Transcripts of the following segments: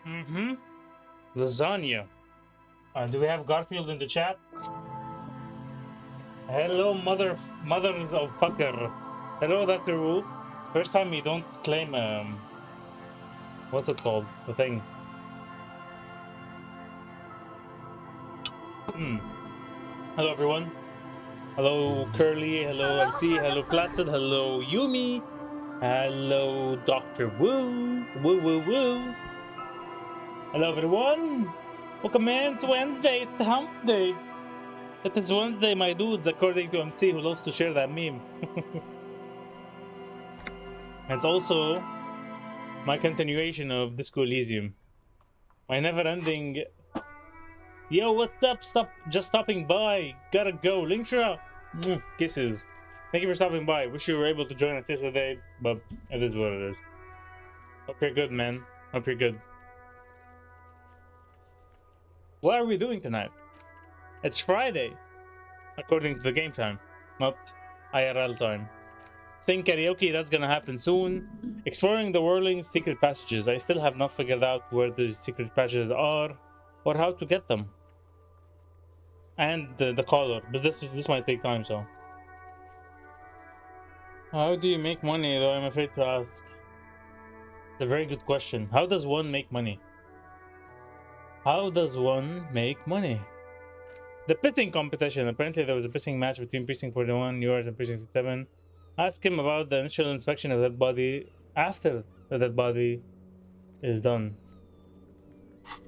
Mm-hmm. Lasagna. Do we have Garfield in the chat? Hello, mother of fucker. Hello, Dr. Wu. First time you don't claim what's it called? The thing. Hello, everyone. Hello, Curly. Hello, MC. Hello, Placid. Hello, Yumi. Hello, Dr. Wu. Woo, woo, woo. Hello, everyone. Welcome in. It's Wednesday. It's the hump day. It is Wednesday, my dudes, according to MC, who loves to share that meme. It's also my continuation of Disco Elysium. My never-ending... Yo, what's up? Just stopping by. Gotta go. Linkstra. Kisses. Thank you for stopping by. Wish you were able to join us yesterday, but it is what it is. Hope you're good, man. Hope you're good. What are we doing tonight? It's Friday, according to the game time, not IRL time. Sing karaoke, that's gonna happen soon. Exploring the whirling secret passages. I still have not figured out where the secret passages are or how to get them. And the color, but this might take time, so. How do you make money, though? I'm afraid to ask. It's a very good question. How does one make money? How does one make money? The pissing competition. Apparently there was a pissing match between Precinct 41, yours, and Precinct 57. Ask him about the initial inspection of that body after the dead body is done.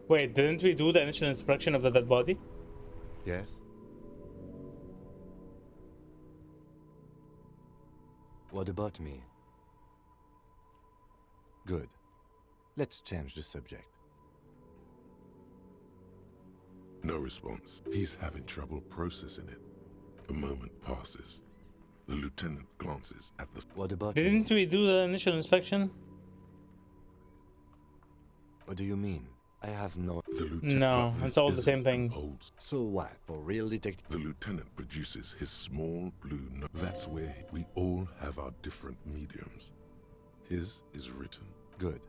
Wait, didn't we do the initial inspection of the dead body? Yes? What about me? Good. Let's change the subject. No response. He's having trouble processing it. A moment passes. The lieutenant glances at the... What about Didn't we do the initial inspection? What do you mean? I have no... The lieutenant... No, it's all the same thing. Holds. So what? For real detective? The lieutenant produces his small blue note. That's where we all have our different mediums. His is written. Good.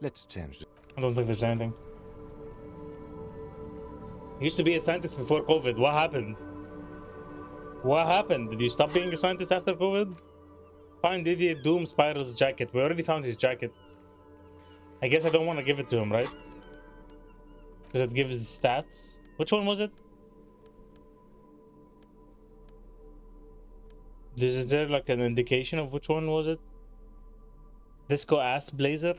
Let's change the... I don't think there's anything. He used to be a scientist before COVID. What happened? What happened? Did you stop being a scientist after COVID? Find Idiot Doom Spiral's jacket. We already found his jacket. I guess I don't want to give it to him, right? Because it gives stats. Which one was it? Is there like an indication of which one was it? Disco Ass Blazer?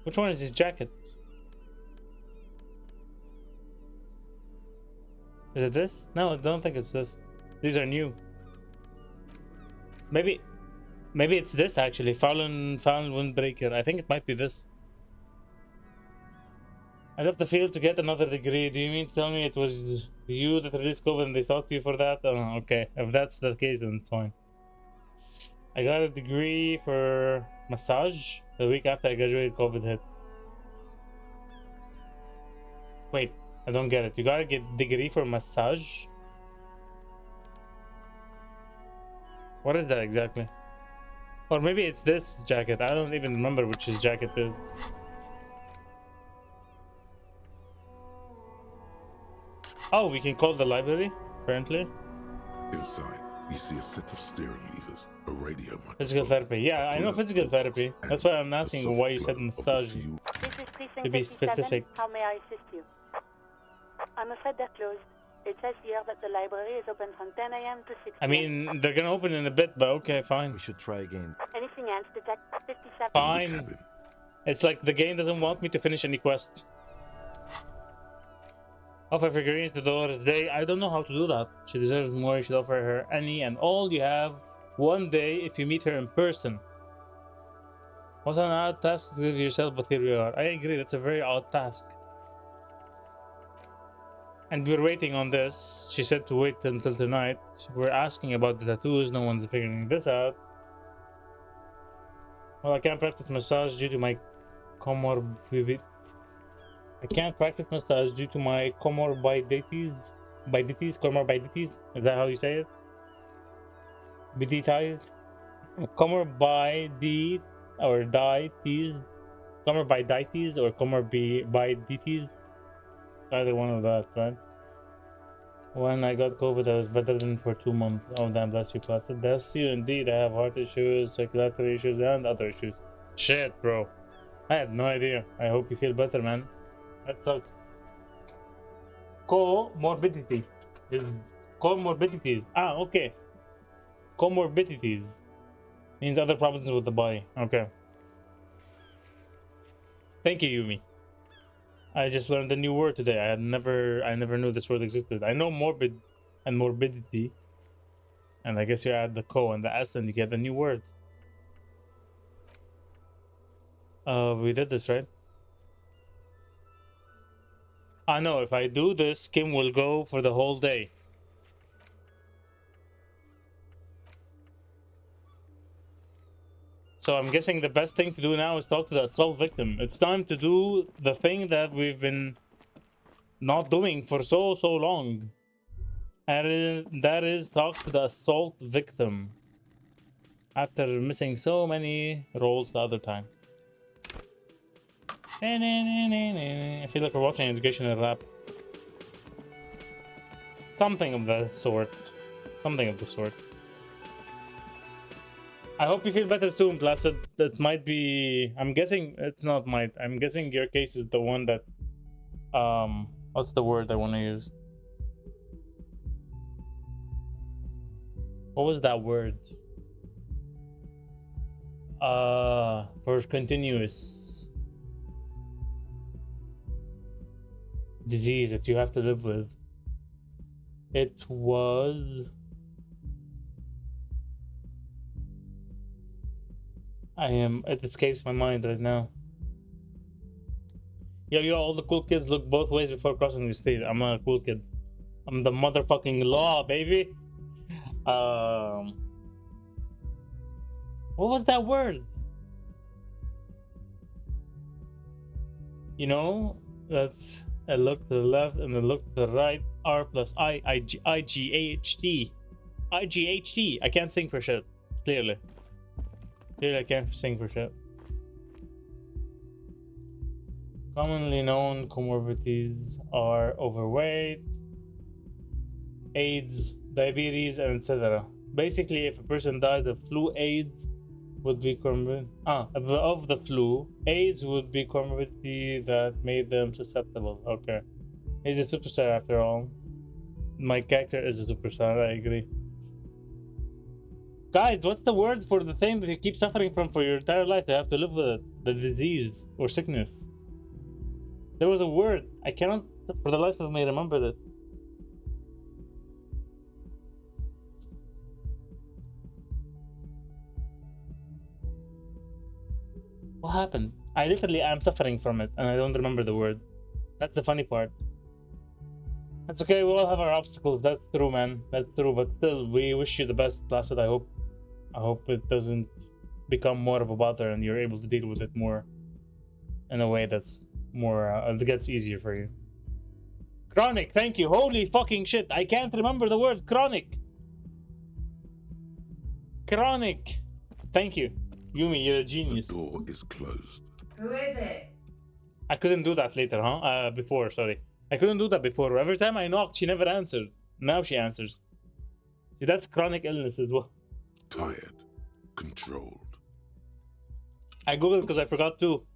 Which one is his jacket? Is it this? No, I don't think it's this. These are new. Maybe it's this actually. Fallen Windbreaker. I think it might be this. I left the field to get another degree. Do you mean to tell me it was you that released COVID and they stalked you for that? Oh, okay. If that's the case, then it's fine. I got a degree for massage the week after I graduated. COVID hit. Wait, I don't get it. You gotta get a degree for massage? What is that exactly? Or maybe it's this jacket. I don't even remember which his jacket is. Oh, we can call the library, apparently. Inside, we see a set of steering levers, a radio microphone. Physical therapy. Yeah, I know physical therapy. That's why I'm asking why you said massage. To be specific. How may I assist you? I'm afraid they're closed. It says here that the library is open from 10 a.m. to 6 p.m. I mean, they're gonna open in a bit, but okay, fine. We should try again. Anything else? Detect 57. Fine. It's like the game doesn't want me to finish any quest. Offer figurines the door today. I don't know how to do that. She deserves more. You should offer her any and all you have one day if you meet her in person. What an odd task to give yourself, but here we are. I agree, that's a very odd task. And we're waiting on this. She said to wait until tonight. We're asking about the tattoos. No one's figuring this out. Well, I can't practice massage due to my comorbidities. Comorbidities? Is that how you say it? Biditize? Comorbidity or diabetes. Comorbidities or comorbidities. Either one of that, right? When I got COVID, I was better than for 2 months. Oh, damn, bless you, Plus. Bless you indeed. I have heart issues, circulatory issues, and other issues. Shit, bro. I had no idea. I hope you feel better, man. That sucks. Comorbidity is comorbidities. Ah, okay. Comorbidities means other problems with the body. Okay. Thank you, Yumi. I just learned a new word today. I never knew this word existed. I know morbid and morbidity, and I guess you add the co and the s, and you get the new word. We did this, right? I know if I do this, Kim will go for the whole day. So I'm guessing the best thing to do now is talk to the assault victim. It's time to do the thing that we've been not doing for so long. And that is talk to the assault victim. After missing so many roles the other time. I feel like we're watching educational rap. Something of the sort. Something of the sort. I hope you feel better soon, Placid. That might be... I'm guessing... It's not might. I'm guessing your case is the one that... What's the word I want to use? What was that word? For continuous disease that you have to live with. It was... It escapes my mind right now. Yo, all the cool kids look both ways before crossing the street. I'm a cool kid. I'm the motherfucking law, baby. What was that word? You know, that's a look to the left and a look to the right. R plus I-G-H-T. I-G-H-T. I can't sing for shit. Clearly, I can't sing for shit. Commonly known comorbidities are overweight, AIDS, diabetes, and etc. Basically, if a person dies of flu, AIDS would be of the flu, AIDS would be comorbidity that made them susceptible. Okay. He's a superstar after all. My character is a superstar, I agree. Guys, what's the word for the thing that you keep suffering from for your entire life? You have to live with it. The disease or sickness. There was a word. I cannot, for the life of me, remember it. What happened? I literally am suffering from it, and I don't remember the word. That's the funny part. That's okay, we all have our obstacles. That's true, man. That's true, but still, we wish you the best, Placid. I hope it doesn't become more of a bother and you're able to deal with it more in a way that's more, it gets easier for you. Chronic, thank you. Holy fucking shit, I can't remember the word chronic. Chronic. Thank you. Yumi, you're a genius. The door is closed. Who is it? I couldn't do that later, huh? Before, sorry. I couldn't do that before. Every time I knocked, she never answered. Now she answers. See, that's chronic illness as well. Tired. Controlled. I googled because I forgot to.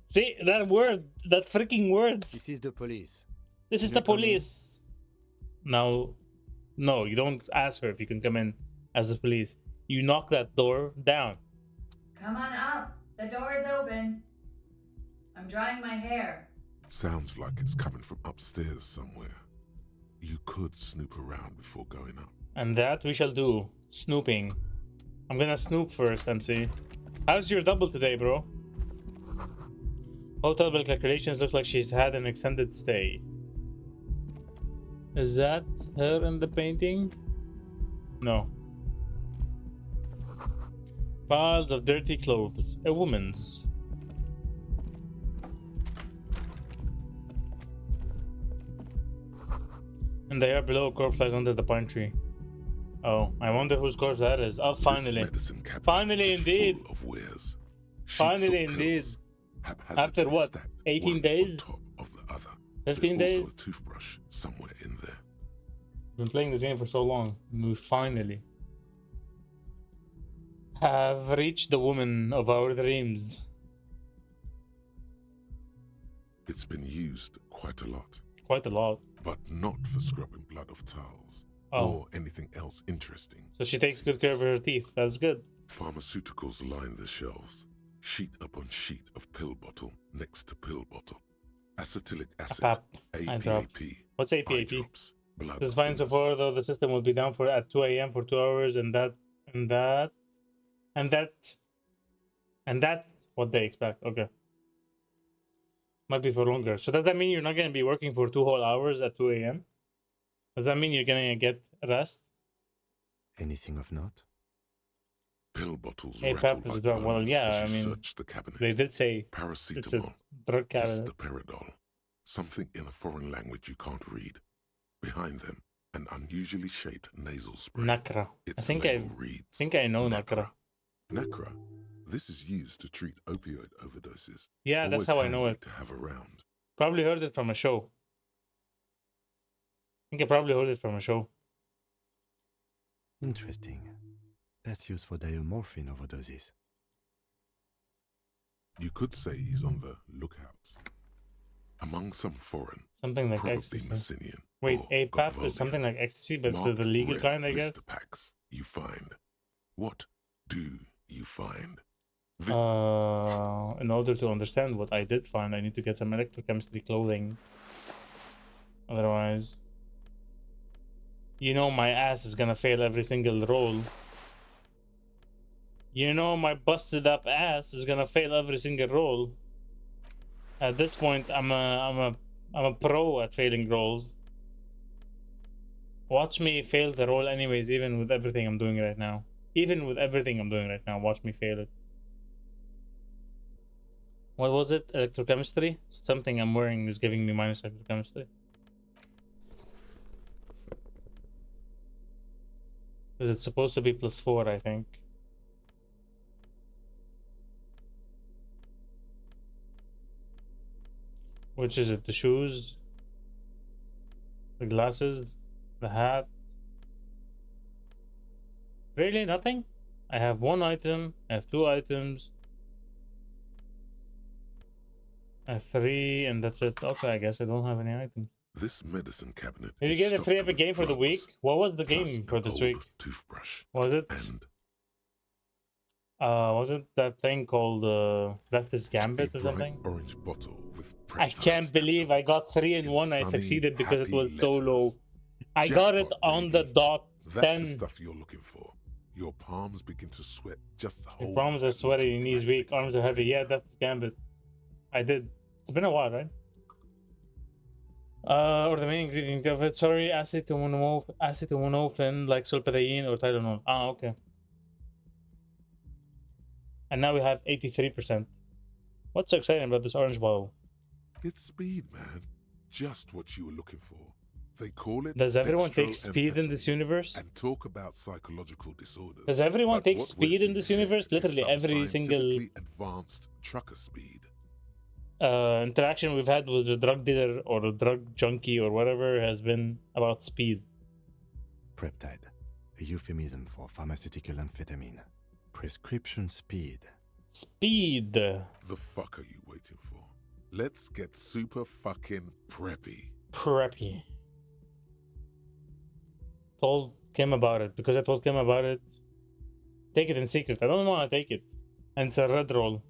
See, that word, that freaking word. This is the police. This is the police. Now, no, you don't ask her if you can come in as the police. You knock that door down. Come on up. The door is open. I'm drying my hair. Sounds like it's coming from upstairs somewhere. You could snoop around before going up. And that we shall do. Snooping. I'm gonna snoop first, MC. How's your double today, bro? Hotel bill calculations looks like she's had an extended stay. Is that her in the painting? No. Piles of dirty clothes. A woman's. And they are below, a corpse lies under the pine tree. Oh, I wonder whose corpse that is. Oh, This finally. medicine cabinet Finally, is indeed. full of wares. Sheets Finally, of indeed. pills, haphazardly After what? stacked 18 one days? on top of the other. 15 There's days? also a toothbrush somewhere in there. Been playing this game for so long. We finally have reached the woman of our dreams. It's been used quite a lot, Quite a lot. but not for scrubbing blood off towels Oh. or anything else interesting. So she takes good care of her teeth. That's good. Pharmaceuticals line the shelves, sheet upon sheet of pill bottle next to pill bottle. Acetylic acid, Pap. Eye drops. APAP, What's eye APAP? drops, blood This is fine so thinners. far, though the system will be down for at 2 a.m. for 2 hours, and that's what they expect. Okay. Might be for longer. So does that mean you're not going to be working for 2 whole hours at 2 a.m.? Does that mean you're going to get rest? Anything of note? Pill bottles Hey, rattle Pap is like drunk. Well, bones yeah, as I you mean, search the cabinet. They did say it's a Paracetamol, drug cabinet. Hesteperidol, something in a foreign language you can't read. Behind them, an unusually shaped nasal spray. Nacra. Its I label reads, think I know Nacra. Nacra. This is used to treat opioid overdoses. Yeah, that's Always how I know handy it. to have around. Probably heard it from a show. I think I probably heard it from a show. Interesting. That's used for diamorphine overdoses. You could say he's on the lookout. Among some foreign, Something like probably ecstasy. Messinian. Wait, or APAP Gotvoldian. is something like ecstasy, but it's Marked the legal red kind, I guess. blister packs you find. What do you find? In order to understand what I did find, I need to get some electrochemistry clothing. Otherwise, you know my ass is gonna fail every single roll. You know my busted up ass is gonna fail every single roll. At this point, I'm a pro at failing rolls. Watch me fail the roll anyways, even with everything I'm doing right now. Even with everything I'm doing right now, watch me fail it. What was it? Electrochemistry? Something I'm wearing is giving me minus electrochemistry. Because it's supposed to be +4, I think. Which is it? The shoes? The glasses? The hat? Really? Nothing? I have 1 item. I have 2 items. I have 3, and that's it. Okay, I guess I don't have any items. This medicine cabinet. Did you is get a free stocked Epic with game for the week? drugs, What was the plus game for an this old week? toothbrush Was it? and Was it that thing called Death is a Gambit or bright something? orange bottle with I can't believe I got 3 in 1. I sunny, succeeded because it happy was so letters. low. I got it Jackpot, on the baby. dot. That's 10. the stuff you're looking for. Your palms begin to sweat just Your hold. palms are sweaty, your knees weak, arms are heavy. Yeah, that's Gambit. I did. It's been a while, right? Or the main ingredient of it. Sorry, acetaminophen, like sulpidine or Tylenol. Ah, okay. And now we have 83%. What's so exciting about this orange bottle? It's speed, man. Just what you were looking for. They call it. Does everyone take speed in this dextroamphetamine universe? And talk about psychological disorders. Does everyone But take what speed we're in this seeing here universe? is Literally some every single scientifically advanced trucker speed. interaction we've had with a drug dealer or a drug junkie or whatever has been about speed. Preptide, a euphemism for pharmaceutical amphetamine. Prescription speed. Speed. The fuck are you waiting for? Let's get super fucking preppy. Preppy. Told Kim about it because I told Kim about it. Take it in secret. I don't want to take it. And it's a red roll.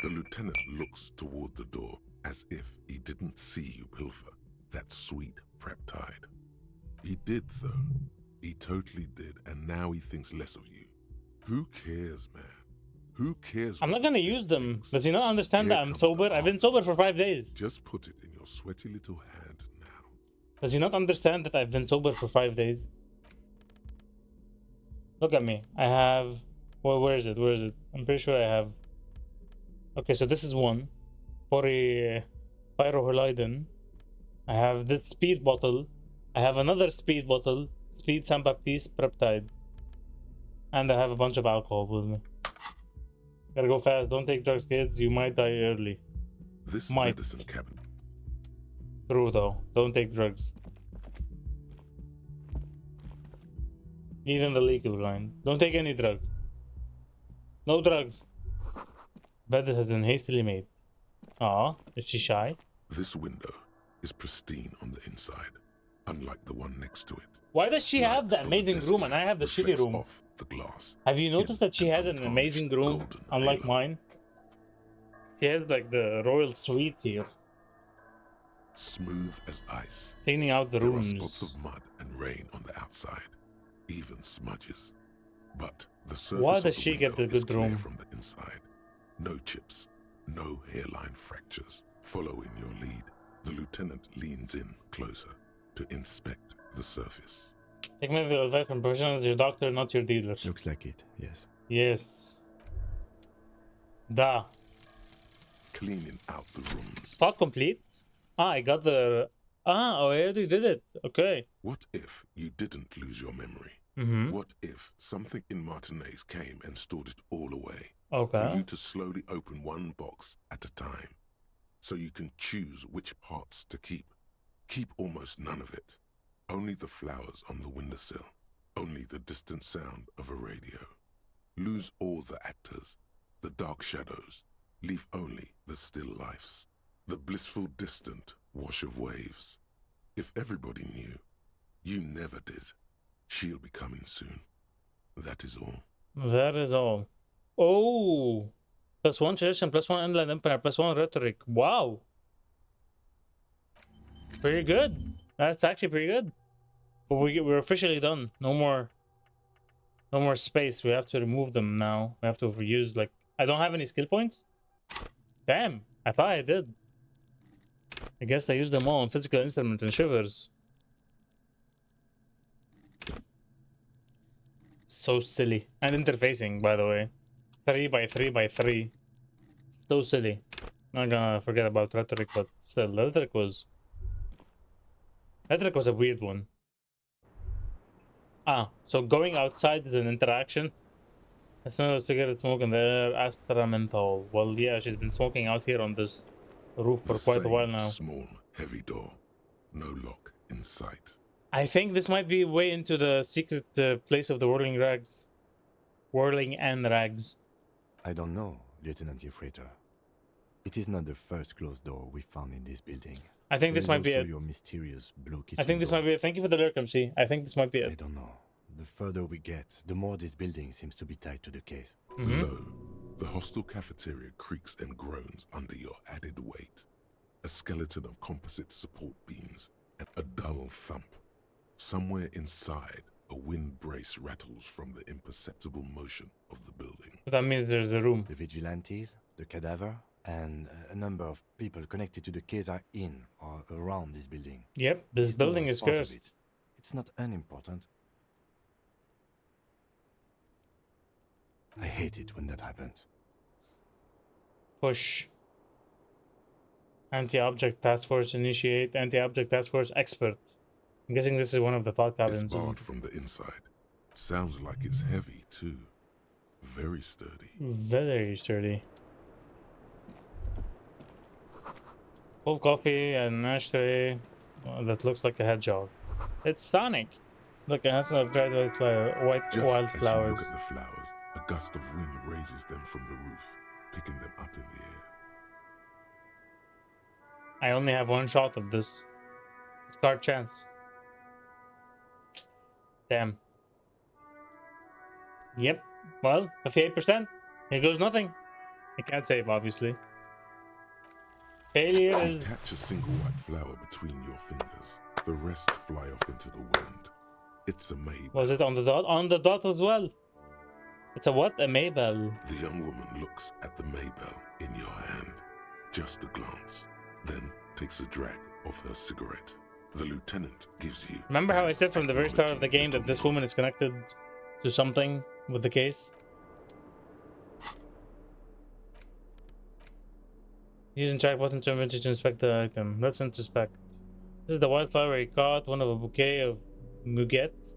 The lieutenant looks toward the door as if he didn't see you pilfer that sweet preptide. He did, though. He totally did, and now he thinks less of you. Who cares, man? Who cares? I'm what not gonna the state use them. thinks? Does he not understand Here that I'm comes sober? the I've been sober for 5 days. Just put it in your sweaty little hand now. Does he not understand that I've been sober for 5 days? Look at me. I have... Well, where is it? Where is it? I'm pretty sure I have... Okay, so this is 1. Pyrohalidin. I have this speed bottle. I have another speed bottle, speed San Baptiste peptide, and I have a bunch of alcohol with me. Gotta go fast. Don't take drugs, kids. You might die early. This Might. medicine cabinet. True though. Don't take drugs. Even the legal kind. Don't take any drugs. No drugs. Bed has been hastily made. Aw, is she shy? This window is pristine on the inside, unlike the one next to it. Why does she have the Light from amazing desk room and I have the shitty reflects room? off the glass. Have you noticed that she in has an untarnished amazing room, golden unlike halo. mine? She has like the royal suite here, Smooth as ice. cleaning out the There are spots rooms. of mud and rain on the outside, even smudges. But the surface Why of does the she get window the is good clear room? from the inside. No chips, no hairline fractures. Following your lead, the lieutenant leans in closer to inspect the surface. Take medical advice from professionals, your doctor, not your dealer. Looks like it, yes. Yes. Da. Cleaning out the rooms. Thought complete? Ah, I got the... Ah, I already did it. Okay. What if you didn't lose your memory? Mm-hmm. What if something in Martinez came and stored it all away? Okay. For you to slowly open one box at a time, so you can choose which parts to keep. Keep almost none of it. Only the flowers on the windowsill. Only the distant sound of a radio. Lose all the actors, the dark shadows. Leave only the still lifes. The blissful distant wash of waves. If everybody knew, you never did. She'll be coming soon. That is all. That is all. Oh! +1 tradition, +1 inland empire, +1 rhetoric. Wow! Pretty good. That's actually pretty good. But we're officially done. No more space. We have to remove them now. We have to reuse, like... I don't have any skill points? Damn! I thought I did. I guess I used them all on physical instrument and shivers. So silly. And interfacing, by the way. 3x3x3. So silly. Not gonna forget about rhetoric, but still, rhetoric was a weird one. Ah, so going outside is an interaction. As soon as we get a smoke in the air, Astra menthol. Well, yeah, she's been smoking out here on this roof for The quite a while same now. Small, heavy door. No lock in sight. I think this might be way into the secret place of the whirling rags. Whirling and rags. I don't know, Lieutenant Freighter. It is not the first closed door we found in this building. I think There this is might be also it. your mysterious blue kitchen I think this door. might be it. Thank you for the lurk, MC. I think this might be I it. don't know. The further we get, the more this building seems to be tied to the case. Below, the hostel cafeteria creaks and groans under your added weight. A skeleton of composite support beams and a dull thump. Somewhere inside, a wind brace rattles from the imperceptible motion of the building. So that means there's a room. The vigilantes, the cadaver, and a number of people connected to the case are in or around this building. Yep, this door building is part of cursed. it. It's not unimportant. I hate it when that happens. Push. Anti-object task force initiate. Anti-object task force expert. I'm guessing this is one of the thought It's cabins. isn't barred it? from the inside. Sounds like it's heavy, too. Very sturdy. Very sturdy. Full coffee and an ashtray that looks like a hedgehog. It's Sonic. Look, a handful of dried white Just wildflowers. as you look at the flowers, a gust of wind raises them from the roof, picking them up in the air. I only have one shot of this. It's card chance. Damn. Yep. Well, 58%. Here goes nothing. I can't save, obviously. Failure You is... catch a single white flower between your fingers. The rest fly off into the wind. It's a maid. Was it on the dot? On the dot as well. It's a what? A Maybell. The young woman looks at the Maybell in your hand. Just a glance. Then takes a drag of her cigarette. The lieutenant gives you... Remember how I said from the very start of the acknowledging game that little this nod. woman is connected to something with the case? Using track button to inspect the item. Let's inspect. This is the wildflower you caught, one of a bouquet of muguets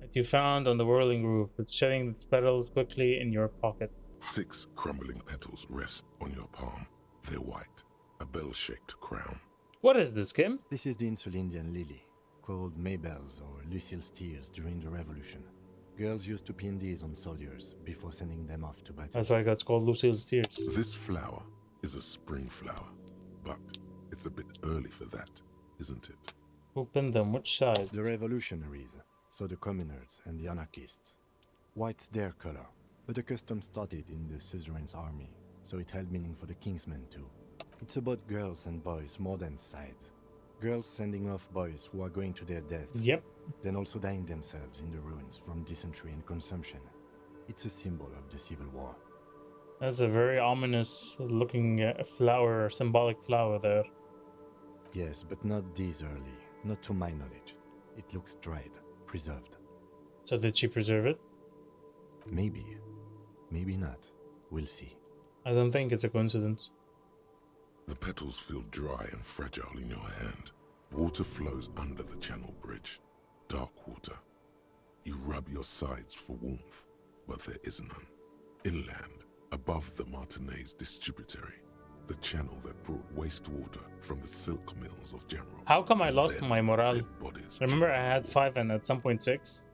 that you found on the whirling roof. It's shedding its petals quickly in your pocket. 6 crumbling petals rest on your palm. They're white, a bell-shaped crown. What is this, Kim? This is the Insulindian lily, called Maybelle's or Lucille's tears during the Revolution. Girls used to pin these on soldiers before sending them off to battle. That's why it's called Lucille's Tears. This flower is a spring flower, but it's a bit early for that, isn't it? Who pinned them? Which side? The revolutionaries, so the communards and the anarchists. White's their color, but the custom started in the suzerain's army, so it held meaning for the kingsmen too. It's about girls and boys more than sides. Girls sending off boys who are going to their deaths. Yep. Then also dying themselves in the ruins from dysentery and consumption. It's a symbol of the Civil War. That's a very ominous looking flower, symbolic flower there. Yes, but not this early. Not to my knowledge. It looks dried, preserved. So did she preserve it? Maybe. Maybe not. We'll see. I don't think it's a coincidence. The petals feel dry and fragile in your hand. Water flows under the channel bridge. Dark water. You rub your sides for warmth, but there is none. Inland, above the Martinez distributary, the channel that brought wastewater from the silk mills of General. How come I And lost then my morale? dead bodies Remember I dry had in 5 and at some point 6?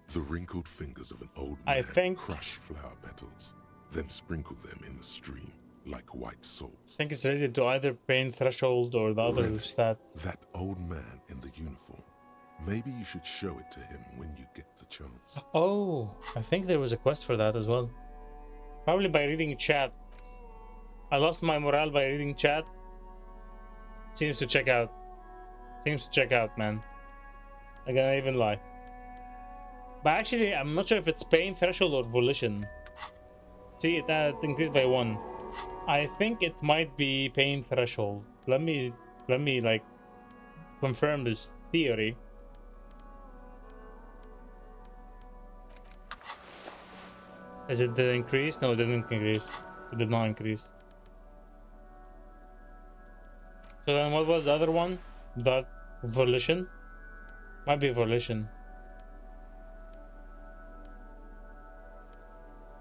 The wrinkled fingers of an old I man think- crush flower petals, then sprinkle them in the stream like white salt. I think it's related to either pain threshold or the other Really? stat. That old man in the uniform. Maybe you should show it to him when you get the chance. Oh, I think there was a quest for that as well. Probably by reading chat. I lost my morale by reading chat. Seems to check out. Seems to check out, man. I can't even lie. But actually, I'm not sure if it's pain threshold or volition. See, that increased by 1. I think it might be pain threshold. Let me like confirm this theory. Is it the increase? No, it didn't increase. It did not increase. So then what was the other one? That volition? Might be volition.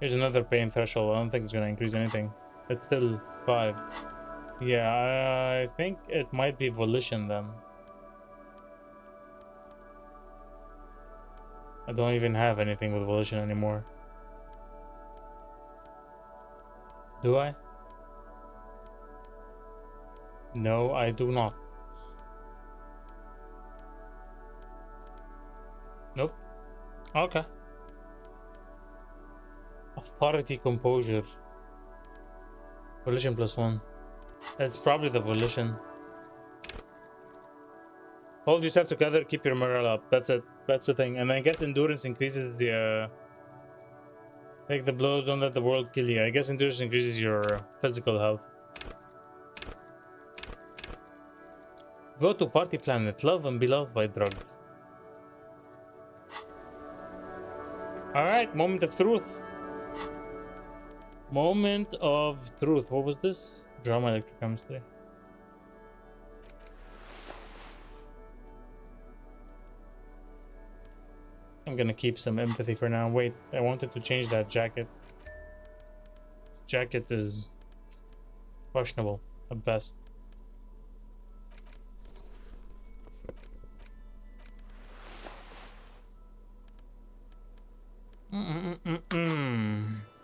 Here's another pain threshold. I don't think it's gonna increase anything. It's still 5. Yeah, I think it might be volition then. I don't even have anything with volition anymore. Do I? No, I do not. Nope. Okay. Authority, composure. Volition +1. That's probably the volition. Hold yourself together, keep your morale up. That's it. That's the thing. And I guess endurance increases the take the blows, don't let the world kill you. I guess endurance increases your physical health. Go to party planet, love and be loved by drugs. Alright, moment of truth. Moment of truth. What was this? Drama electrochemistry. I'm gonna keep some empathy for now. Wait, I wanted to change that jacket. Jacket is questionable at best.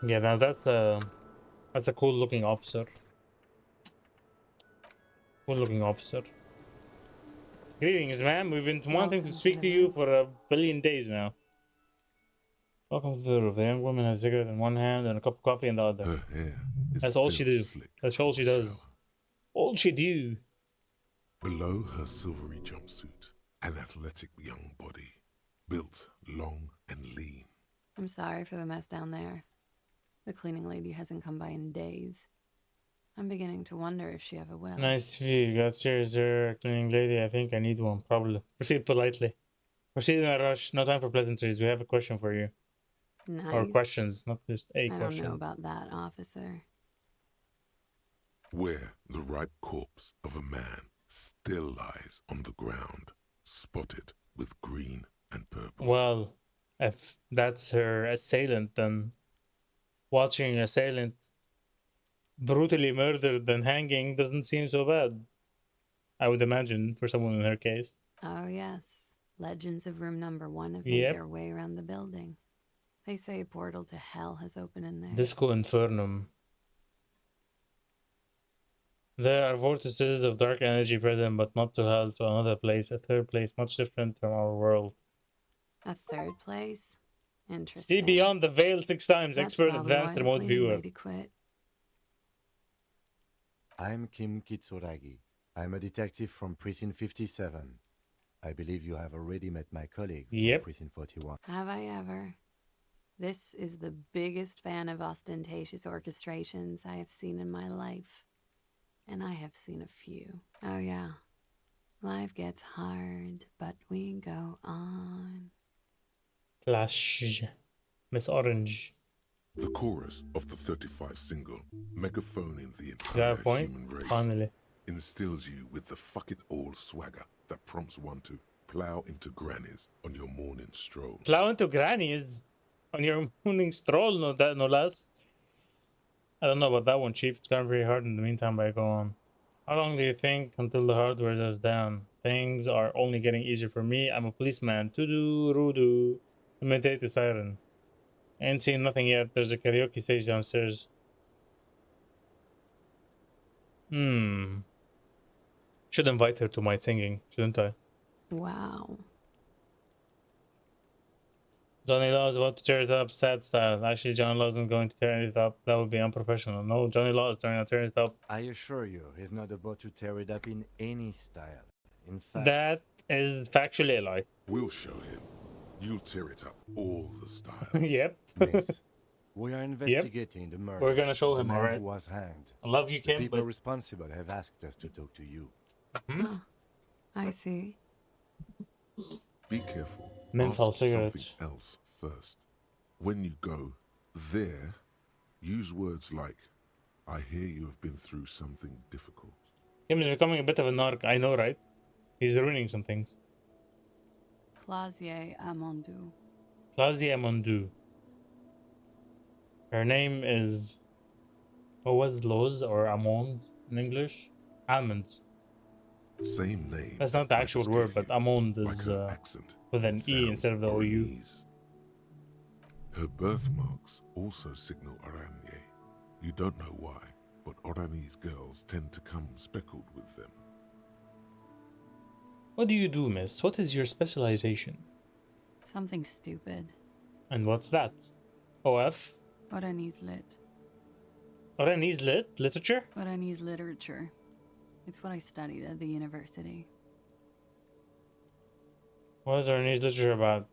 Yeah, now that's a cool looking officer. Cool looking officer. Greetings, ma'am. We've been wanting to speak to you for a billion days now. Welcome to the roof. The young woman has a cigarette in one hand and a cup of coffee in the other. Her hair is That's all she still do. slick That's all she from the does. shower. All she do. Below her silvery jumpsuit, an athletic young body, built long and lean. I'm sorry for the mess down there. The cleaning lady hasn't come by in days. I'm beginning to wonder if she ever will. Nice view. You got chairs there, cleaning lady. I think I need one, probably. Proceed politely. Proceed in a rush. No time for pleasantries. We have a question for you. Nice. Or questions, not just a I don't question. know about that, officer. Where the ripe corpse of a man still lies on the ground, spotted with green and purple. Well, if that's her assailant, then watching an assailant brutally murdered and hanging doesn't seem so bad. I would imagine for someone in her case. Oh, yes. Legends of room number 1 have made Yep. their way around the building. They say a portal to hell has opened in there. Disco Infernum. There are vortices of dark energy present, but not to hell, to another place, a third place, much different from our world. A third place? Interesting. See beyond the veil 6 times, That's expert probably advanced why the remote cleaning viewer. lady quit. I'm Kim Kitsuragi. I'm a detective from Precinct 57. I believe you have already met my colleague from Yep. Precinct 41. Have I ever? This is the biggest fan of ostentatious orchestrations I have seen in my life. And I have seen a few. Oh, yeah. Life gets hard, but we go on. Clash. Miss Orange. The chorus of the 35 single, megaphoning the Got entire a point? human race, Finally. instills you with the fuck it all swagger that prompts one to plow into grannies on your morning stroll. Plow into grannies on your morning stroll, no less. I don't know about that one, Chief. It's gotten pretty hard in the meantime, but go on. How long do you think until the hardware is down? Things are only getting easier for me. I'm a policeman. To-do-roo-do. Imitate the siren. Ain't seen nothing yet. There's a karaoke stage downstairs. Should invite her to my singing, shouldn't I? Wow. Johnny Law is about to tear it up, sad style. Actually, Johnny Law isn't going to tear it up. That would be unprofessional. No, Johnny Law is trying to tear it up. I assure you, he's not about to tear it up in any style. In fact, That is factually a lie. We'll show him. You'll tear it up all the styles. Yep. Miss, we are investigating the murder. We're gonna show of the him, man alright. who was hanged. I love you, The Kim, people but responsible have asked us to talk to you. Huh. I see. Be careful. Menthol Ask cigarettes. something else first. When you go there, use words like, I hear you have been through something difficult. Kim is becoming a bit of a narc. I know, right? He's ruining some things. Clausier Amandu. Claudia Mondu. Her name is... What was Loz or Amond in English? Almonds. Same name. That's not the actual Titus word, gave but you. Amond Like is her accent, with an it E sounds instead of the OU. Oranese. Her birthmarks also signal Oranje. You don't know why, but Oranese girls tend to come speckled with them. What do you do, miss? What is your specialization? Something stupid. And what's that? OF? Oranese lit. Oranese lit? Literature? Oranese literature. It's what I studied at the university. What is Oranese literature about?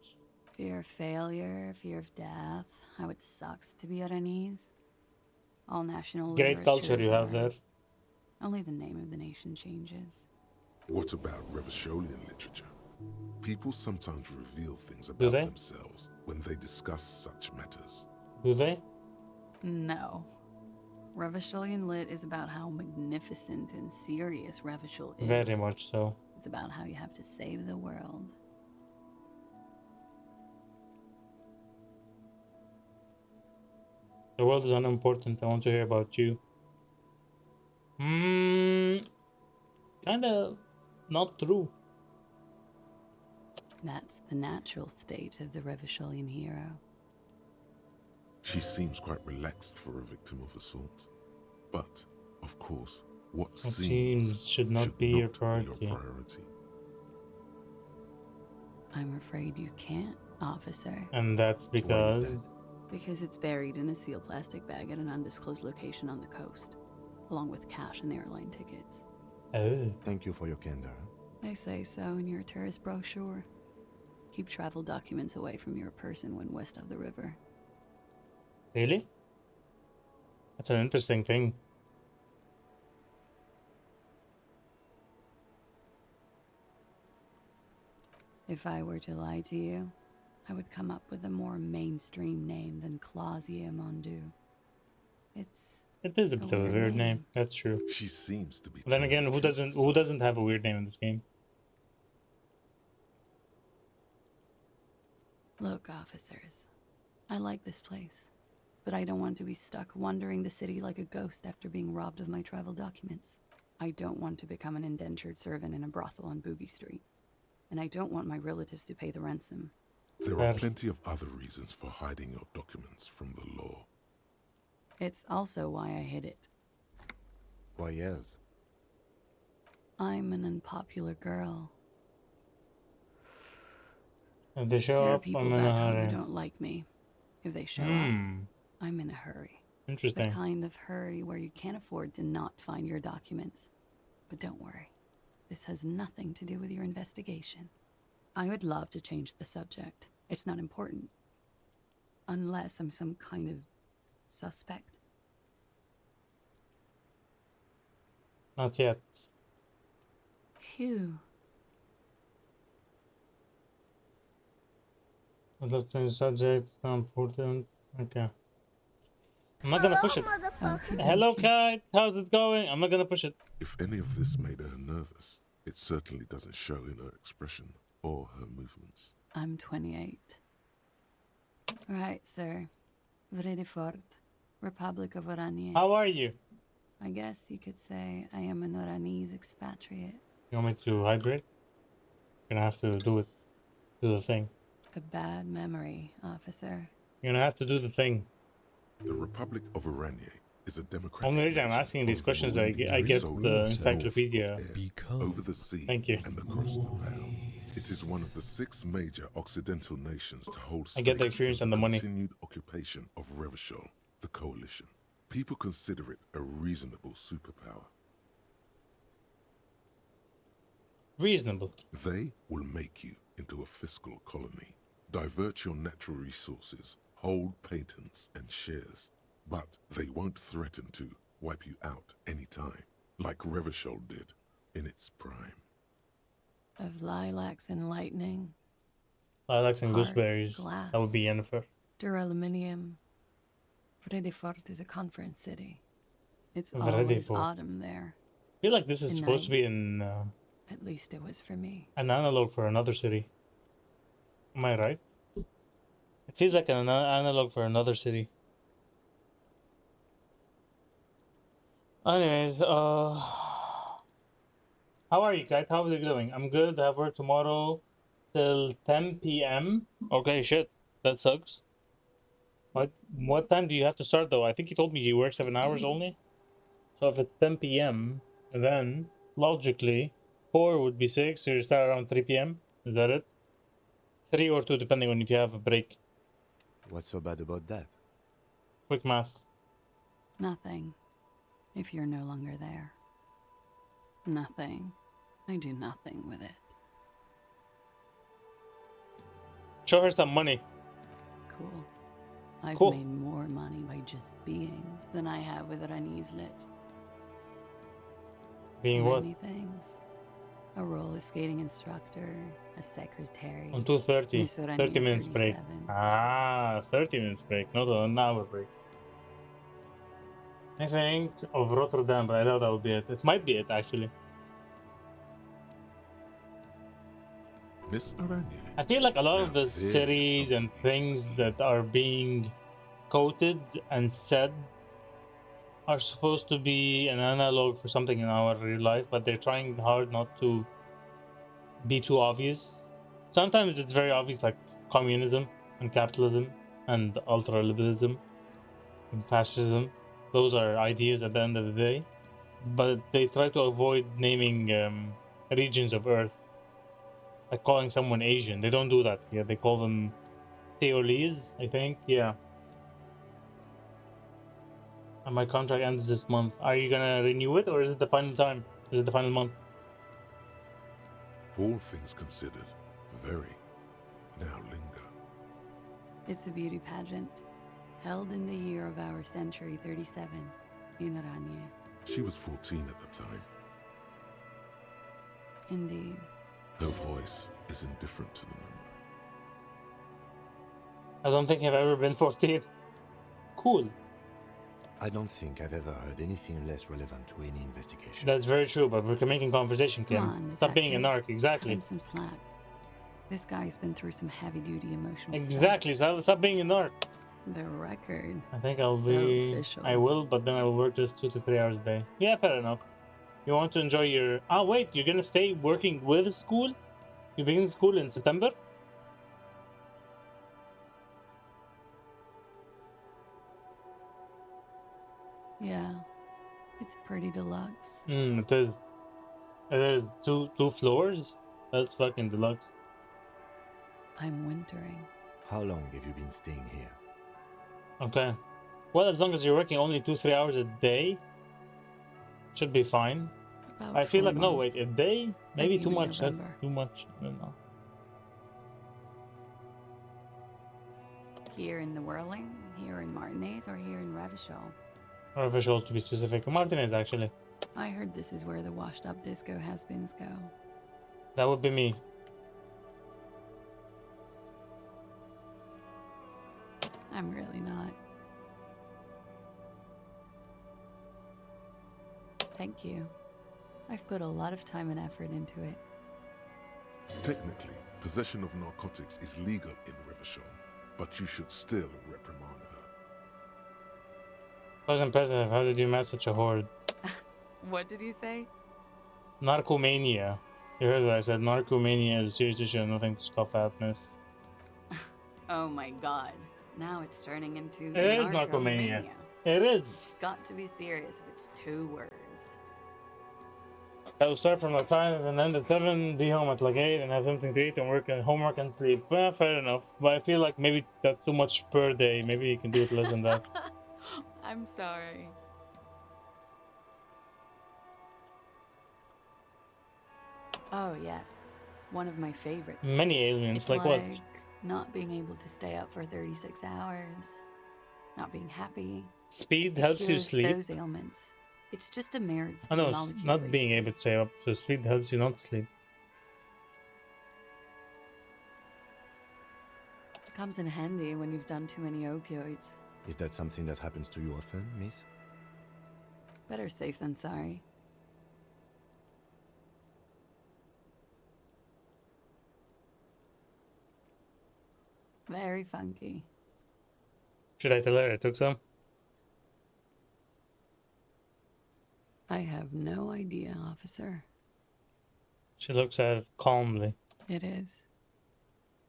Fear of failure, fear of death, how it sucks to be Oranese. All national Great culture literatures you have are- there. Only the name of the nation changes. What about Revacholian literature? People sometimes reveal things Do about they? themselves when they discuss such matters. Do they? No. Revacholian lit is about how magnificent and serious Revachol is. Very much so. It's about how you have to save the world. The world is unimportant. I want to hear about you. Kinda not true. That's the natural state of the Revacholian hero. She seems quite relaxed for a victim of assault. But, of course, what seems should not be your priority. I'm afraid you can't, officer. And that's Why is because... that? Because it's buried in a sealed plastic bag at an undisclosed location on the coast, along with cash and airline tickets. Oh. Thank you for your candor. They say so in your tourist brochure. Keep travel documents away from your person when west of the river. Really? That's an interesting thing. If I were to lie to you, I would come up with a more mainstream name than Clausia Mondu. It's It is a bit of a weird name. That's true. She seems to be. Then telling again, the who truth, doesn't sir. who doesn't have a weird name in this game? Look, officers, I like this place, but I don't want to be stuck wandering the city like a ghost after being robbed of my travel documents. I don't want to become an indentured servant in a brothel on Boogie Street, and I don't want my relatives to pay the ransom. There Fair. are plenty of other reasons for hiding your documents from the law. It's also why I hid it. Why, yes. I'm an unpopular girl. If they show There are up, people I'm in back a home who hurry. don't like me. If they show up, Hmm. I'm in a hurry. The Interesting. kind of hurry where you can't afford to not find your documents. But don't worry, this has nothing to do with your investigation. I would love to change the subject. It's not important. Unless I'm some kind of suspect. Not yet. Phew. I'd love to change the subject. It's not important. Okay. I'm not gonna push it. Okie Hello, dokie. Kite. How's it going? I'm not gonna push it. If any of this made her nervous, it certainly doesn't show in her expression or her movements. I'm 28. Right, sir. Vredefort, Republic of Oranje. How are you? I guess you could say I am an Oranese expatriate. You want me to hydrate? You're gonna have to do it. Do the thing. A bad memory, officer. You're gonna have to do the thing. The Republic of Oranje is a democratic Only reason I'm nation asking these over questions, the I get solar the north encyclopedia. of air, over the sea Thank you. and across the Pale. It is one of the 6 major Occidental nations to hold I get the stake experience in and the money. continued occupation of Revachol, the coalition. People consider it a reasonable superpower. Reasonable. They will make you into a fiscal colony, divert your natural resources, hold patents and shares, but they won't threaten to wipe you out anytime, like Revachol did in its prime. Of lilacs and lightning, Lilacs and Hearts, gooseberries. glass. That would be Yennefer. duraluminium. Vredefort is a conference city. It's always Vredefort. autumn there. I feel like this is Good supposed to night. be in At least it was for me. an analog for another city. Am I right? It feels like an analog for another city. Anyways, how are you guys? How are you doing? I'm good. I have work tomorrow till 10 p.m. Okay, shit. That sucks. What time do you have to start though? I think you told me you work 7 hours only. So if it's 10 p.m., then logically 4 would be 6, so you start around 3 p.m. Is that it? 3 or 2 depending on if you have a break. What's so bad about that? Quick math. Nothing. If you're no longer there. Nothing. I do nothing with it. Show her some money. Cool. I've Cool. made more money by just being than I have with Ranise Lit. Being what? Many things. A roller skating instructor, a secretary. On 2:30. Miss Oranje 30 minutes break. 37. Ah, 30 minutes break, not an hour break. I think of Rotterdam, but I doubt that would be it. It might be it, actually. Miss Oranje. I feel like a lot of Now the there's cities and something you should things see. that are being quoted and said are supposed to be an analog for something in our real life, but they're trying hard not to be too obvious. Sometimes it's very obvious, like communism and capitalism and ultraliberalism and fascism. Those are ideas at the end of the day, but they try to avoid naming regions of Earth, like calling someone Asian. They don't do that. Yeah, they call them Steolese, I think. Yeah. And my contract ends this month. Are you gonna renew it, or is it the final time? Is it the final month? All things considered, very. Now linger. It's a beauty pageant, held in the year of our century 37 in Oranje. She was 14 at the time. Indeed. Her voice is indifferent to the number. I don't think I've ever been 14. Cool. I don't think I've ever heard anything less relevant to any investigation. That's very true, but we're making conversation, Kim. Come on, Stop being a detective. narc. Cut Exactly. him some slack. This guy's been through some heavy-duty emotional stuff. Exactly. Stop being a narc. The record. I think I'll So be. official. I will, but then I will work just 2 to 3 hours a day. Yeah, fair enough. You want to enjoy your. Oh wait, you're gonna stay working with school? You begin school in September? Yeah. It's pretty deluxe. It is. It is two floors. That's fucking deluxe. I'm wintering. How long have you been staying here? Okay. Well, as long as you're working only 2-3 hours a day, should be fine. About I feel 4 like no, wait, months. a day maybe came too in much. That's November. too much. I don't know. Here in the Whirling, here in Martinez, or here in Revachol. Or visual to be specific. Martinez actually. I heard this is where the washed-up disco has-beens go. That would be me. I'm really not. Thank you. I've put a lot of time and effort into it. Technically, possession of narcotics is legal in Rivershore, but you should still reprimand her. Cousin President, how did you match such a horde? What did you say? Narcomania. You heard what I said. Narcomania is a serious issue and nothing to scoff at, miss. Oh my god. Now it's turning into It is narcomania. It is. Got to be serious if it's 2 words. I will start from like 5 and end at 7, be home at like 8 and have something to eat and work and homework and sleep. Well, fair enough. But I feel like maybe that's too much per day. Maybe you can do it less than that. I'm sorry. Oh yes, one of my favorites. Many aliens, It's like what? not being able to stay up for 36 hours, not being happy. Speed helps you Cures sleep. those ailments. It's just a mirrored I know, molecule, not being basically. able to stay up, so speed helps you not sleep. It comes in handy when you've done too many opioids. Is that something that happens to you often, miss? Better safe than sorry. Very funky. Should I tell her I took some? I have no idea, officer. She looks at it calmly. It is.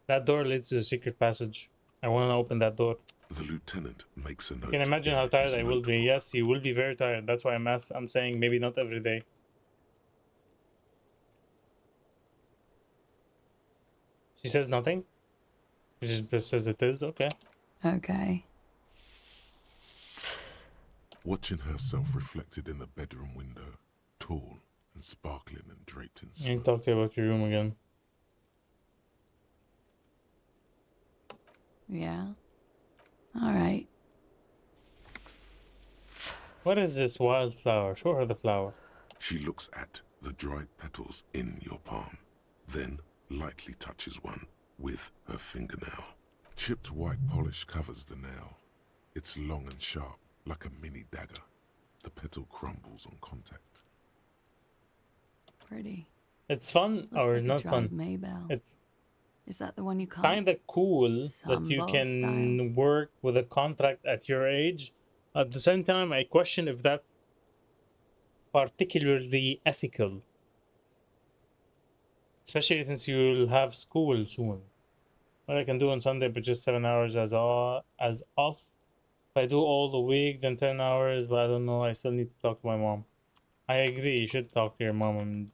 That door leads to the secret passage. I want to open that door. The lieutenant makes a note. You can imagine in how tired his I will be. notebook. Yes, you will be very tired. That's why I'm saying maybe not every day. She says nothing? She just says it is? Okay. Okay. Watching herself reflected in the bedroom window, tall and sparkling and draped in You smoke. need to talk about your room again. Yeah. All right. What is this wildflower? Show her the flower. She looks at the dried petals in your palm, then lightly touches one with her fingernail. Chipped white polish covers the nail. It's long and sharp, like a mini dagger. The petal crumbles on contact. Pretty. It's fun Looks or like not a dried fun? Maybell. It's Is that the one you call? kind of cool that you Sambo can style. work with a contract at your age. At the same time, I question if that's particularly ethical. Especially since you'll have school soon. What I can do on Sunday, but just 7 hours as off. If I do all the week, then 10 hours, but I don't know. I still need to talk to my mom. I agree. You should talk to your mom and,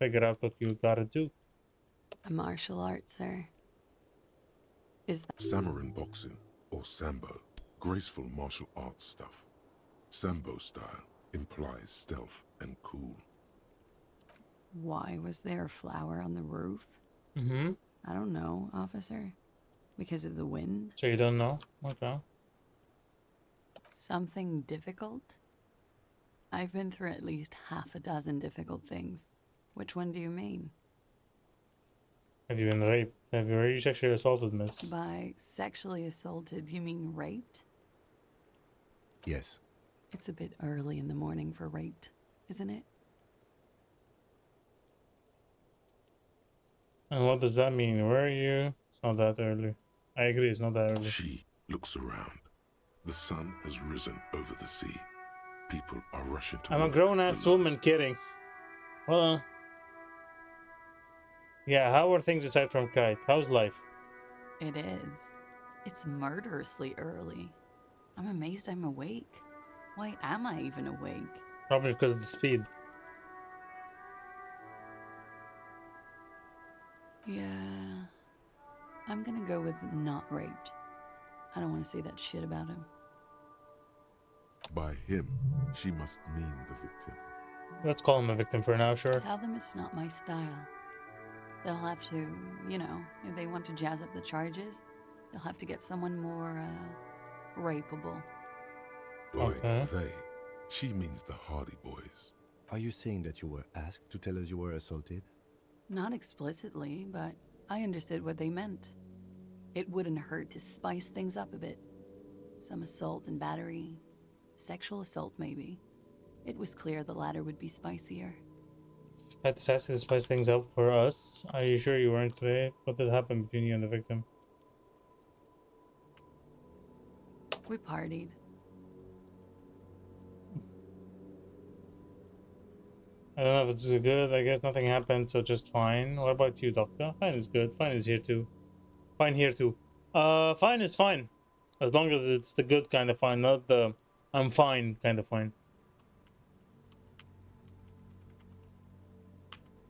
figure out what you gotta do. A martial art, sir. Is that Samurai boxing, or Sambo, graceful martial arts stuff. Sambo style implies stealth and cool. why was there a flower on the roof? Mm-hmm. I don't know, officer. Because of the wind? So you don't know? Okay. Something difficult? I've been through at least half a dozen difficult things. Which one do you mean? Have you been raped? Have you sexually assaulted, miss? By sexually assaulted, you mean raped? Yes, It's a bit early in the morning for rape, isn't it? And what does that mean? Where are you? It's not that early. I agree, it's not that early. She looks around. The sun has risen over the sea. People are rushing to I'm a work grown-ass below. woman kidding. Well, yeah, how are things aside from Kite? How's life? It is. It's murderously early. I'm amazed I'm awake. Why am I even awake? Probably because of the speed. Yeah. I'm gonna go with not raped. I don't want to say that shit about him. By him, she must mean the victim. Let's call him a victim for now, sure. Tell them it's not my style. They'll have to, you know, if they want to jazz up the charges, they'll have to get someone more, rapeable. By Okay. they, she means the Hardy Boys. Are you saying that you were asked to tell us you were assaulted? Not explicitly, but I understood what they meant. It wouldn't hurt to spice things up a bit. Some assault and battery. Sexual assault, maybe. It was clear the latter would be spicier. Had to ask to spice things up for us. Are you sure you weren't today? What did happen between you and the victim? We partied. I don't know if it's good. I guess nothing happened, so just fine. What about you, doctor? Fine is good. Fine is here too. Fine here too. Fine is fine. As long as it's the good kind of fine, not the I'm fine kind of fine.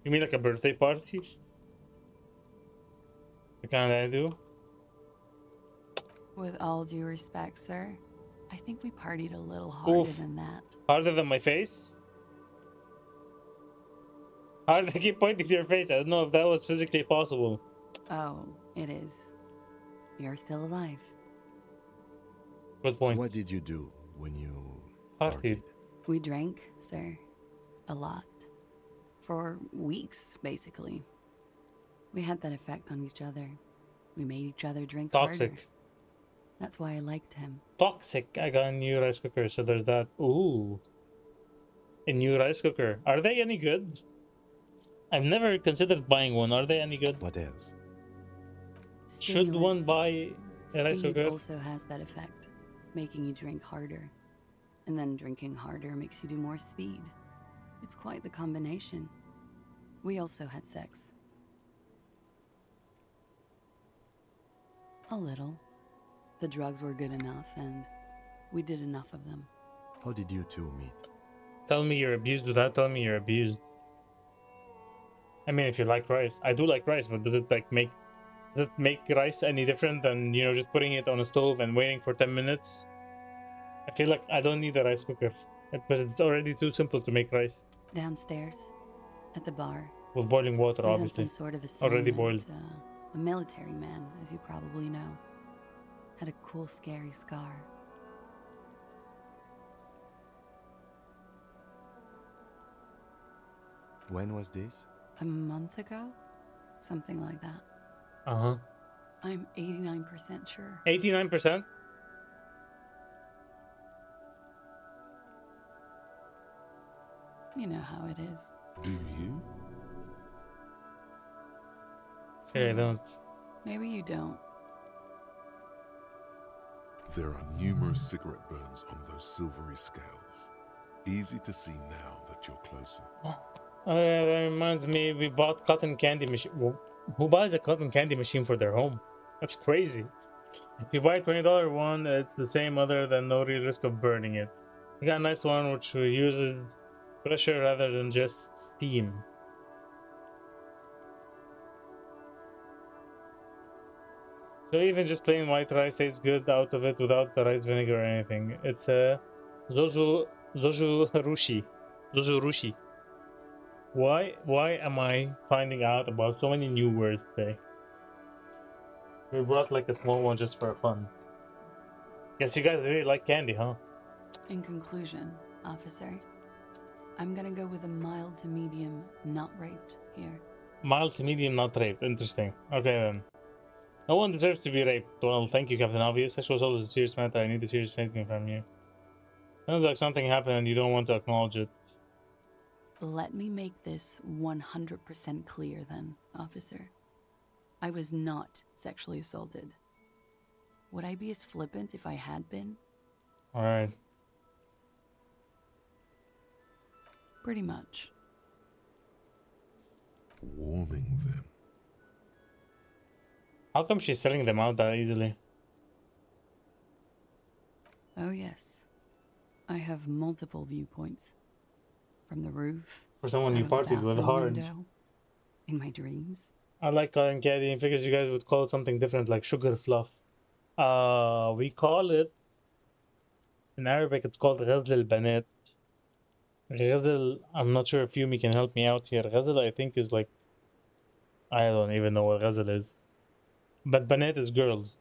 You mean like a birthday party? The kind I do? With all due respect, sir, I think we partied a little harder Oof. than that. Harder than my face? How did I keep pointing to your face? I don't know if that was physically possible. Oh, it is. You're still alive. Good point. What did you do when you Partied. We drank, sir. A lot. For weeks, basically. We had that effect on each other. We made each other drink harder. Toxic. That's why I liked him. Toxic. I got a new rice cooker, so there's that. Ooh. A new rice cooker. Are they any good? I've never considered buying one. Are they any good? What else? Should one Stimulants. buy a rice Speed cooker? also has that effect, making you drink harder. And then drinking harder makes you do more speed. It's quite the combination. We also had sex. A little. The drugs were good enough, and we did enough of them. How did you two meet? Tell me you're abused without telling me you're abused. I mean, if you like rice. I do like rice, but does it make rice any different than, you know, just putting it on a stove and waiting for 10 minutes? I feel like I don't need a rice cooker because it's already too simple to make rice Downstairs, at the bar, with boiling water, he's on obviously. some sort of Already assignment, boiled. A military man, as you probably know. Had a cool, scary scar. When was this? A month ago? Something like that. Uh-huh. I'm 89% sure. 89%? You know how it is. Do you? Okay, I don't. Maybe you don't. There are numerous cigarette burns on those silvery scales. Easy to see now that you're closer. Oh yeah, that reminds me, we bought cotton candy machine. Who buys a cotton candy machine for their home? That's crazy. If you buy a $20 one, it's the same other than no real risk of burning it. We got a nice one which uses pressure rather than just steam. So even just plain white rice tastes good out of it without the rice vinegar or anything. It's a zoju rushi. Zoju rushi. Why am I finding out about so many new words today? We brought like a small one just for fun. Guess you guys really like candy, huh? In conclusion, officer, I'm gonna go with a mild to medium not raped here. Mild to medium, not raped. Interesting. Okay then. No one deserves to be raped. Well, thank you, Captain Obvious. Sexual assault is a serious matter. I need a serious statement from you. Sounds like something happened and you don't want to acknowledge it. Let me make this 100% clear then, officer. I was not sexually assaulted. Would I be as flippant if I had been? Alright. Pretty much. Warming them. How come she's selling them out that easily? Oh, yes. I have multiple viewpoints. From the roof, For someone out you of the partied with bathroom hard. window, in my dreams. I like cotton candy and figures you guys would call it something different like sugar fluff. We call it, in Arabic it's called ghazl al-banat. Ghazl, I'm not sure if Yumi can help me out here. Ghazl I think is like, I don't even know what ghazl is. But banat is girls.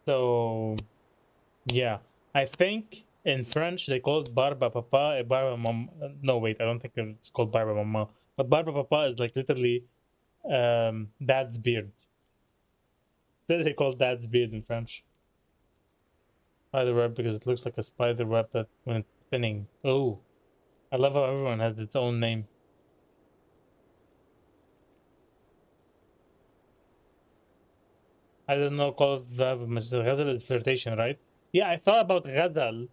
So, yeah. I think in French they call it barba papa and barba mama. No, wait, I don't think it's called barba mama. But barba papa is like literally dad's beard. They call dad's beard in French. Spider web because it looks like a spider web that when it's spinning. Oh, I love how everyone has its own name. I don't know, called the ghazal is flirtation, right? Yeah, I thought about ghazal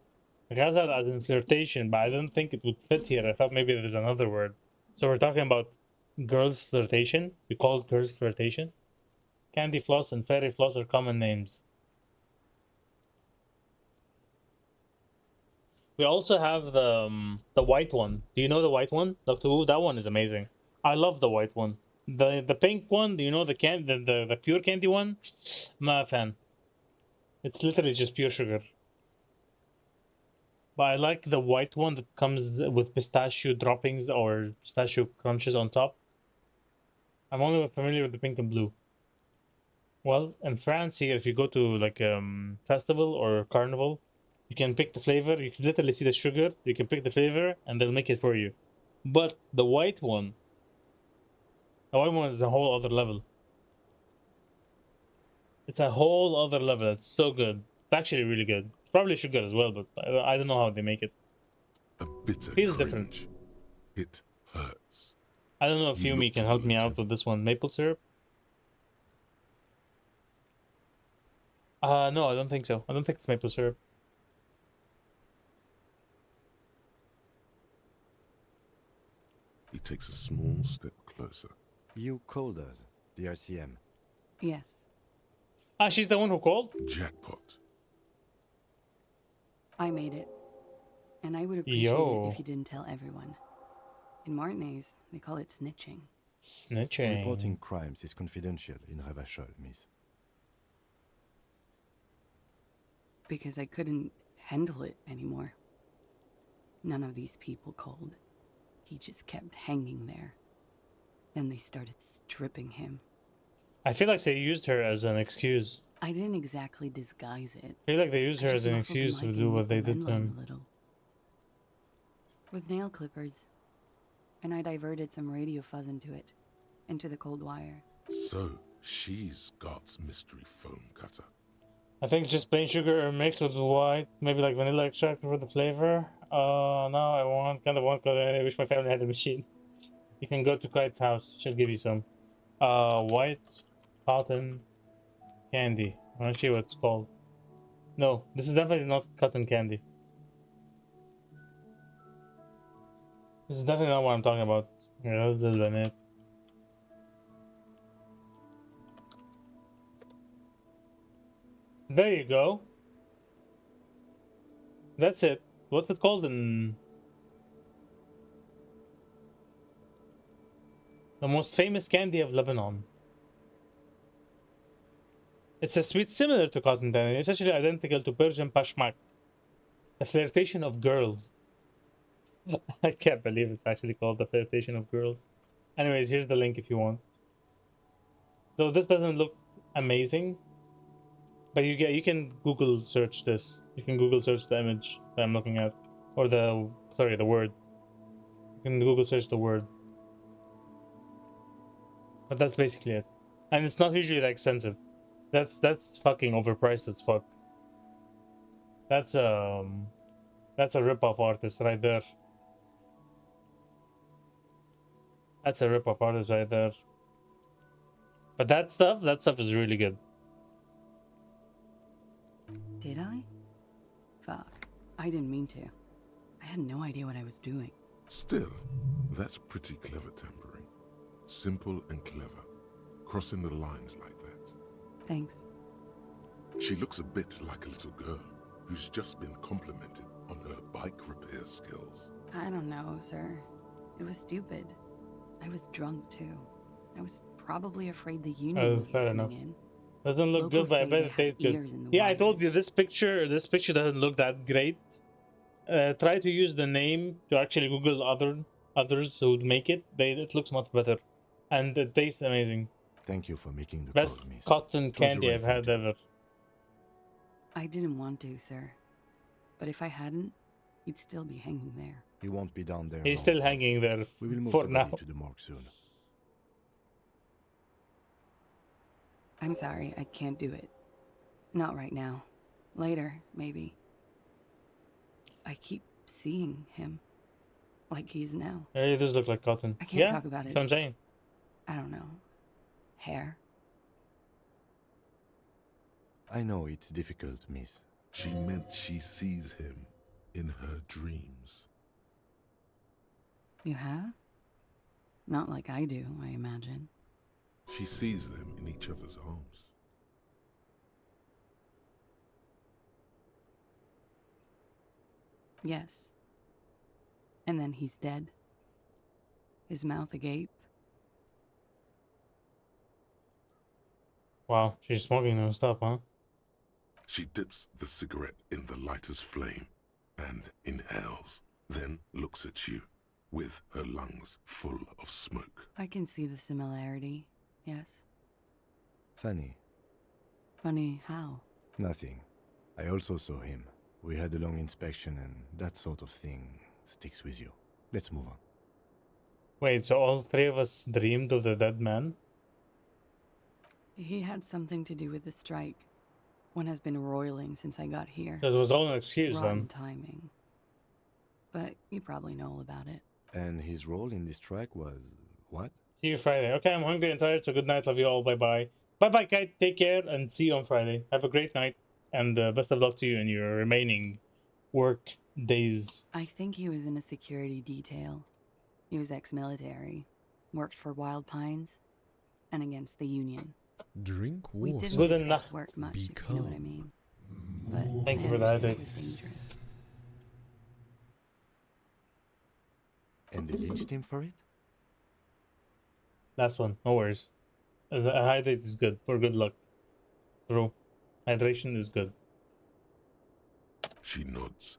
as in flirtation, but I don't think it would fit here. I thought maybe there's another word. So we're talking about girls flirtation. We call it girls flirtation. Candy floss and fairy floss are common names. We also have the white one. Do you know the white one, Doctor Who? That one is amazing. I love the white one. The pink one. Do you know the pure candy one? I'm a fan. It's literally just pure sugar. But I like the white one that comes with pistachio droppings or pistachio crunches on top. I'm only familiar with the pink and blue. Well, in France here, if you go to like festival or carnival, you can pick the flavor. You can literally see the sugar. You can pick the flavor, and they'll make it for you. But the white one is a whole other level. It's a whole other level. It's so good. It's actually really good. It's probably sugar as well, but I don't know how they make it. A bitter Feels cringe. different. It hurts. I don't know if You Yumi looked can at help the me out lieutenant. with this one. Maple syrup? No, I don't think so. I don't think it's maple syrup. He takes a small step closer. You called us, the RCM. Yes, Ah, she's the one who called? Jackpot. I made it. And I would appreciate Yo. it if you didn't tell everyone. In Martinez, they call it snitching. Snitching. Reporting crimes is confidential in Revachol, miss. Because I couldn't handle it anymore. None of these people called. He just kept hanging there. Then they started stripping him. I feel like they used her as an excuse. I didn't exactly disguise it. I feel like they used I her just as an muffled the excuse to mic do and what moved they the did to men him. a little. With nail clippers. And I diverted some radio fuzz into the cold wire. So, she's God's mystery foam cutter. I think just plain sugar mixed with white, maybe like vanilla extract for the flavor. Now I kind of want, I wish my family had a machine. You can go to Kite's house, she'll give you some. White cotton candy. I want to see what it's called. No, this is definitely not cotton candy. This is definitely not what I'm talking about. Here, that's the banana. There you go. That's it. What's it called in... The most famous candy of Lebanon. It's a sweet similar to cotton candy, essentially identical to Persian pashmak. The flirtation of girls. I can't believe it's actually called the flirtation of girls. Anyways, here's the link if you want. Though this doesn't look amazing, but you can Google search this. You can Google search the image that I'm looking at, or the word. You can Google search the word. But that's basically it, and it's not usually that expensive. That's fucking overpriced as fuck. That's a rip-off artist right there. That's a rip-off artist right there. But that stuff is really good. Did I? Fuck. I didn't mean to. I had no idea what I was doing. Still, that's pretty clever tempering. Simple and clever. Crossing the lines like that. Thanks. She looks a bit like a little girl who's just been complimented on her bike repair skills. I don't know, sir. It was stupid. I was drunk too. I was probably afraid the union was fair listening enough. in. Doesn't look Locals good, but I say bet they it have tastes ears good. in the Yeah, I told wires. you this picture doesn't look that great. Try to use the name to actually Google others who would make it. It looks much better, and it tastes amazing. Thank you for making the Best call, miss. cotton It was the candy right I've thing had to do. ever. I didn't want to, sir. But if I hadn't, he'd still be hanging there. He won't be down there. He's long, still boss. hanging there We will move for the now. body to the morgue soon. I'm sorry, I can't do it. Not right now. Later, maybe. I keep seeing him. Like he is now. Yeah, it does look like cotton. I can't Yeah, talk about that's it. what I'm saying. I don't know. Hair? I know it's difficult, miss. She meant she sees him in her dreams. You have? Not like I do, I imagine. She sees them in each other's arms. Yes. And then he's dead. His mouth agape. Wow, she's smoking non-stop, huh? She dips the cigarette in the lighter's flame and inhales, then looks at you with her lungs full of smoke. I can see the similarity, yes. Funny. Funny how? Nothing. I also saw him. We had a long inspection and that sort of thing sticks with you. Let's move on. Wait, so all three of us dreamed of the dead man? He had something to do with the strike. One has been roiling since I got here. That was all an excuse Rotten then. timing. But you probably know all about it. And his role in this strike was what? See you Friday. Okay, I'm hungry and tired, so good night. Love you all. Bye-bye. Bye-bye, Kate. Take care and see you on Friday. Have a great night and best of luck to you in your remaining work days. I think he was in a security detail. He was ex-military. Worked for Wild Pines and against the Union. Drink We water. didn't Good discuss enough. work much, Be if you know what I calm. mean. But Thank I you for that, understood it Dave. was dangerous. And they lynched him for it? Last one. No worries. Hydrate is good for good luck. True. Hydration is good. She nods.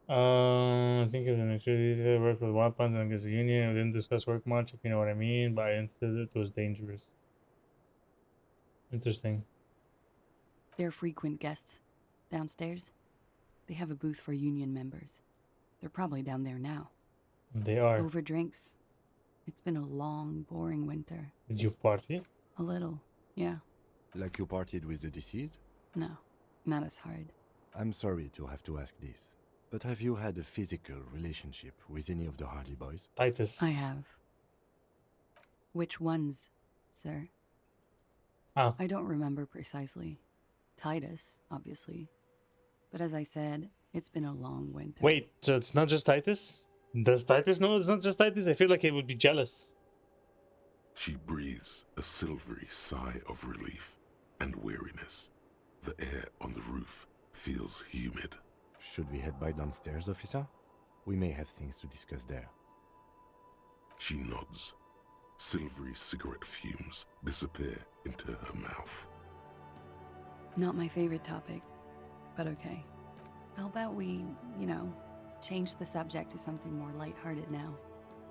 I think it was an activity work with Wild Pines and against the Union. We didn't discuss work much, if you know what I mean, but I understood it was dangerous. Interesting. They're frequent guests downstairs. They have a booth for Union members. They're probably down there now. They are. Over drinks. It's been a long, boring winter. Did you party? A little, yeah. Like you partied with the deceased? No, not as hard. I'm sorry to have to ask this, but have you had a physical relationship with any of the Hardy Boys? Titus. I have. Which ones, sir? Ah. I don't remember precisely. Titus, obviously. But as I said, it's been a long winter. Wait, so it's not just Titus? Does Titus know it's not just Titus? I feel like he would be jealous. She breathes a silvery sigh of relief and weariness. The air on the roof feels humid. Should we head by downstairs, officer? We may have things to discuss there. She nods. Silvery cigarette fumes disappear into her mouth. Not my favorite topic, but okay. How about we, change the subject to something more lighthearted now?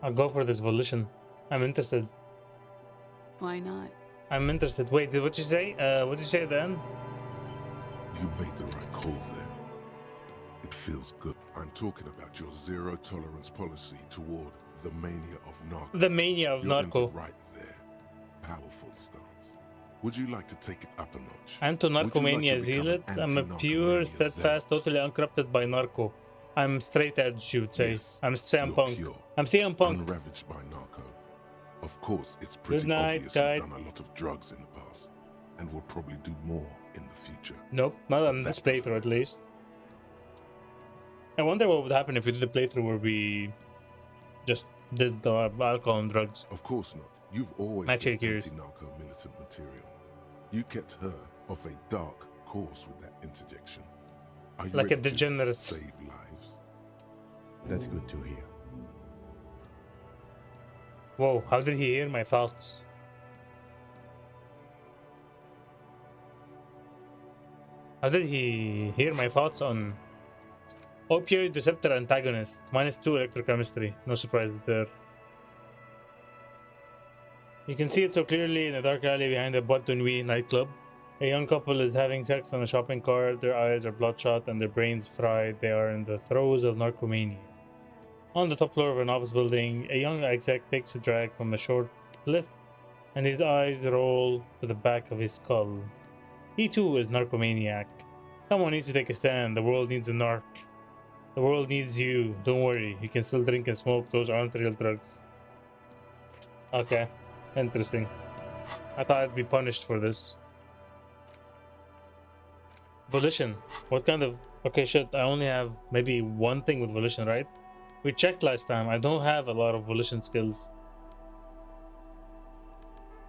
I'll go for this volition. I'm interested. Why not? I'm interested. Wait, what you say? What did you say then? You made the right call there. It feels good. I'm talking about your zero tolerance policy toward the mania of narco. The mania of You're in narco. the right there. Powerful stance. Would you like to take it up a notch? Anto-narcomania Would you like to zealot. become I'm a pure, anti-narcomania steadfast, zealot? totally uncorrupted by narco. I'm straight edge, you would say. Yes, I'm CM you're Punk. pure, I'm CM Punk. unravaged by narco. Of course, it's Good pretty night, obvious guy. you've done a lot of drugs in the past, and will probably do more in the future. Nope, not on But this that doesn't playthrough at matter. least. I wonder what would happen if we did a playthrough where we just did the alcohol and drugs. Of course not. You've always I'm actually been curious. anti-narco militant material. You kept her off a dark course with that interjection. Are you Like a ready to degenerate. save lives? That's good to hear. Whoa, how did he hear my thoughts? How did he hear my thoughts on opioid receptor antagonist? -2 electrochemistry. No surprise there. You can see it so clearly in a dark alley behind the Boîte de Nuit nightclub. A young couple is having sex on a shopping cart. Their eyes are bloodshot and their brains fried. They are in the throes of narcomania. On the top floor of an office building, a young exec takes a drag from a short cliff, and his eyes roll to the back of his skull. He too is narcomaniac. Someone needs to take a stand. The world needs a narc. The world needs you. Don't worry, you can still drink and smoke. Those aren't real drugs. Okay, interesting. I thought I'd be punished for this. Volition. What kind of... Okay, shit, I only have maybe one thing with volition, right? We checked last time. I don't have a lot of volition skills.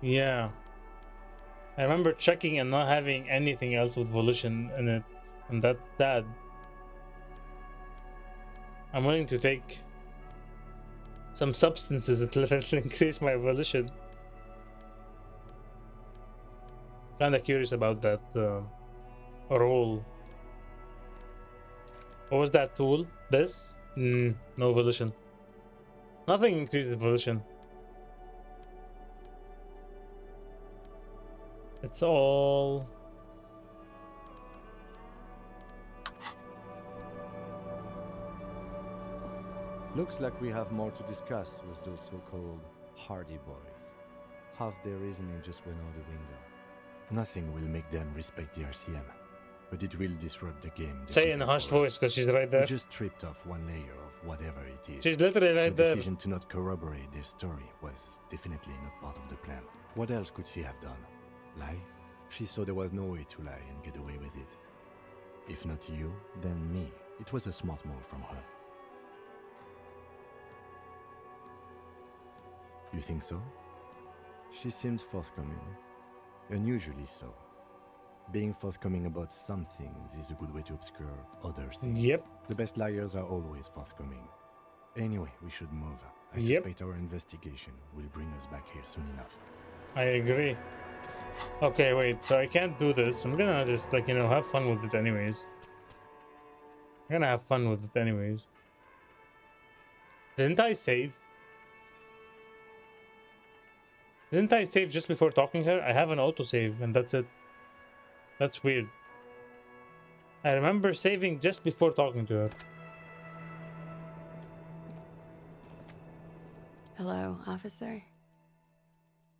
Yeah. I remember checking and not having anything else with volition in it. And that's sad. I'm willing to take some substances that will increase my volition. Kinda curious about that role. What was that tool? This? No volition. Nothing increases volition. It's all... Looks like we have more to discuss with those so-called Hardy Boys. Half their reasoning just went out the window. Nothing will make them respect the RCM, but it will disrupt the game. Say in a hushed voice, because she's right We there. just tripped off one layer of whatever it is. She's literally right The there. decision to not corroborate their story was definitely not part of the plan. What else could she have done? Lie? She saw there was no way to lie and get away with it. If not you, then me. It was a smart move from her. You think so? She seemed forthcoming. Unusually so. Being forthcoming about some things is a good way to obscure other things. Yep. The best liars are always forthcoming. Anyway, we should move. I Yep. suspect our investigation will bring us back here soon enough. I agree. Okay, wait, so I can't do this. I'm gonna just, like, you know, have fun with it anyways. I'm gonna have fun with it anyways. Didn't I save? Didn't I save just before talking to her? I have an autosave and that's it. That's weird. I remember saving just before talking to her. Hello, officer.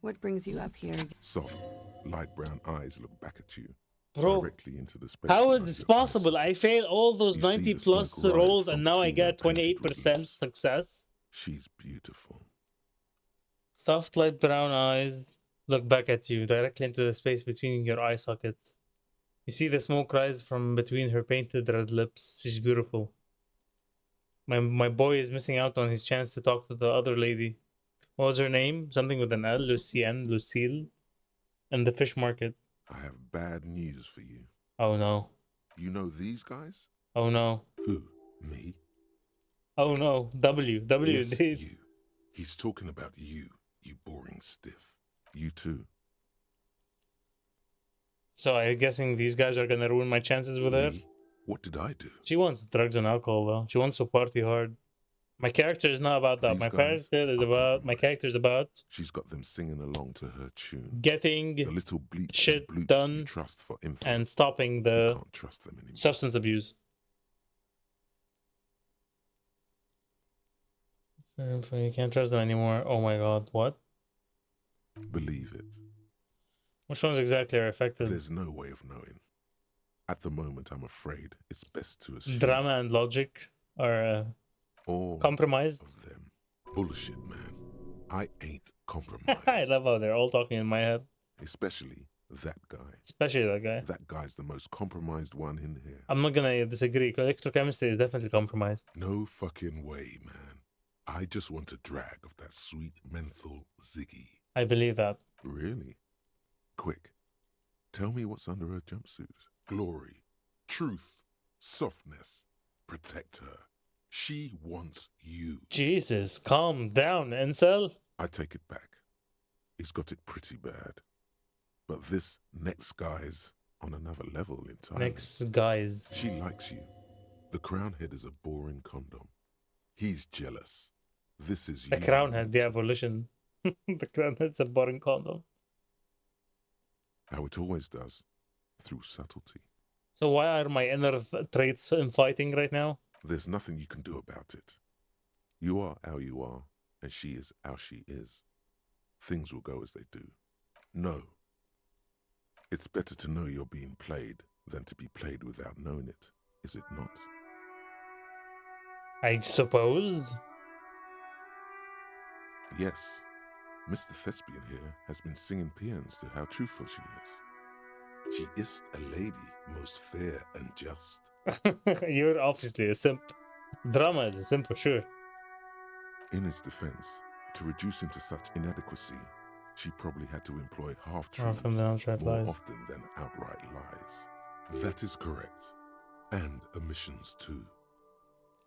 What brings you up here? Soft, light brown eyes look back at you. Bro, Directly into the space how is behind this your eyes. possible? I failed all those You see 90 the plus smoke rise rolls from and now I between her get painted 28% lips. success. She's beautiful. Soft light brown eyes look back at you directly into the space between your eye sockets. You see the smoke rise from between her painted red lips. She's beautiful. My boy is missing out on his chance to talk to the other lady. What was her name? Something with an L. Lucienne, Lucille. And the fish market. I have bad news for you. Oh no. You know these guys? Oh no. Who? Me? Oh no. W. Yes, dude. you. He's talking about you, you boring stiff. You too. So I'm guessing these guys are gonna ruin my chances with her? Me? What did I do? She wants drugs and alcohol though. She wants to party hard. My character is not about that. These My guys character is are about She's got them singing along to her tune. getting The little bleeps shit and bloops done you trust for info. and stopping You the can't trust them anymore. substance abuse. You can't trust them anymore. Oh my god, what? Believe it. Which ones exactly are affected? There's no way of knowing. At the moment, I'm afraid it's best to assume Drama and logic are all compromised. of them. Bullshit, man. I ain't I compromised. love how they're all talking in my head. Especially that guy. Especially that guy. That guy's the most compromised one in here. I'm not gonna disagree. Electrochemistry is definitely compromised. No fucking way, man. I just want a drag of that sweet menthol Ziggy. I believe that. Really? Quick. Tell me what's under her jumpsuit. Glory. Truth. Softness. Protect her. She wants you. Jesus, calm down, incel. I take it back. He's got it pretty bad. But this next guy's on another level entirely. Next, guys. She likes you. The crown head is a boring condom. He's jealous. This is The you. crown head, the evolution. The crown head's a boring condom. How it always does. Through subtlety. So why are my inner traits in fighting right now? There's nothing you can do about it. You are how you are, and she is how she is. Things will go as they do. No. It's better to know you're being played than to be played without knowing it, is it not? I suppose. Yes. Mr. Thespian here has been singing paeans to how truthful she is. She is a lady, most fair and just. You're obviously a simp. Drama is a simp for sure. In his defense, to reduce him to such inadequacy, she probably had to employ half-truths Often than outright more lies. often than outright lies. That is correct. And omissions too.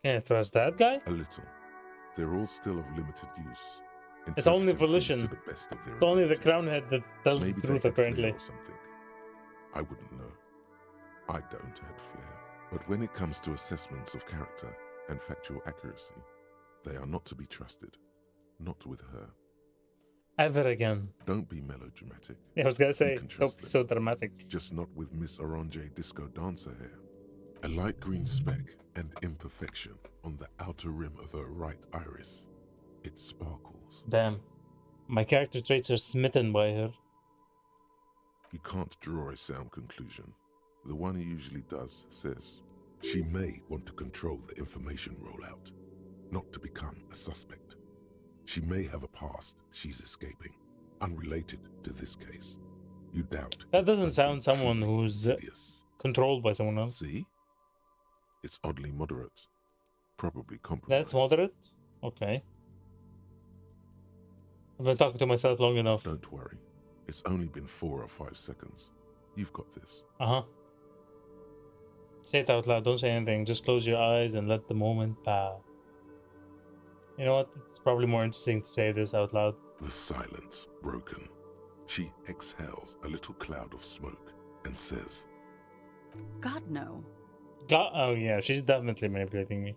Can't trust that guy? A little. They're all still of limited use. It's only interpreting things volition. to the best of their It's only the ability. crown head that tells Maybe the they truth, had flair apparently. or something. I wouldn't know. I don't have flair. But when it comes to assessments of character and factual accuracy, they are not to be trusted. Not with her. Ever again. Don't be melodramatic. Yeah, I was gonna say, can don't trust be them. so dramatic. Just not with Miss Orange disco dancer here. A light green speck and imperfection on the outer rim of her right iris. It sparkles. Damn. My character traits are smitten by her. You can't draw a sound conclusion. The one he usually does says, she may want to control the information rollout, not to become a suspect. She may have a past she's escaping, unrelated to this case. You doubt. That it's doesn't something sound someone truly who's insidious. controlled by someone else. See? It's oddly moderate. Probably compromised. That's moderate? Okay. I've been talking to myself long enough. Don't worry. It's only been 4 or 5 seconds. You've got this. Uh-huh. Say it out loud, don't say anything. Just close your eyes and let the moment pass. You know what? It's probably more interesting to say this out loud. The silence broken. She exhales a little cloud of smoke and says, God, no. God, oh yeah, she's definitely manipulating me.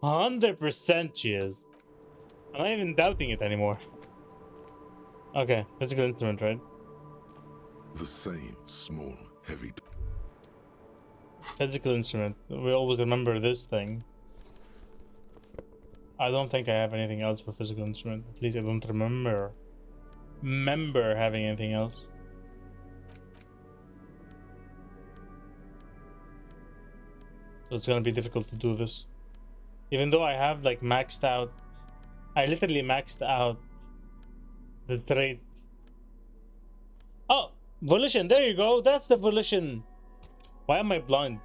100% she is. I'm not even doubting it anymore. Okay, physical instrument, right? the same small, heavy. Physical instrument. We always remember this thing. I don't think I have anything else for physical instrument. At least I don't remember having anything else. So it's gonna be difficult to do this. Even though I have like maxed out, I literally maxed out the trait. Oh, volition, there you go. That's the volition. Why am I blind?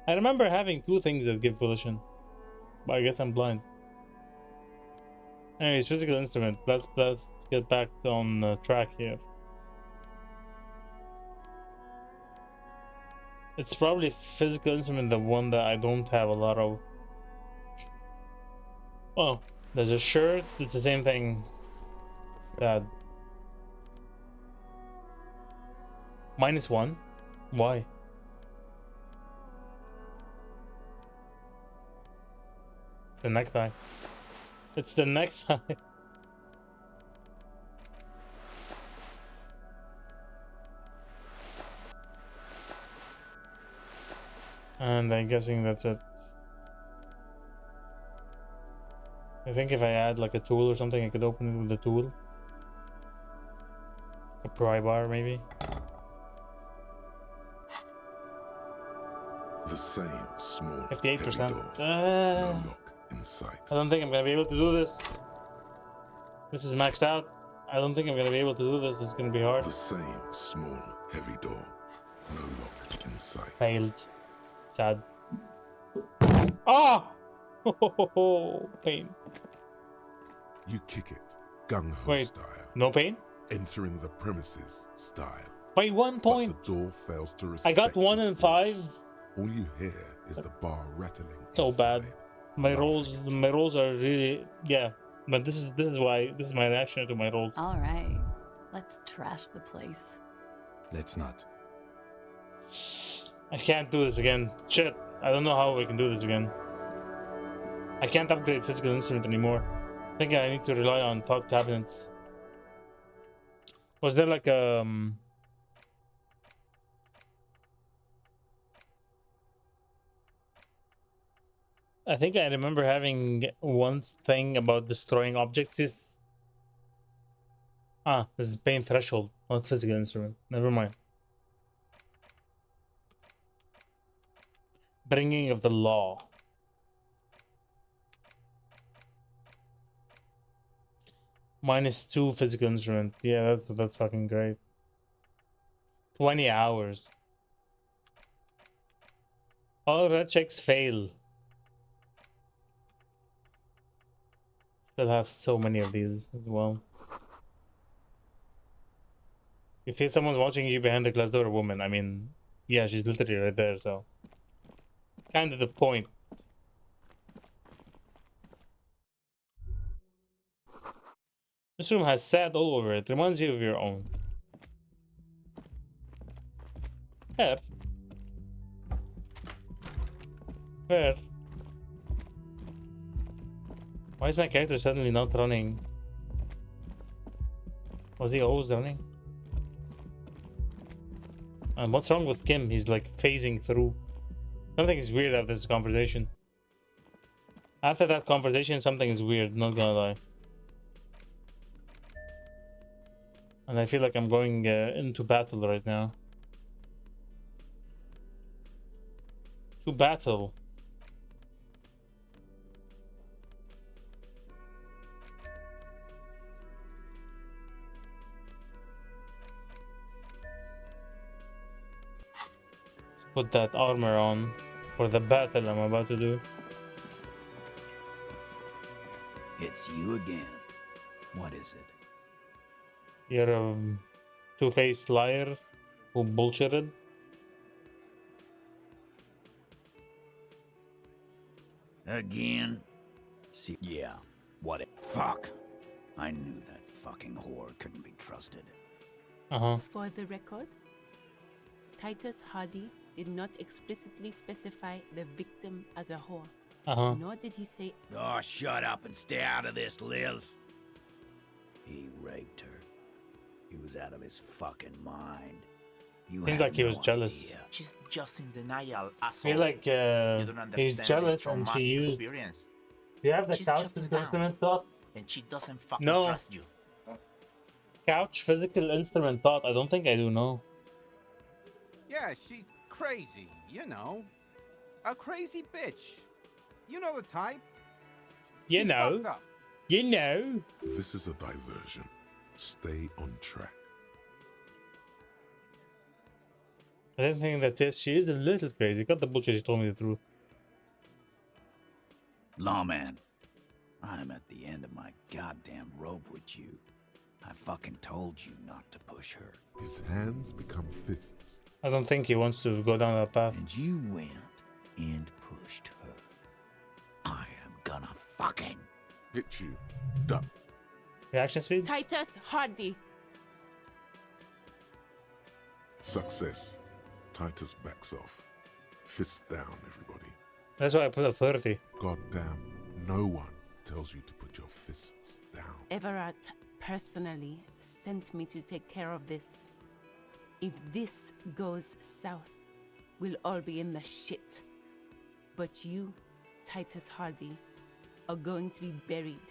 I remember having two things that give volition, but I guess I'm blind. Anyways, physical instrument. Let's get back on track here. It's probably physical instrument, the one that I don't have a lot of. Oh, there's a shirt. It's the same thing. Sad. -1? Why? It's the necktie. It's the necktie. And I'm guessing that's it. I think if I add like a tool or something, I could open it with the tool. A pry bar, maybe. The same small, 58%. heavy door. No lock in sight. I don't think I'm gonna be able to do this. This is maxed out. I don't think I'm gonna be able to do this. It's gonna be hard. The same small, heavy door. No lock in sight. Failed. Sad. Ah! Oh, pain. You kick it, gung-ho Wait. style. No pain? Entering the premises style. By 1 point. But the door fails to I got respect 1 your and 5. force. All you hear is the bar rattling. So bad. inside. My rolls are really, yeah. But this is why this is my reaction to my rolls. All right, let's trash the place. Let's not. I can't do this again. Shit. I don't know how we can do this again. I can't upgrade physical instrument anymore. I think I need to rely on thought cabinets. Was there like I think I remember having one thing about destroying objects. This is pain threshold, not physical instrument. Never mind. Bringing of the law. -2 physical instrument. Yeah, that's fucking great. 20 hours. All red checks fail. Still have so many of these as well. You feel someone's watching you behind the glass door, a woman. I mean, yeah, she's literally right there, so. Kind of the point. This room has sand all over it. Reminds you of your own. Where? Where? Why is my character suddenly not running? Was he always running? And what's wrong with Kim? He's like phasing through. Something is weird after this conversation. After that conversation, something is weird, not gonna lie. And I feel like I'm going into battle right now. To battle. Put that armor on for the battle I'm about to do. It's you again. What is it? You're a two-faced liar who bullshitted. Again? See, yeah. What it? Fuck. I knew that fucking whore couldn't be trusted. For the record, Titus Hardy did not explicitly specify the victim as a whore. Nor did he say... Oh, shut up and stay out of this, Liz. He raped her. He was out of his fucking mind. You Seems have like he was no jealous. idea. She's just in denial, I asshole. feel like You don't he's understand jealous the and she traumatic used... experience. Do you have the She's couch shutting physical down. instrument thought? And she doesn't fucking No. trust you. Couch physical instrument thought? I don't think I do, no. Yeah, she's crazy, you know. A crazy bitch. You know the type. You She's know. fucked up. You know. This is a diversion. Stay on track. I don't think that yes, she is a little crazy. Got the bullshit, she told me the truth. Lawman, I'm at the end of my goddamn rope with you. I fucking told you not to push her. His hands become fists. I don't think he wants to go down that path. And you went and pushed her. I am gonna fucking... Hit you. Duck. Reaction speed? Titus Hardy. Success. Titus backs off. Fists down, everybody. That's why I put a 30. Goddamn, no one tells you to put your fists down. Everett personally sent me to take care of this. If this goes south, we'll all be in the shit. But you, Titus Hardy, are going to be buried.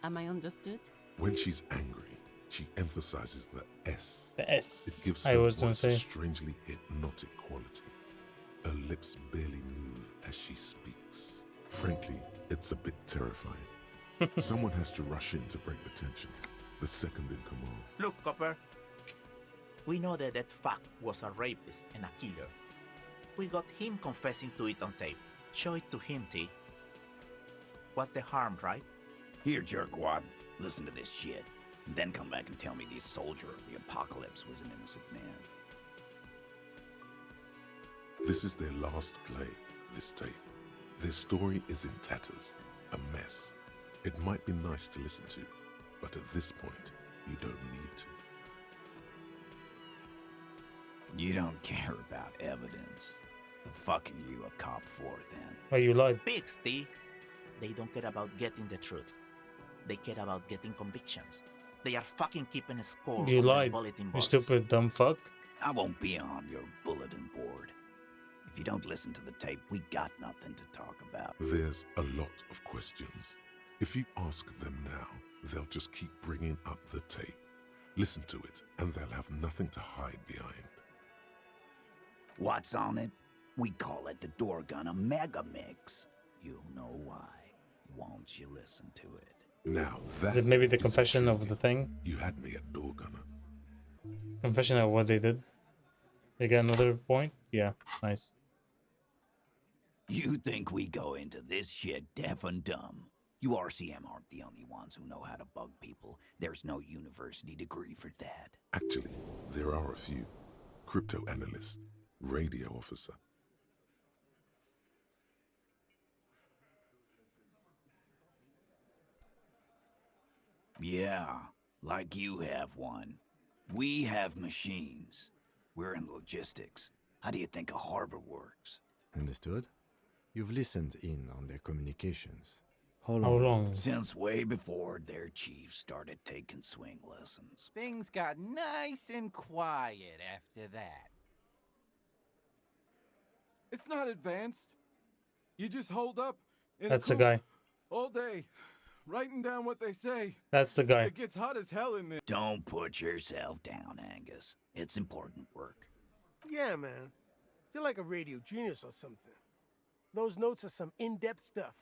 Am I understood? When she's angry, She emphasizes the S. The It S. gives I her was gonna voice a say. strangely hypnotic quality. Her lips barely move as she speaks. Frankly, it's a bit terrifying. Someone has to rush in to break the tension. The second in command. Look, Copper. We know that fuck was a rapist and a killer. We got him confessing to it on tape. Show it to him, T. What's the harm, right? Here, jerkwad, listen to this shit. And then come back and tell me the soldier of the apocalypse was an innocent man. This is their last play, this tape. Their story is in tatters, a mess. It might be nice to listen to, but at this point, you don't need to. You don't care about evidence. The fuck are you a cop for, then? Why you lied? Pigs, T. They don't care about getting the truth. They care about getting convictions. They are fucking keeping a score You on their lied. bulletin You boards. stupid dumb fuck. I won't be on your bulletin board. If you don't listen to the tape, we got nothing to talk about. There's a lot of questions. If you ask them now, they'll just keep bringing up the tape. Listen to it, and they'll have nothing to hide behind. What's on it? We call it the door gun a mega mix. You'll know why once you listen to it. Now that Is it maybe the is confession of intriguing. the thing? You had me at door gunner. Confession of what they did. They got another point? Yeah, nice. You think we go into this shit deaf and dumb? You RCM aren't the only ones who know how to bug people. There's no university degree for that. Actually, there are a few. Crypto analyst, radio officer. Yeah, like you have one. We have machines. We're in logistics. How do you think a harbor works? Understood? You've listened in on their communications. How How long? Since way before their chief started taking swing lessons. Things got nice and quiet after that. It's not advanced. You just hold up in That's a the guy. all day, writing down what they say. That's the guy. It gets hot as hell in there. Don't put yourself down, Angus. It's important work. Yeah, man. You're like a radio genius or something. Those notes are some in-depth stuff.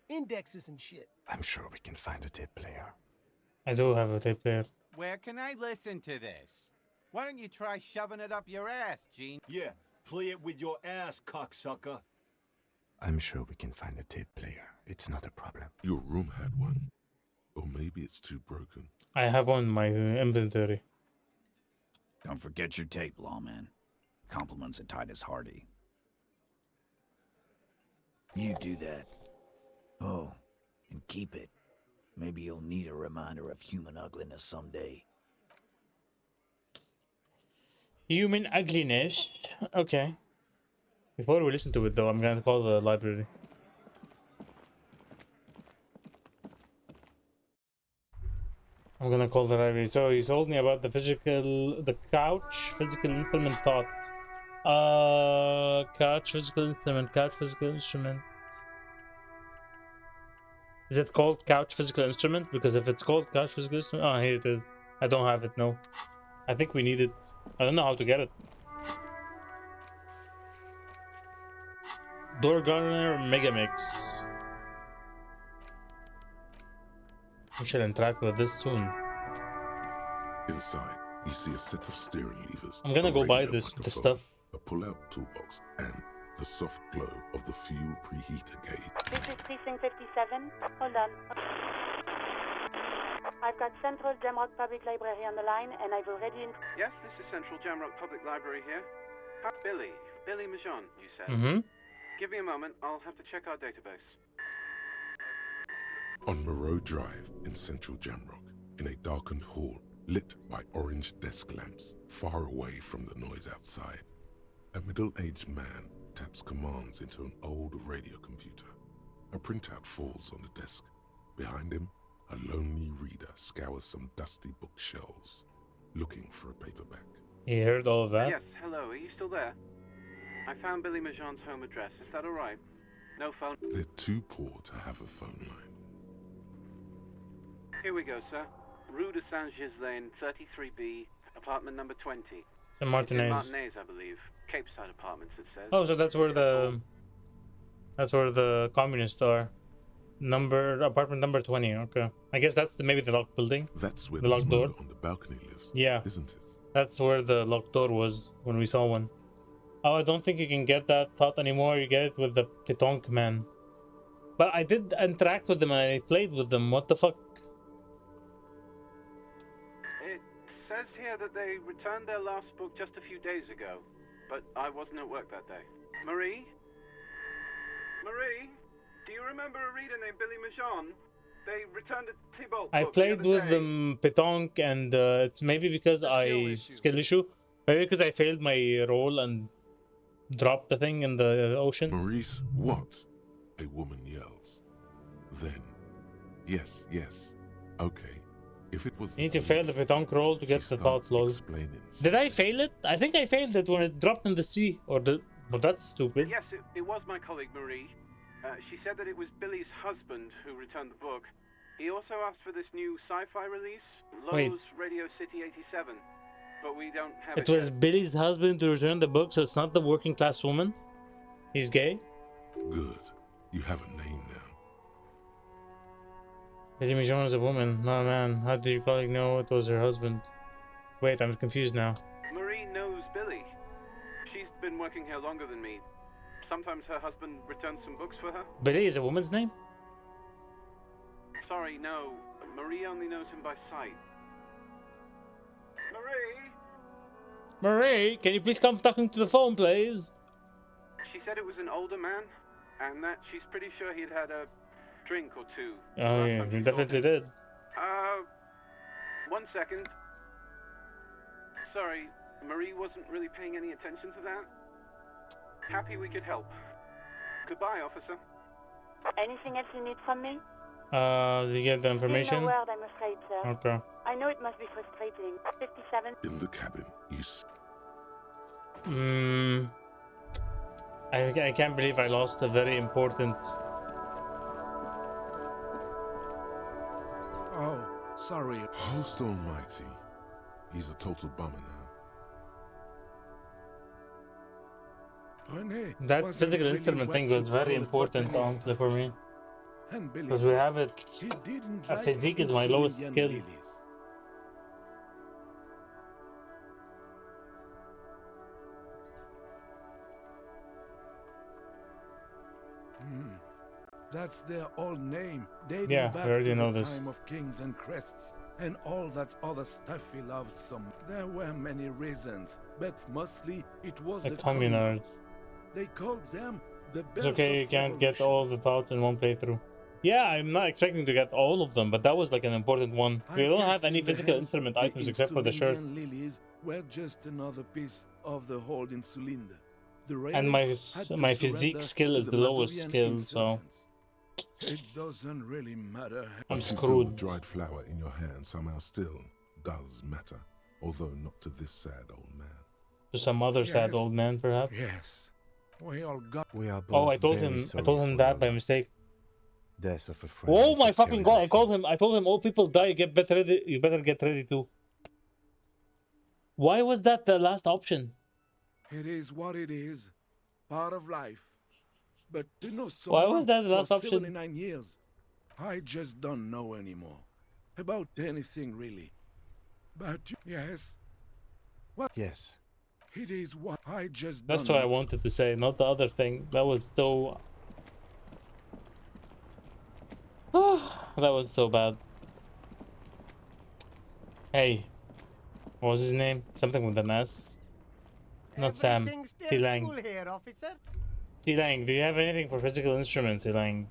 Indexes and shit. I'm sure we can find a tape player. I do have a tape player. Where can I listen to this? Why don't you try shoving it up your ass, Gene? Yeah, play it with your ass, cocksucker. I'm sure we can find a tape player. It's not a problem. Your room had one. Or maybe it's too broken. I have one in my inventory. Don't forget your tape, lawman. Compliments of Titus Hardy. You do that. Oh, and keep it. Maybe you'll need a reminder of human ugliness someday. Human ugliness. Okay. Before we listen to it, though, I'm gonna call the library. I'm gonna call the library. So he told me about the couch, physical instrument thought. Couch, physical instrument. Is it called couch physical instrument? Because if it's called couch physical instrument, oh, here it is. I don't have it. No, I think we need it. I don't know how to get it. Door Gunner Megamix. We shall interact with this soon. Inside, you see a set of steering levers. I'm gonna a go buy radio this microphone, stuff. A pull-out toolbox, and the soft glow of the fuel preheater gauge. This is Precinct 57. Hold on. I've got Central Jamrock Public Library on the line, and I've already... Yes, this is Central Jamrock Public Library here. Billy Majon, you said. Mm-hmm. Give me a moment, I'll have to check our database. On Moreau Drive in central Jamrock, in a darkened hall lit by orange desk lamps far away from the noise outside, a middle-aged man taps commands into an old radio computer. A printout falls on the desk. Behind him, a lonely reader scours some dusty bookshelves, looking for a paperback. You heard all of that? Yes, hello, are you still there? I found Billy Majon's home address, is that alright? No phone? They're too poor to have a phone line. Here we go, sir. Rue de Saint-Ghislain, 33B, apartment number 20. St. It's in Martinez. Martinez, I believe. Cape Side Apartments, it says. Oh, so that's where the communists are. Apartment number 20. Okay, I guess that's maybe the locked building. That's where the the locked door smoker on the balcony lives. Yeah, isn't it? That's where the locked door was when we saw one. Oh, I don't think you can get that thought anymore. You get it with the Petonk man. But I did interact with them and I played with them. What the fuck? It says here that they returned their last book just a few days ago, but I wasn't at work that day. Marie? Marie? Do you remember a reader named Billy Majon? They returned a Tybalt I book played the other with day. them Petonk and it's maybe because skill issue. Maybe because I failed my roll and dropped the thing in the ocean. Maurice, what? A woman yells. Then, yes, okay. If it was You need to fail the Petonk roll to get the thought log. Did I fail it? I think I failed it when it dropped in the sea. But that's stupid. Yes, it was my colleague Marie. She said that it was Billy's husband who returned the book. He also asked for this new sci-fi release, Wait. Lowe's Radio City 87. But we don't have It it was yet. Billy's husband to return the book, so it's not the working class woman. He's gay. Good. You have a name now. Billy Mijon is a woman, not a man. How do your colleague know it was her husband? Wait, I'm confused now. Marie knows Billy. She's been working here longer than me. Sometimes her husband returns some books for her. Billy is a woman's name? Sorry, no. Marie only knows him by sight. Marie? Marie, can you please come talking to the phone, please? She said it was an older man, and that she's pretty sure he'd had a drink or two. Oh yeah, you definitely did. 1 second. Sorry, Marie wasn't really paying any attention to that. Happy we could help. Goodbye, officer. Anything else you need from me? Did you get the information? No word, I'm afraid, sir. Okay. I know it must be frustrating. 57. In the cabin, you I can't believe I lost a very important. Oh, sorry. Host almighty. He's a total bummer now. That physical instrument thing was very important, honestly, for me. Because we have it. Physique is my lowest skill. That's their old name, dating Yeah, back we already to know the this. time of kings and crests, and all that other stuff he loved some. There were many reasons, but mostly it was The the communards. They called them the It's Bells okay, you of can't get all the thoughts in one playthrough. Yeah, I'm not expecting to get all of them, but that was like an important one. We don't have any physical instrument items except for the shirt. Lilies were just another piece of the whole insulinder. The And my rails had to my surrender physique skill to is the lowest Mazovian skill, so insurgents. It doesn't really matter. I'm What you feel screwed. with dried flour in your hand somehow still does matter, although not to this sad old man. To some other sad Yes. old man, perhaps. Yes, we all got. We are Oh, both I told very him. I sorry told him for that the by mistake. death of a friend. Oh is my a fucking god! terrible I told him. All people die. Get better ready. You better get ready too. Why was that the last option? It is what it is, part of life. But to know Why someone was that the last for option? 79 years, I just don't know anymore about anything really. But yes, what? Yes. It is what I just. That's don't what I know. wanted to say, not the other thing. That was so. That was so bad. Hey, what was his name? Something with an S. Not Sam. Tilang. Cool here, officer. Tilang, do you have anything for physical instruments, Tilang?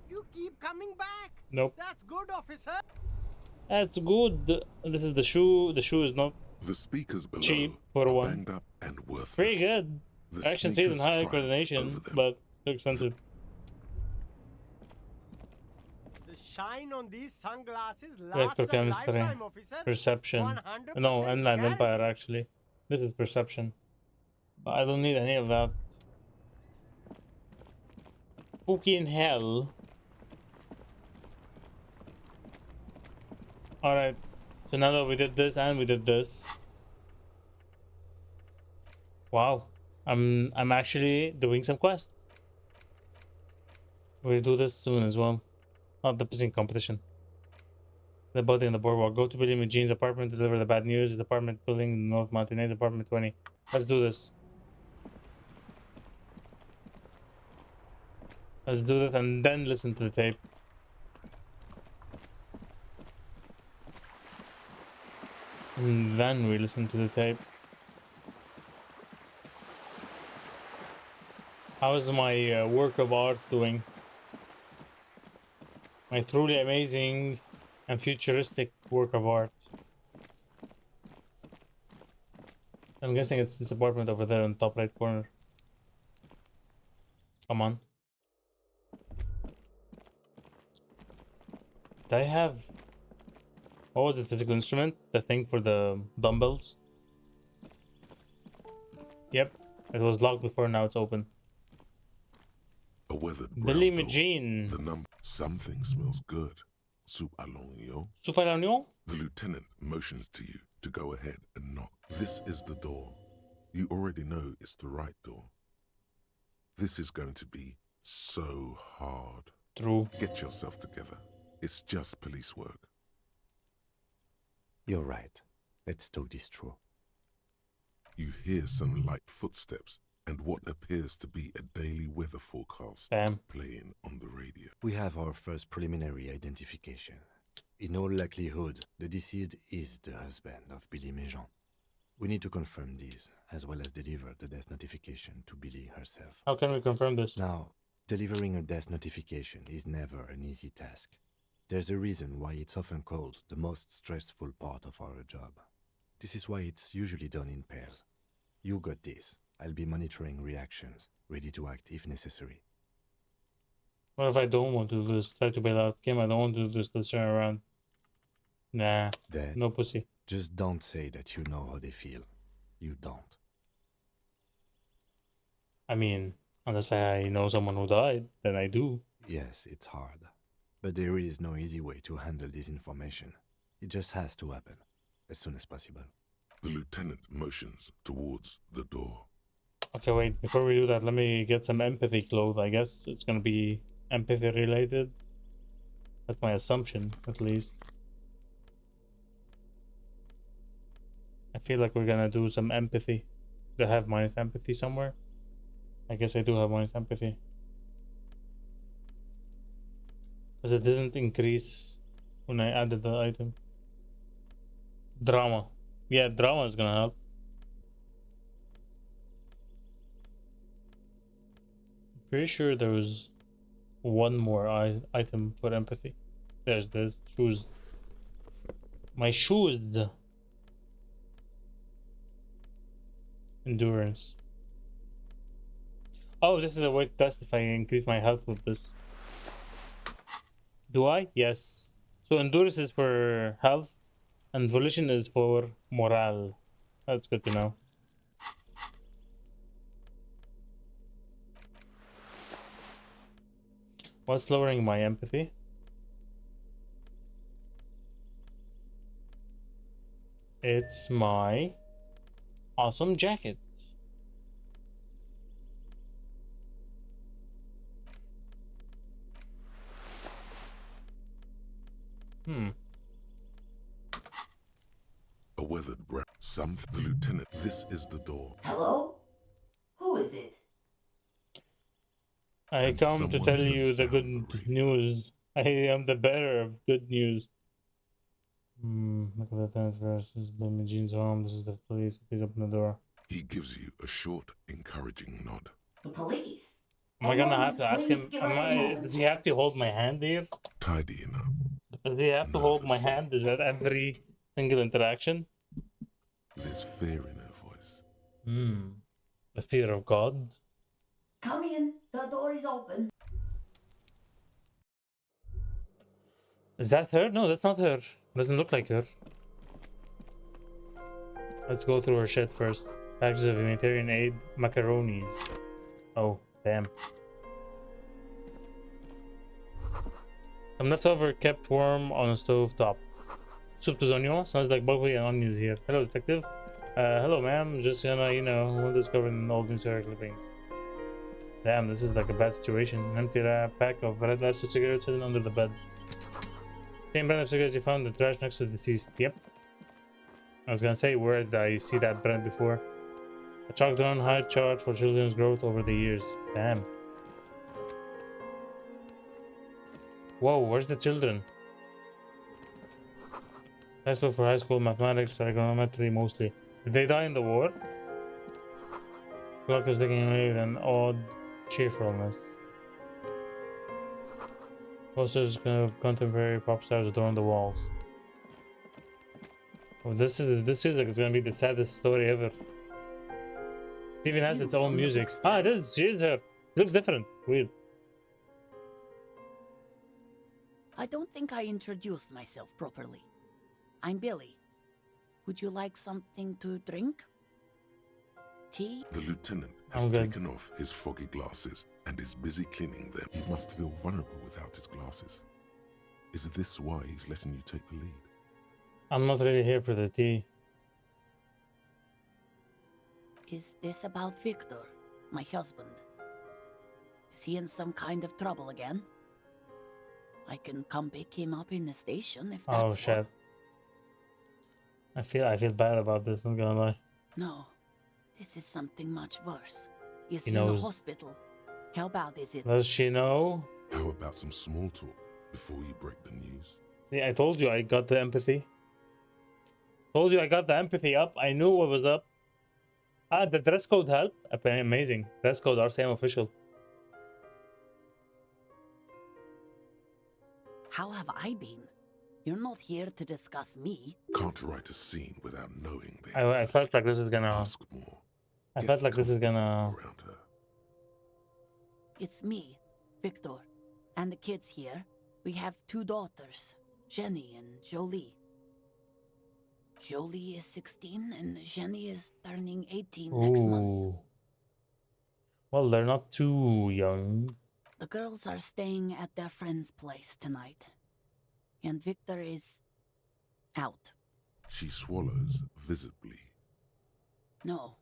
You keep coming back. Nope. That's good, officer. That's good. This is the shoe. The shoe is not The speakers below cheap for are one. banged up and worthless. Pretty good. The Action sealed and sneakers high triumph coordination, over them. but too expensive. The shine on these sunglasses lasts a Electrochemistry. lifetime, officer. Perception. 100% No, Inland guarantee. Empire actually. This is perception. But I don't need any of that. Spooky in hell. Alright. So now that we did this and we did this. Wow. I'm actually doing some quests. We'll do this soon as well. Not the pissing competition. The body on the boardwalk. Go to Billy McGene's apartment to deliver the bad news. His apartment building, North Mountainese, apartment 20. Let's do this. Let's do this and then listen to the tape. And then we listen to the tape. How is my work of art doing? My truly amazing and futuristic work of art. I'm guessing it's this apartment over there in the top right corner. Come on. Did I have... What was the physical instrument? The thing for the dumbbells? Yep. It was locked before, now it's open. A weathered Billy brown door. McGene. The number. Something smells good. Soup à l'oignon. Soup à l'oignon? The lieutenant motions to you to go ahead and knock. This is the door. You already know it's the right door. This is going to be so hard. True. Get yourself together. It's just police work. You're right. Let's talk this through. You hear some light footsteps and what appears to be a daily weather forecast playing on the radio. We have our first preliminary identification. In all likelihood, the deceased is the husband of Billy Méjean. We need to confirm this, as well as deliver the death notification to Billy herself. How can we confirm this? Now, delivering a death notification is never an easy task. There's a reason why it's often called the most stressful part of our job. This is why it's usually done in pairs. You got this. I'll be monitoring reactions, ready to act if necessary. What if I don't want to do this? Try to bail out Kim. I don't want to do this. Let's turn around. Nah. Dad, no pussy. Just don't say that you know how they feel. You don't. I mean, unless I know someone who died, then I do. Yes, it's hard. But there is no easy way to handle this information. It just has to happen, as soon as possible. The lieutenant motions towards the door. Okay, wait. Before we do that, let me get some empathy clothes. I guess it's gonna be empathy related. That's my assumption, at least. I feel like we're gonna do some empathy. Do I have minus empathy somewhere? I guess I do have minus empathy. Because it didn't increase when I added the item. Drama. Yeah, drama is gonna help. Pretty sure there was one more item for empathy. There's this. Shoes. My shoes. Endurance. Oh, this is a way to test if I increase my health with this. Do I? Yes. So endurance is for health and volition is for morale. That's good to know. What's lowering my empathy? It's my awesome jacket. A weathered brown. The lieutenant. This is the door. Hello? Who is it? I come to tell you the good news. I am the bearer of good news. Look at the tenant versus Billy Jean's home. This is the police. Please open the door. He gives you a short, encouraging nod. The police? Am I gonna have to ask him? Does he have to hold my hand here? Tidying up. Does he have to hold my hand? Is that every single interaction? There's fear in her voice. The fear of God. Come in. The door is open. Is that her? No, that's not her. Doesn't look like her. Let's go through her shit first. Packages of humanitarian aid, macaronis. Oh, damn. Some leftover kept warm on a stove top. Soup to Zonyo. Sounds like broccoli and onions here. Hello, detective. Hello, ma'am. Just gonna, windows covered in old newspaper clippings. Damn, this is like a bad situation. An empty pack of red lighter cigarettes hidden under the bed. Same brand of cigarettes you found in the trash next to the deceased. Yep. I was gonna say, where did I see that brand before? A chalked down height chart for children's growth over the years. Damn. Whoa, where's the children? High school for high school, mathematics, trigonometry mostly. Did they die in the war? Clock is looking away with an odd cheerfulness. Posters of contemporary pop stars adorn the walls. Oh, this feels like it's gonna be the saddest story ever. It even has its own music. Ah, it is. She is her. It looks different. Weird. I don't think I introduced myself properly. I'm Billy. Would you like something to drink? Tea? The lieutenant has taken off his foggy glasses and is busy cleaning them. He must feel vulnerable without his glasses. Is this why he's letting you take the lead? I'm not really here for the tea. Is this about Victor, my husband? Is he in some kind of trouble again? I can come pick him up in the station if that's Oh shit. I feel bad about this, not gonna lie. No, this is something much worse. Is He he in a knows. hospital? How bad is it? Does she know? How about some small talk before you break the news? See, I told you I got the empathy. Told you I got the empathy up. I knew what was up. Ah, the dress code helped. Amazing. Dress code RCM official. How have I been? You're not here to discuss me. Can't write a scene without knowing the I felt like this is gonna. Ask more. I felt like this is gonna. Around her. It's me, Victor, and the kids here. We have 2 daughters, Jenny and Jolie. Jolie is 16 and Jenny is turning 18 next month. Ooh. Well, they're not too young. The girls are staying at their friend's place tonight. And Victor is out. She swallows visibly. No.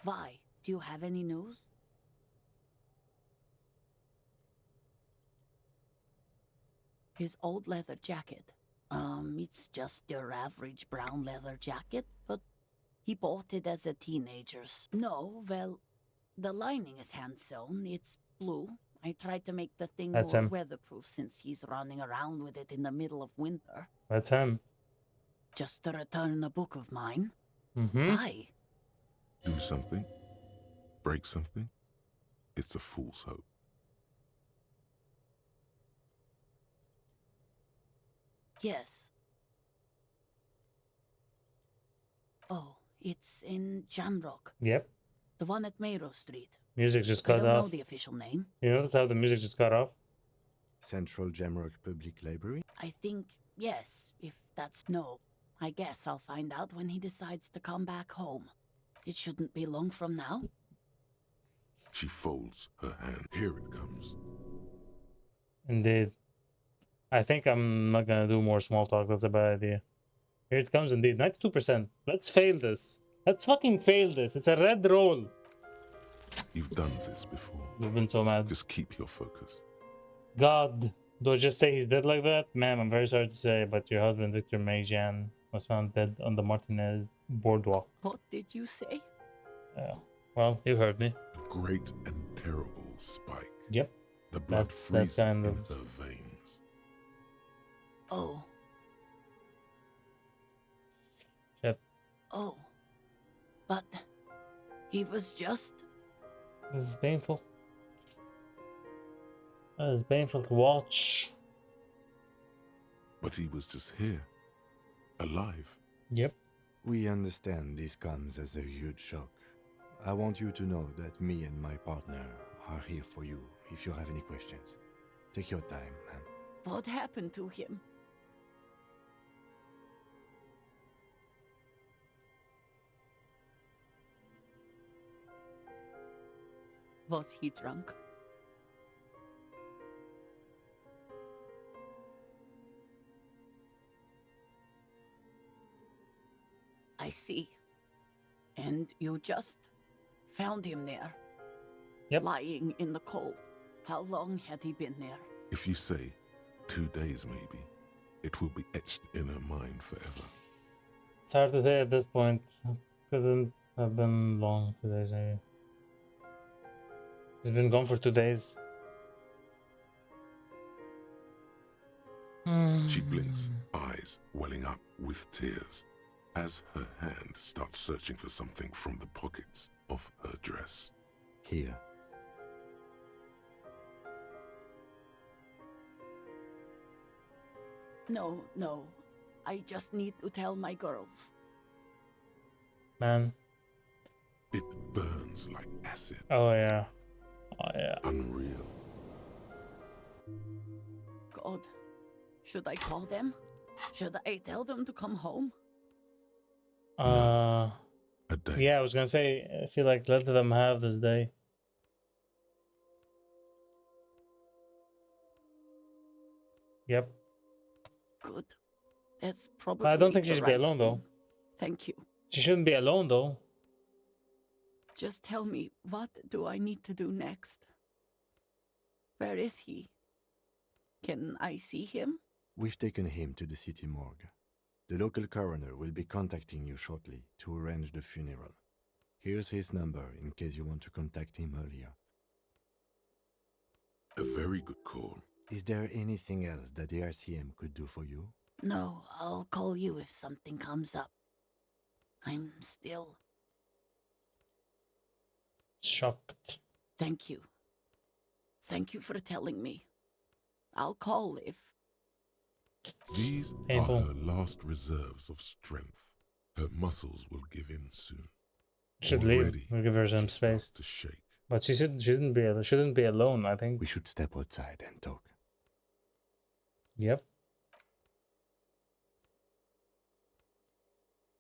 Vi, do you have any news? His old leather jacket. It's just your average brown leather jacket, but he bought it as a teenager. No, well, the lining is hand-sewn. It's blue. I tried to make the thing That's more him. weatherproof since he's running around with it in the middle of winter. That's him. Just to return a book of mine. Mm-hmm. Why? Do something. Break something. It's a fool's hope. Yes. Oh, it's in Jamrock. Yep. The one at Mayro Street. Music just I cut don't know off. the official name. You notice how the music just cut off? Central Jamrock Public Library? I think, yes, if that's no. I guess I'll find out when he decides to come back home. It shouldn't be long from now. She folds her hand. Here it comes. Indeed. I think I'm not gonna do more small talk. That's a bad idea. Here it comes indeed. 92%. Let's fail this. Let's fucking fail this. It's a red roll. You've done this before. You've been so mad. Just keep your focus. God. Do I just say he's dead like that? Ma'am, I'm very sorry to say, but your husband, Victor Majan, was found dead on the Martinez boardwalk. What did you say? Well, you heard me. A great and terrible spike. Yep. The blood That's freezes kind in of... her veins. Oh. Yep. Oh. But he was just... This is painful. It's painful to watch. But he was just here. Alive. Yep. We understand this comes as a huge shock. I want you to know that me and my partner are here for you if you have any questions. Take your time, man. What happened to him? Was he drunk? I see. And you just found him there? Yep. Lying in the cold. How long had he been there? If you say 2 days maybe, it will be etched in her mind forever. It's hard to say at this point. Couldn't have been long, 2 days maybe. He's been gone for 2 days. She blinks, eyes welling up with tears, as her hand starts searching for something from the pockets of her dress. Here. No, no. I just need to tell my girls. Man. It burns like acid. Oh yeah. Oh yeah. Unreal. God. Should I call them? Should I tell them to come home? A day. Yeah, I was gonna say, I feel like let them have this day. Yep. Good. That's probably I don't think she the should be right alone though. thing. Thank you. She shouldn't be alone though. Just tell me, what do I need to do next? Where is he? Can I see him? We've taken him to the city morgue. The local coroner will be contacting you shortly to arrange the funeral. Here's his number in case you want to contact him earlier. A very good call. Is there anything else that the RCM could do for you? No, I'll call you if something comes up. I'm still shocked. Thank you. Thank you for telling me. I'll call if... These Painful. are her last reserves of strength. Her muscles will give in soon. Should leave. Already, We'll give her some she space. starts to shake. But she shouldn't be alone, I think. We should step outside and talk. Yep.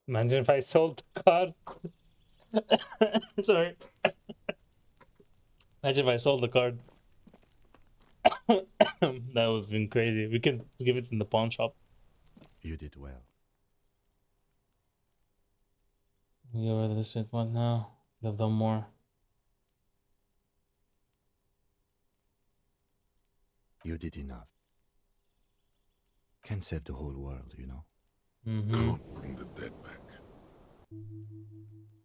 Imagine if I sold the card. Sorry. Imagine if I sold the card. That would have been crazy. We could give it in the pawn shop. You did well. We over this with what now? They've done more. You did enough. Can't save the whole world, you know. Can't bring the dead back.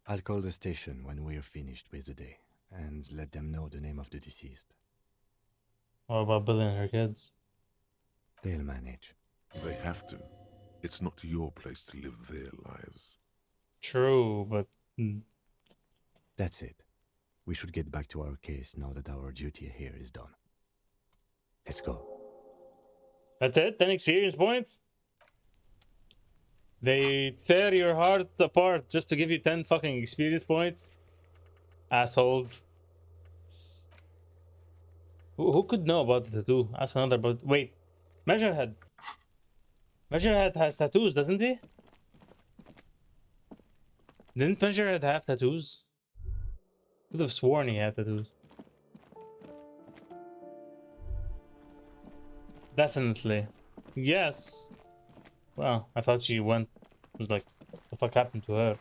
I'll call the station when we're finished with the day and let them know the name of the deceased. What about Billy and her kids? They'll manage. They have to. It's not your place to live their lives. True, but... That's it. We should get back to our case now that our duty here is done. Let's go. That's it? 10 experience points? They tear your heart apart just to give you 10 fucking experience points? Assholes. Who could know about the tattoo? Ask another, but wait. Measurehead. Measurehead has tattoos, doesn't he? Didn't Measurehead have tattoos? Could have sworn he had tattoos. Definitely. Yes. Well, I thought she went. I was like, what the fuck happened to her?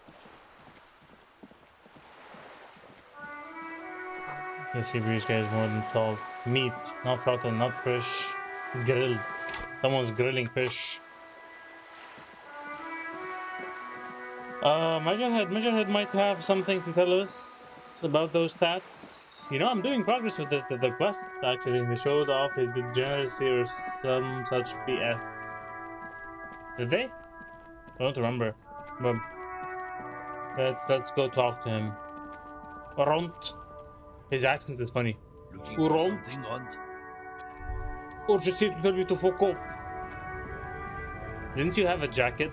The sea breeze guy is more than salt. Meat, not rotten, not fresh. Grilled. Someone's grilling fish. Measurehead might have something to tell us about those stats. You know, I'm doing progress with the quests, actually. They showed off his degeneracy or some such BS. Did they? I don't remember. But let's go talk to him. Ront. His accent is funny. Looking for Ront. something, Hunt? Or just here to tell you to fuck off. Didn't you have a jacket?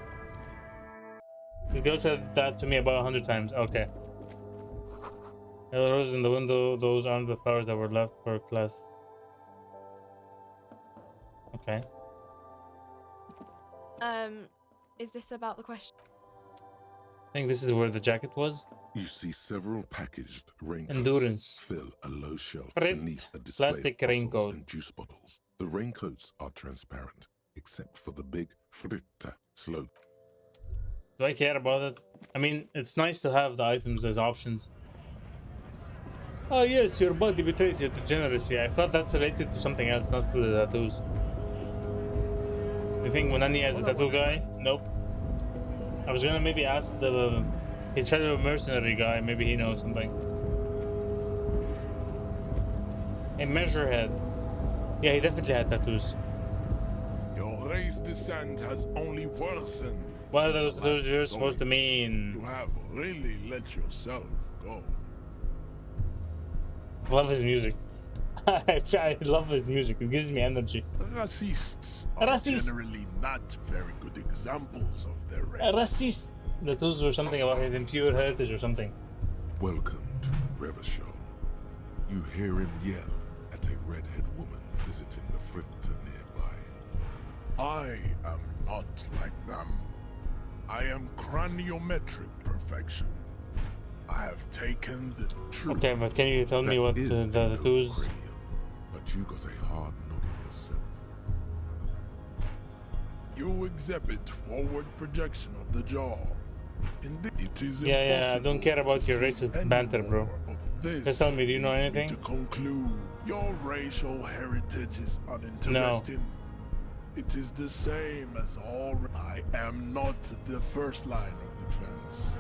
This girl said that to me about 100 times. Okay. Yellow roses in the window. Those aren't the flowers that were left for class. Okay. Is this about the question? I think this is where the jacket was. You see several packaged raincoats Endurance. fill a low shelf Print. beneath a display Plastic of fossils raincoat. and juice bottles. The raincoats are transparent, except for the big fritta slope. Do I care about it? I mean, it's nice to have the items as options. Oh yes, your body betrays your degeneracy. I thought that's related to something else, not to the tattoos. You think Munani has a tattoo guy? Nope. I was gonna maybe ask his fellow mercenary guy, maybe he knows something. A measurehead. Yeah, he definitely had tattoos. Your race descent has only worsened. What are those you're supposed to mean? You have really let yourself go. Love his music. I love his music. It gives me energy. Racists are generally not very good examples of their race. Racist. Tattoos or something about his impure heritage or something. Welcome to Revachol. You hear him yell at a redhead woman visiting the fritter nearby. I am not like them. I am craniometric perfection. I have taken the truth. Okay, but can you tell me what the tattoos? But you got a hard noggin yourself. You exhibit forward projection of the jaw. Indeed, it is yeah, I don't care about your racist banter, bro. Just tell me, do you know anything? To conclude, your racial heritage is uninteresting. No. It is the same as all. I am not the first line of defense.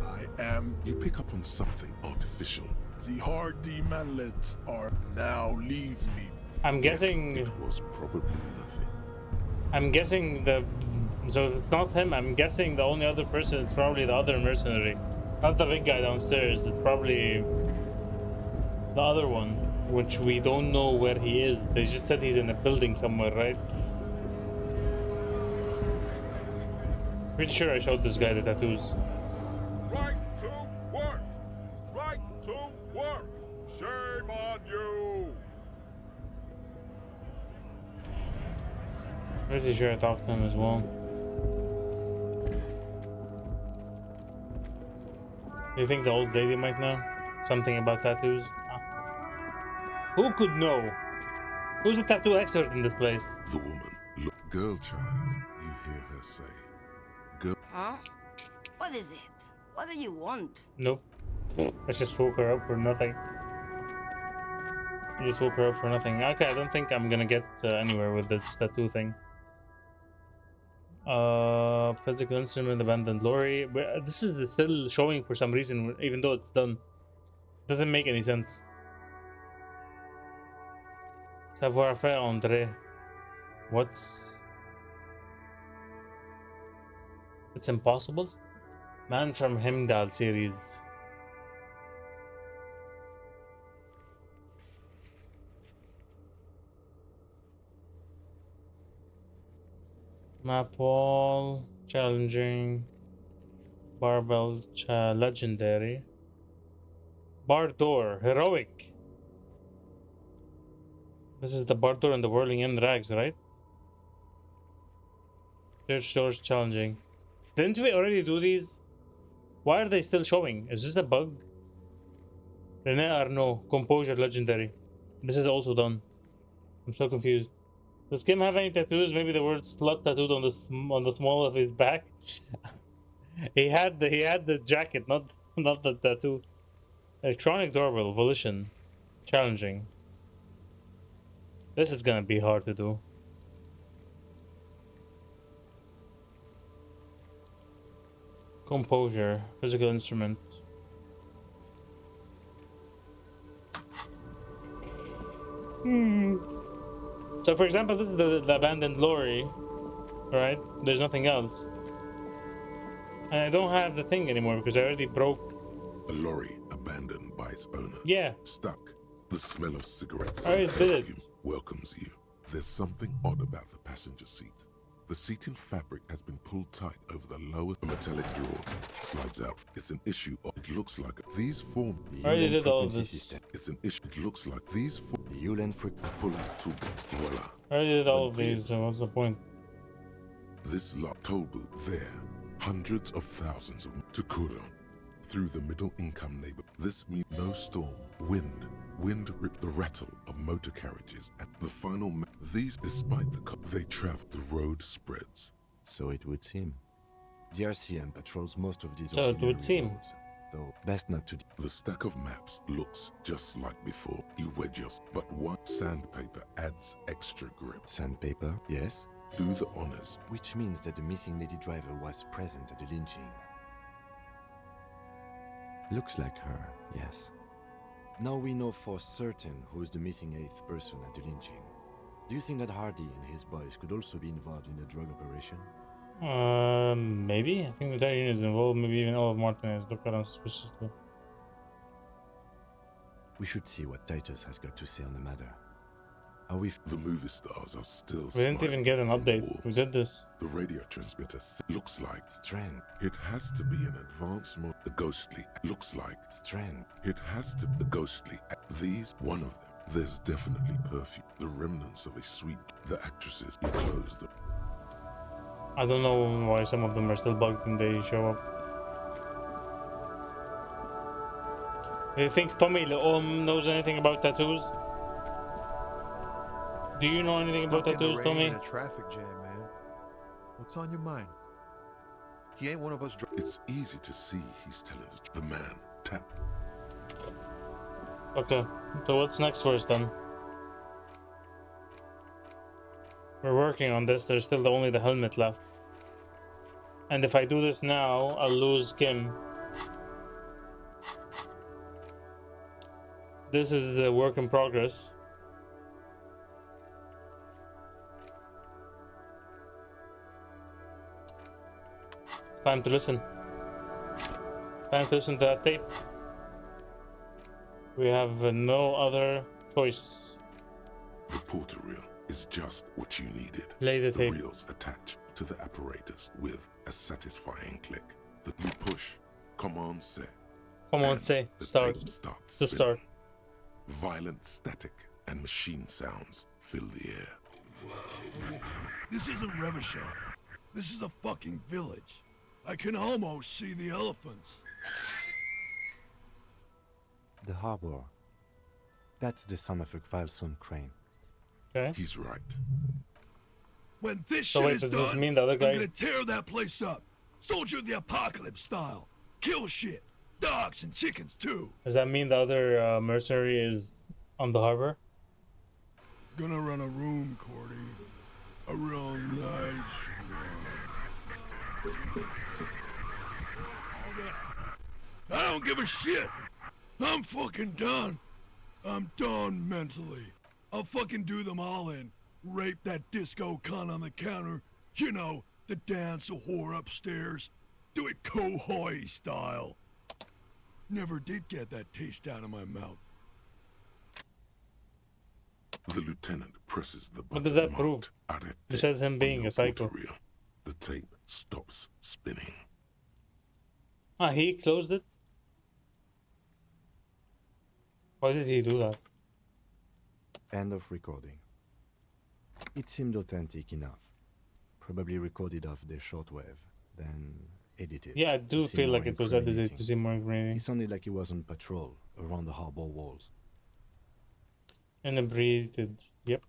I am. You pick up on something artificial. The hardy manlets are now leave me. I'm guessing it was probably nothing. I'm guessing so if it's not him, I'm guessing the only other person is probably the other mercenary. Not the big guy downstairs, it's probably the other one, which we don't know where he is. They just said he's in a building somewhere, right? Pretty sure I showed this guy the tattoos. Right to work! Right to work! Shame on you! Pretty sure I talked to him as well. You think the old lady might know something about tattoos? Who could know? Who's the tattoo expert in this place? The woman. Look, girl child, you hear her say. Girl. Huh? What is it? What do you want? Nope. I just woke her up for nothing. I just woke her up for nothing. Okay, I don't think I'm gonna get anywhere with this tattoo thing. Physical instrument, abandoned lorry. This is still showing for some reason, even though it's done. Doesn't make any sense. Savoir-faire André. What's... It's impossible? Man from Heimdall series. Map wall, challenging, barbell, legendary, bar door, heroic. This is the bar door and the whirling in rags, right? Search doors, challenging. Didn't we already do these? Why are they still showing? Is this a bug? René Arnaud, composure, legendary. This is also done. I'm so confused. Does Kim have any tattoos? Maybe the word slut tattooed on the small of his back. he had the jacket, not the tattoo. Electronic doorbell, volition, challenging. This is gonna be hard to do. Composure, physical instrument. So, for example, this is the abandoned lorry, right? There's nothing else. And I don't have the thing anymore because I already broke. A lorry abandoned by its owner. Yeah. Stuck. The smell of cigarettes I already did it. welcomes you. There's something odd about the passenger seat. The seating fabric has been pulled tight over the lowest metallic drawer. Slides out. It's an issue. It looks like these form. I already did all of this. It's an issue. It looks like these form. The Ulen pull out two. Voila. I already did all of these, so what's the point? This lock toll booth there. Hundreds of thousands of to Kuron. Through the middle income neighbor. This means no storm. Wind ripped the rattle of motor carriages at the final. These, despite the they travel, the road spreads. So it would seem. The RCM patrols most of these So it would ordinary seem. roads, though best not to... The stack of maps looks just like before. You wedge yours, but one sandpaper adds extra grip. Sandpaper, yes? Do the honors. Which means that the missing lady driver was present at the lynching. Looks like her, yes. Now we know for certain who's the missing 8th person at the lynching. Do you think that Hardy and his boys could also be involved in the drug operation? Maybe. I think the entire unit is involved. Maybe even all of Martinez. Look at him suspiciously. We should see what Titus has got to say on the matter. Are we... The movie stars are still... We didn't even get an update. We did this. The radio transmitter looks like... Strand. It has to be an advanced mod. The ghostly looks like... Strand. It has to be the ghostly... These, one of them. There's definitely perfume. The remnants of a sweet... The actresses. You close them. I don't know why some of them are still bugged and they show up. Do you think Tommy knows anything about tattoos? Do you know anything about tattoos, Tommy? In a traffic jam, man. What's on your mind? He ain't one of us. It's easy to see he's telling the man. Tap. Okay, so what's next for us then? We're working on this. There's still only the helmet left. And if I do this now, I'll lose Kim. This is a work in progress. Time to listen. Time to listen to that tape. We have no other choice. The porter reel is just what you needed. Play the tape. Reels attach to the apparatus with a satisfying click. That you push. Command say. Command say. Start. To start. Violent static and machine sounds fill the air. This isn't Revachol. This is a fucking village. I can almost see the elephants. The harbor. That's the son of a Kvalson crane. Okay. He's right. When this So shit wait, is does done, it mean the other guy? I'm gonna tear that place up. Soldier of the apocalypse style. Kill shit. Dogs and chickens too. Does that mean the other mercenary is on the harbor? Gonna run a room, Cordy. A real nice room. I don't give a shit. I'm fucking done. I'm done mentally. I'll fucking do them all in. Rape that disco cunt on the counter. You know, the dance a whore upstairs. Do it Kohoi style. Never did get that taste out of my mouth. The lieutenant presses the button. What does that prove? Arrête It says him being a psycho. reel. The tape stops spinning. Ah, he closed it? Why did he do that? End of recording. It seemed authentic enough. Probably recorded off the shortwave, then edited. Yeah, I do to seem feel more like it was edited incriminating. to seem more incriminating. It sounded like he was on patrol around the harbor walls. Inebriated. Yep.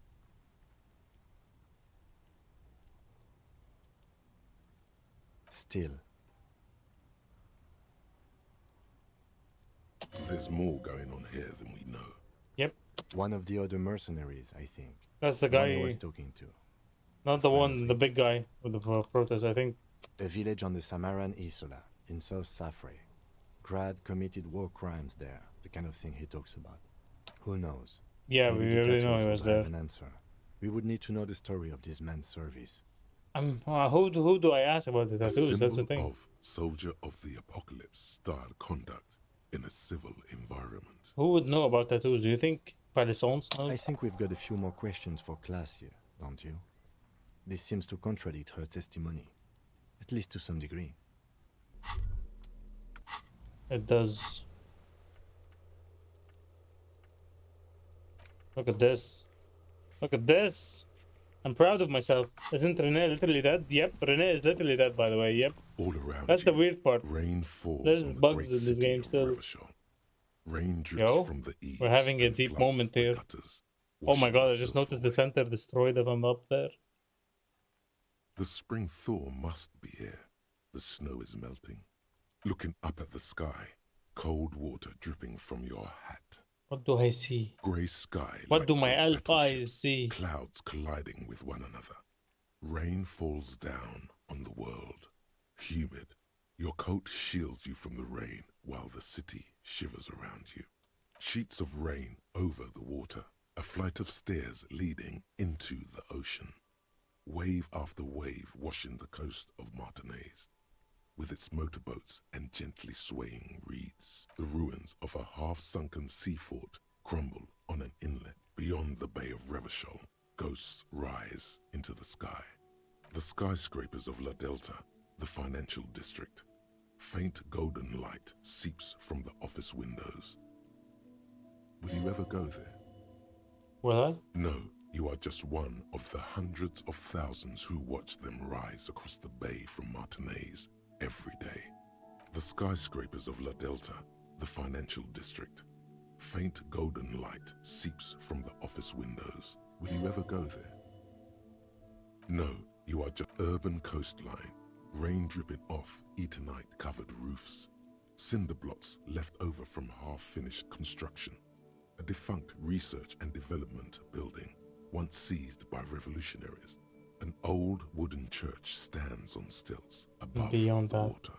Still, There's more going on here than we know. Yep. one of the other mercenaries, I think. That's the one guy. I was talking to. Not the one, the big guy with the protest, I think. A village on the Samaran Isola in South Safre. Grad committed war crimes there, the kind of thing he talks about. Who knows? Yeah, Maybe we the already Tatars know he will was have there. an answer. We would need to know the story of this man's service. Who do I ask about the A tattoos? That's the symbol thing. of soldier of the apocalypse style conduct in a civil environment. Who would know about tattoos? Do you think Palisons knows? I think we've got a few more questions for class here, don't you? This seems to contradict her testimony, at least to some degree. It does. Look at this. Look at this. I'm proud of myself. Isn't Renee literally dead? Yep, Renee is literally dead, by the way. Yep. All around That's the weird part. Rain falls There's on the bugs great in this city game of still. Revachol. Rain drips Yo, from the eaves we're having a and deep floods moment the here. gutters, Oh my washing god, the I just filth noticed the away. center destroyed it on up there. The spring thaw must be here. The snow is melting. Looking up at the sky, cold water dripping from your hat. What do I see? Grey sky. What like do my great elf eyes battleships, see? Clouds colliding with one another. Rain falls down on the world. Humid. Your coat shields you from the rain while the city shivers around you. Sheets of rain over the water. A flight of stairs leading into the ocean. Wave after wave washing the coast of Martinaise. With its motorboats and gently swaying reeds, the ruins of a half-sunken sea fort crumble on an inlet beyond the Bay of Revachol. Ghosts rise into the sky. The skyscrapers of La Delta, the financial district. Faint golden light seeps from the office windows. Will you ever go there? Will I? No, you are just one of the hundreds of thousands who watch them rise across the bay from Martinaise every day. The skyscrapers of La Delta, the financial district. Faint golden light seeps from the office windows. Will you ever go there? No, you are just urban coastline, rain dripping off Eternite-covered roofs, cinder blocks left over from half-finished construction, a defunct research and development building, once seized by revolutionaries. An old wooden church stands on stilts above the water.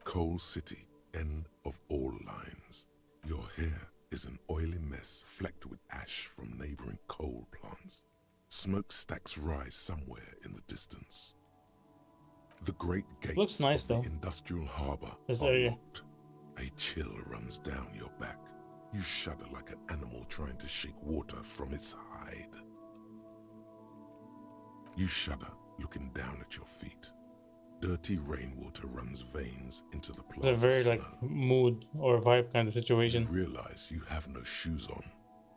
Coal City, end of all lines. Your hair is an oily mess flecked with ash from neighboring coal plants. Smokestacks rise somewhere in the distance. The great gates looks nice, of the though. industrial harbor This are area. locked. A chill runs down your back. You shudder like an animal trying to shake water from its hide. You shudder, looking down at your feet. Dirty rainwater runs veins into the plaza It's a very snow. like mood or vibe kind of situation. You realize you have no shoes on.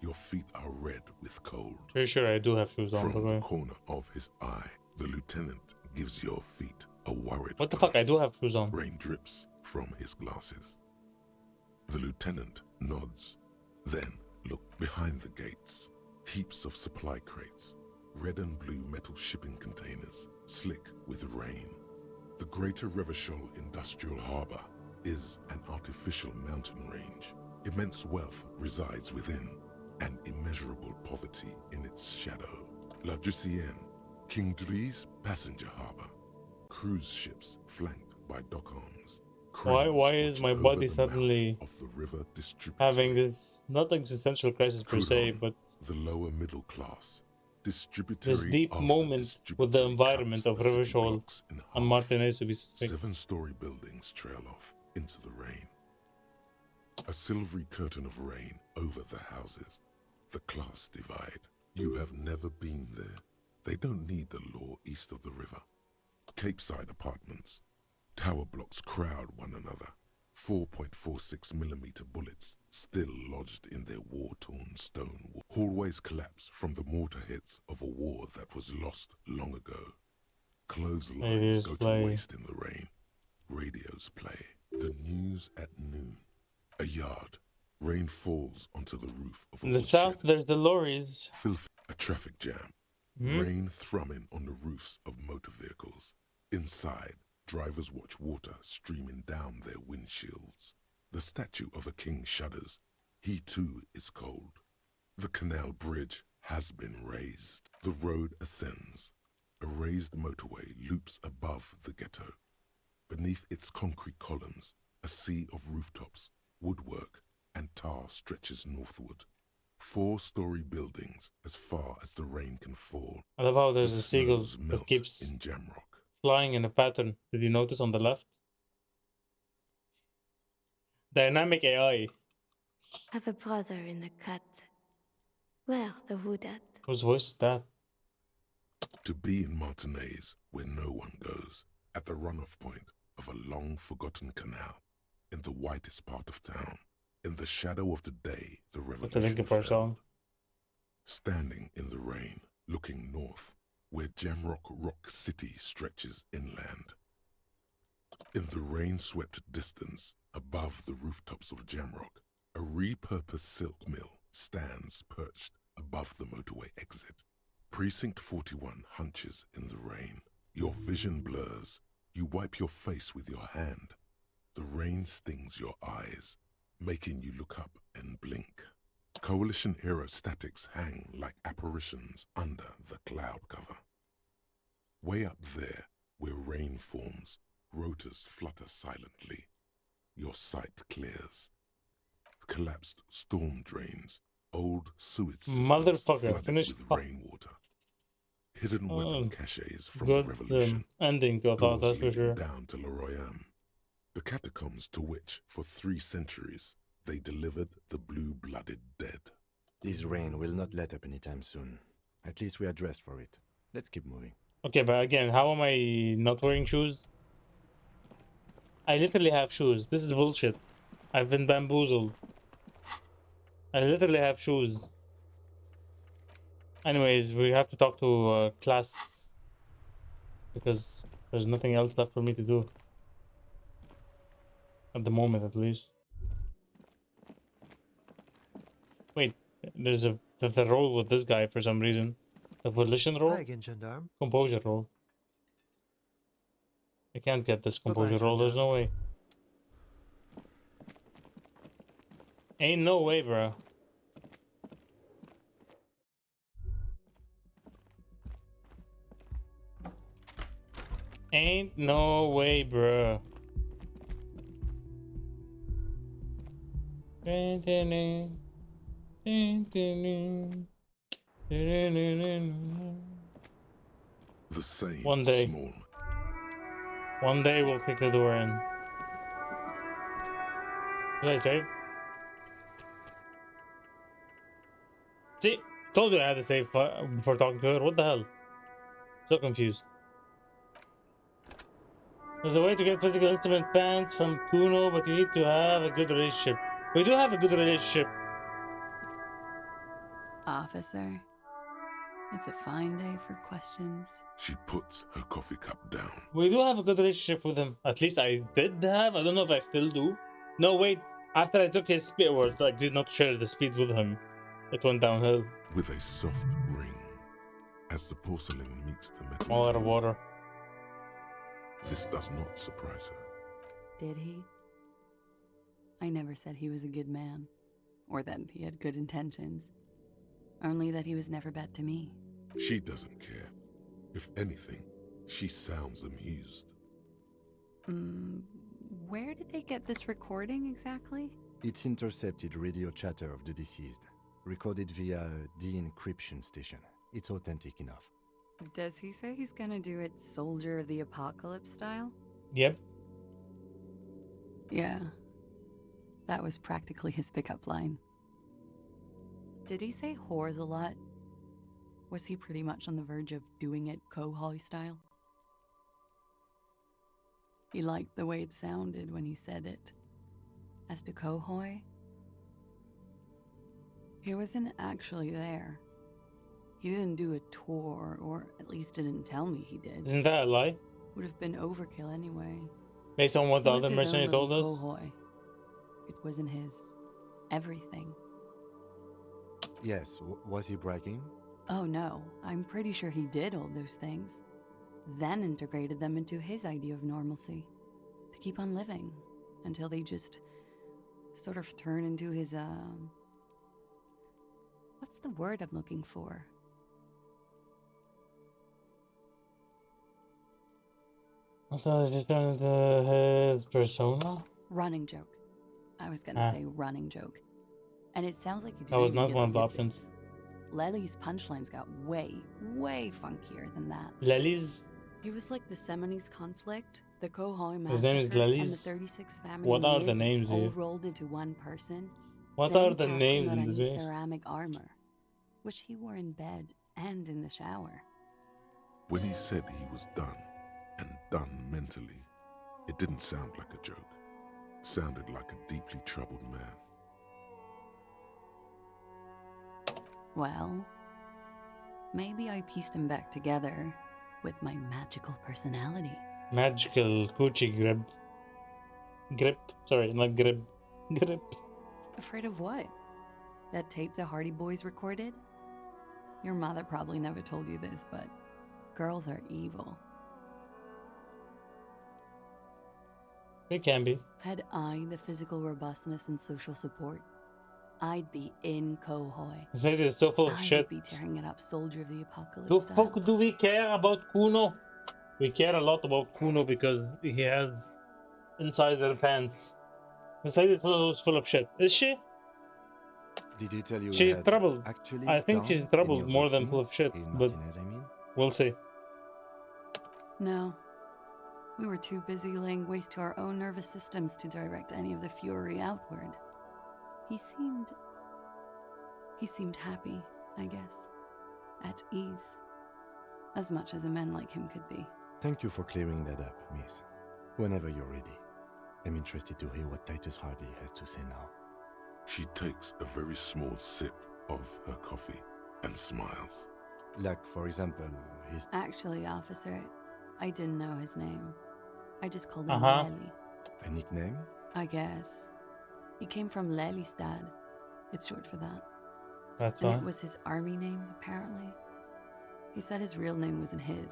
Your feet are red with cold. Pretty sure I do have shoes on. From by the the way. corner of his eye, the lieutenant gives your feet a worried What the fuck? I do glance. have shoes on. Rain drips from his glasses. The lieutenant nods. Then look behind the gates. Heaps of supply crates. Red and blue metal shipping containers, slick with rain. The Greater Revachol Industrial Harbor is an artificial mountain range. Immense wealth resides within, and immeasurable poverty in its shadow. La Drusienne, King Dries passenger harbor. Cruise ships flanked by dock arms. Why is Cranes my watch body over the suddenly mouth of the river having this not existential crisis per se, Prud'homme, but the lower middle class. Distributary this deep after moment with the distributary environment cuts of the city Revachol blocks in and half. Martinaise to be specific. 7-story buildings trail off into the rain. A silvery curtain of rain over the houses. The class divide. You have never been there. They don't need the law east of the river. Capeside apartments. Tower blocks crowd one another. 4.46mm bullets still lodged in their war-torn stone wall. Hallways collapse from the mortar hits of a war that was lost long ago. Clotheslines go to waste in the rain. Radios play. The news at noon. A yard. Rain falls onto the roof of a In the woodshed. south, there's the lorries. Filth. A traffic jam. Rain thrumming on the roofs of motor vehicles. Inside, drivers watch water streaming down their windshields. The statue of a king shudders. He too is cold. The canal bridge has been raised. The road ascends. A raised motorway loops above the ghetto. Beneath its concrete columns, a sea of rooftops, woodwork, and tar stretches northward. 4-story buildings as far as the rain can fall. I love how there's The a seagull snows that melt keeps in Jamrock. flying in a pattern. Did you notice on the left? Dynamic AI. Have a brother in the cut. Where the wood at? Whose voice is that? To be in Martinaise, where no one goes, at the runoff point of a long-forgotten canal, in the whitest part of town, in the shadow of the day the That's a revolution Linkin Park fell. song. Standing in the rain, looking north, where Jamrock Rock City stretches inland. In the rain-swept distance, above the rooftops of Jamrock, a repurposed silk mill stands perched above the motorway exit. Precinct 41 hunches in the rain. Your vision blurs. You wipe your face with your hand. The rain stings your eyes, making you look up and blink. Coalition aerostatics hang like apparitions under the cloud cover. Way up there, where rain forms, rotors flutter silently. Your sight clears. Collapsed storm drains, old sewage systems Motherfucker, flooded finished. with rainwater. Hidden weapon caches from good the Revolution. ending to a thought, Doors that's for leading sure. down to Leroyam. The catacombs to which, for 3 centuries, they delivered the blue-blooded dead. This rain will not let up anytime soon. At least we are dressed for it. Let's keep moving. Okay, but again, how am I not wearing shoes? I literally have shoes. This is bullshit. I've been bamboozled. I literally have shoes. Anyways, we have to talk to class because there's nothing else left for me to do. At the moment, at least. Wait, there's the role with this guy for some reason. The volition role? Hi again, Gendarme. Composure role. I can't get this Bye-bye, composure roll, there's no way. Ain't no way, bro. Ain't no way, bro. The same One day. small. One day we'll kick the door in. What did I say? See, told you I had to save before talking to her. What the hell? So confused. There's a way to get physical instrument pants from Kuno, but you need to have a good relationship. We do have a good relationship. Officer, it's a fine day for questions. She puts her coffee cup down. We do have a good relationship with him. At least I did have. I don't know if I still do. No, wait. After I took his speed, or I did not share the speed with him, it went downhill. With a soft ring, as the porcelain meets the metal All out of table. water. This does not surprise her. Did he? I never said he was a good man, or that he had good intentions. Only that he was never bad to me. She doesn't care. If anything, she sounds amused. Where did they get this recording exactly? It's intercepted radio chatter of the deceased, recorded via a de-encryption station. It's authentic enough. Does he say he's gonna do it Soldier of the Apocalypse style? Yep. Yeah. That was practically his pickup line. Did he say whores a lot? Was he pretty much on the verge of doing it Kohoi style? He liked the way it sounded when he said it. As to Kohoi, he wasn't actually there. He didn't do a tour, or at least didn't tell me he did. Isn't that a lie? Would have been overkill anyway. Based on what the He other lived his own mercenary told us? little Kohoi. It wasn't his everything. Yes, was he bragging? Oh no, I'm pretty sure he did all those things. Then integrated them into his idea of normalcy. To keep on living. Until they just sort of turn into his, what's the word I'm looking for? I thought it just turned into his persona? Running joke. I was gonna say running joke. And it sounds like you didn't That was even not get one the of the good options. bits. Lely's punchlines got way funkier than that. Lely's? He was like the Seminoles conflict, the Kohoi massacre, His name is and the Lely's? 36 family What are the Miz names all here? rolled into one person. What then are the cast names him in out this in game? ceramic armor, which he wore in bed and in the shower. When he said he was done, and done mentally, it didn't sound like a joke. Sounded like a deeply troubled man. Well, maybe I pieced him back together with my magical personality. Magical coochie grip. Grip? Sorry, not grip. Grip. Afraid of what? That tape the Hardy Boys recorded? Your mother probably never told you this, but girls are evil. It can be. Had I the physical robustness and social support, I'd be in Kohoi. This lady is so full of I shit. would be tearing it up, Soldier of the Apocalypse The style. fuck do we care about Kuno? We care a lot about Kuno because he has insider pants. This lady is full of shit. Is she? Did he tell you She's he had troubled. actually I think done she's any troubled of more those than full of things shit, in but Martinez, I mean? we'll see. No. We were too busy laying waste to our own nervous systems to direct any of the fury outward. He seemed happy, I guess. At ease. As much as a man like him could be. Thank you for clearing that up, miss. Whenever you're ready. I'm interested to hear what Titus Hardy has to say now. She takes a very small sip of her coffee and smiles. Like, for example, his... Actually, officer, I didn't know his name. I just called him Uh-huh. Lely. A nickname? I guess. He came from Lelystad. It's short for that. That's And fine. it was his army name, apparently. He said his real name wasn't his.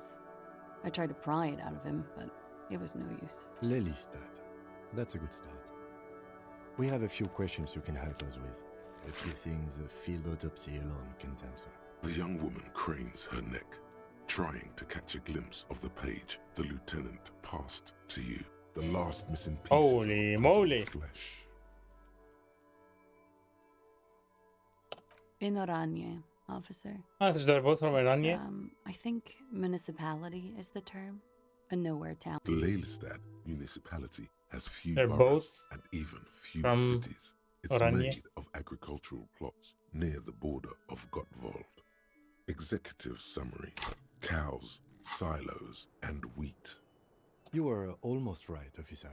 I tried to pry it out of him, but it was no use. Lelystad. That's a good start. We have a few questions you can help us with. A few things a field autopsy alone can't answer. The young woman cranes her neck, trying to catch a glimpse of the page the lieutenant passed to you. The last missing pieces Holy of moly. flesh. In Oranje, officer. Ah, so they're both from Iran, yeah? I think municipality is the term. A nowhere town. The Lelystad municipality has few They're boroughs both and even fewer from cities. It's Oranje. made of agricultural plots near the border of Gottwald. Executive summary: cows, silos, and wheat. You were almost right, officer.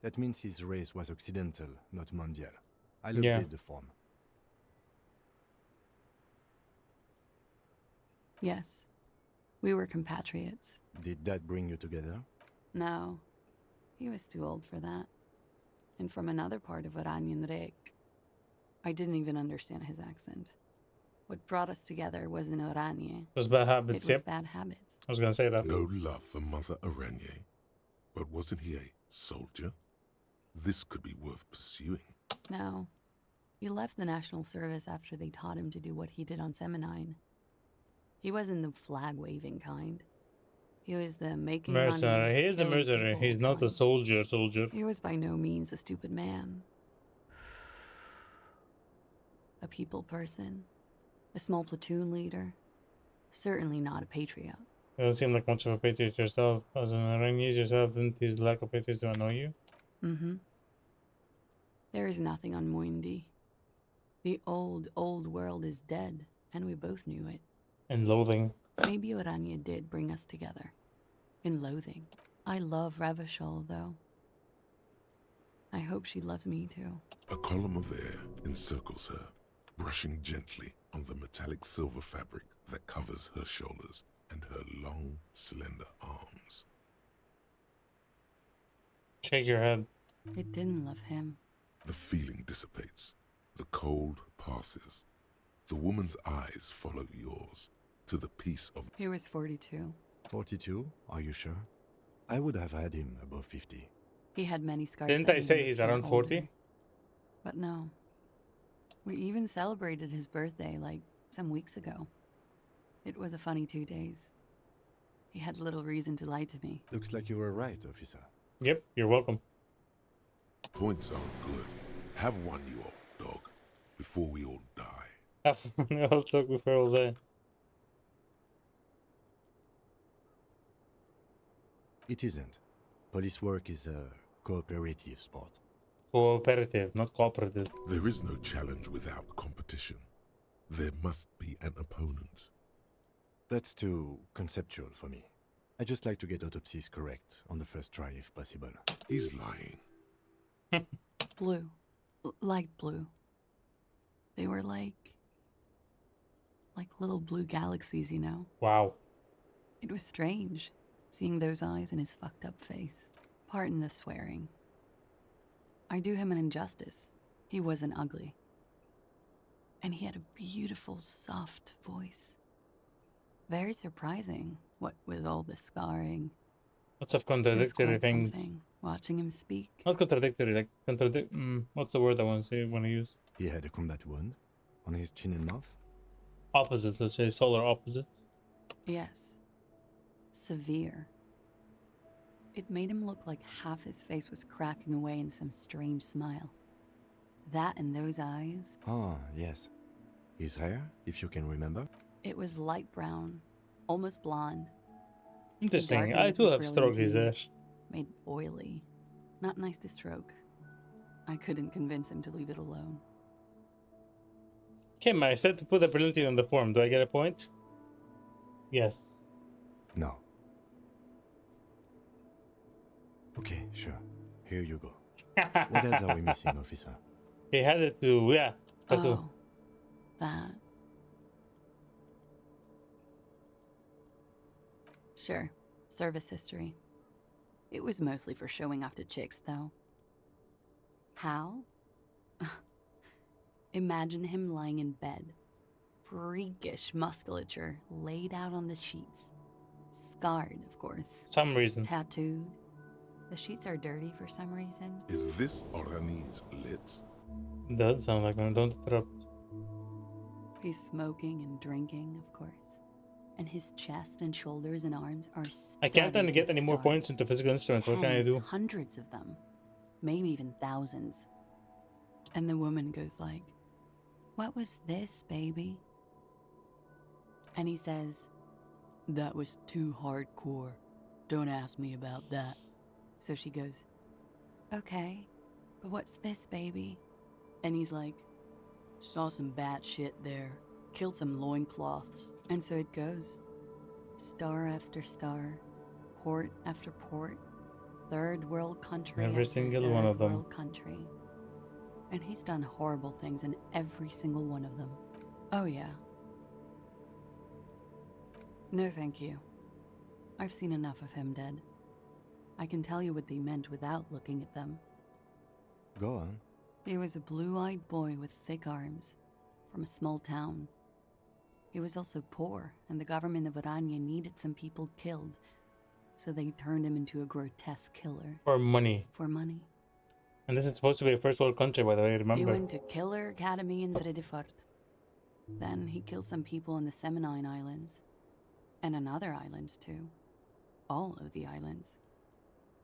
That means his race was occidental, not mondial. I looked at the form. Yes. We were compatriots. Did that bring you together? No. He was too old for that. And from another part of Oranjenrek. I didn't even understand his accent. What brought us together was in Oranje. It was bad habits, It was yep. bad habits. I was gonna say that. No love for Mother Oranje. But wasn't he a soldier? This could be worth pursuing. No. He left the National Service after they taught him to do what he did on Seminine. He wasn't the flag-waving kind. He was the making Mercenary. money. He is the killing mercenary. people He's not the soldier. He was by no means a stupid man. A people person. A small platoon leader. Certainly not a patriot. You don't seem like much of a patriot yourself. As an Iranian yourself, didn't his lack of patriotism annoy you? Mm-hmm. There is nothing on Muindi. The old world is dead, and we both knew it. And loathing. Maybe Oranje did bring us together. In loathing. I love Revachol, though. I hope she loves me, too. A column of air encircles her, brushing gently on the metallic silver fabric that covers her shoulders and her long, slender arms. Shake your head. It didn't love him. The feeling dissipates. The cold passes. The woman's eyes follow yours to the peace of... He was 42. 42? Are you sure? I would have had him above 50. He had many scars. Didn't that I made say him he's appear around 40? older. But no. We even celebrated his birthday, like, some weeks ago. It was a funny 2 days. He had little reason to lie to me. Looks like you were right, officer. Yep, you're welcome. Points are good. Have one, you old dog, before we all die. I'll talk with her all day. It isn't. Police work is a cooperative sport. Cooperative, not cooperative. There is no challenge without competition. There must be an opponent. That's too conceptual for me. I just like to get autopsies correct on the first try if possible. He's lying. Blue. Light blue. They were like little blue galaxies, you know? Wow. It was strange, seeing those eyes in his fucked up face. Pardon the swearing. I do him an injustice. He wasn't ugly. And he had a beautiful, soft voice. Very surprising, what with all the scarring. Lots of It was contradictory quite things. something. watching him speak. Not contradictory, like what's the word I want to use? He had a combat wound on his chin and mouth? Opposites, let's say solar opposites. Yes. Severe. It made him look like half his face was cracking away in some strange smile. That and those eyes. Ah, yes. His hair, if you can remember? It was light brown, almost blonde. Interesting. I too have stroked his hair. Made oily. Not nice to stroke. I couldn't convince him to leave it alone. Kim, I said to put a brilliantine on the form. Do I get a point? Yes. No. Okay, sure. Here you go. What else are we missing, officer? He had it to, yeah. Oh, that. Sure. Service history. It was mostly for showing off to chicks, though. How? Imagine him lying in bed. Freakish musculature laid out on the sheets. Scarred, of course. Some reason. Tattooed. The sheets are dirty for some reason. Is this Orani's lit? Doesn't sound like one. Don't interrupt. He's smoking and drinking, of course. And his chest and shoulders and arms are I can't get any more points into physical instruments. What can I do? Hundreds of them. Maybe even thousands. And the woman goes like, "What was this, baby?" And he says, "That was too hardcore. Don't ask me about that." So she goes, "Okay, but what's this, baby?" And he's like, "Saw some bad shit there. Killed some loincloths." And so it goes. Star after star. Port after port. Third world country Every after single third one of them. world country. And he's done horrible things in every single one of them. Oh yeah. No thank you. I've seen enough of him dead. I can tell you what they meant without looking at them. Go on. He was a blue-eyed boy with thick arms, from a small town. He was also poor, and the government of Orania needed some people killed, so they turned him into a grotesque killer. For money. For money. And this is supposed to be a first world country, by the way, He remember? went to Killer Academy in Vredefort. Then he killed some people in the Seminine Islands. And on other islands, too. All of the islands.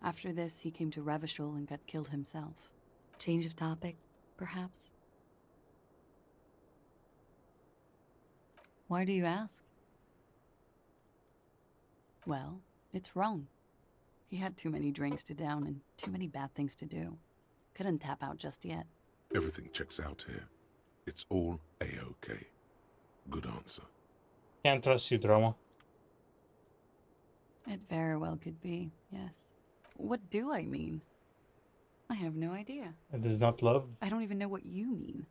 After this, he came to Revachol and got killed himself. Change of topic, perhaps? Why do you ask? Well, it's wrong. He had too many drinks to down and too many bad things to do. Couldn't tap out just yet. Everything checks out here. It's all A-OK. Good answer. Can't trust you, drama. It very well could be, yes. What do I mean? I have no idea. It is not love. I don't even know what you mean.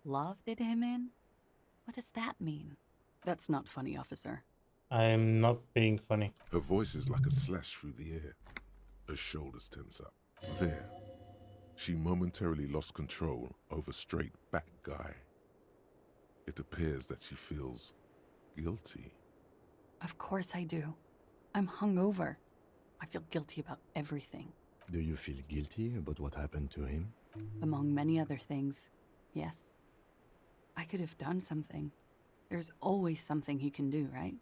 Love did him in? What does that mean? That's not funny, officer. I'm not being funny. Her voice is like a slash through the air. Her shoulders tense up. There. She momentarily lost control over straight back guy. It appears that she feels guilty. Of course I do. I'm hungover. I feel guilty about everything. Do you feel guilty about what happened to him? Among many other things, yes. I could have done something. There's always something he can do, right?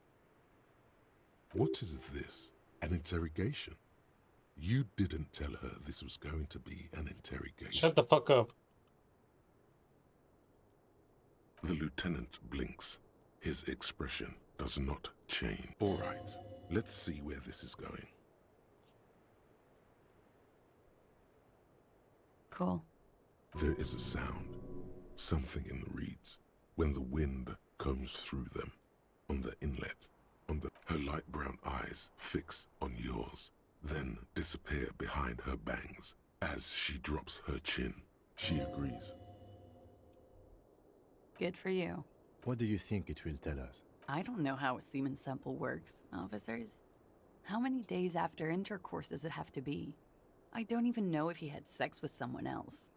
What is this? An interrogation? You didn't tell her this was going to be an interrogation. Shut the fuck up. The lieutenant blinks. His expression does not change. All right, let's see where this is going. Cool. There is a sound, something in the reeds, when the wind comes through them, on the inlet, her light brown eyes fix on yours, then disappear behind her bangs as she drops her chin. She agrees. Good for you. What do you think it will tell us? I don't know how a semen sample works, officers. How many days after intercourse does it have to be? I don't even know if he had sex with someone else.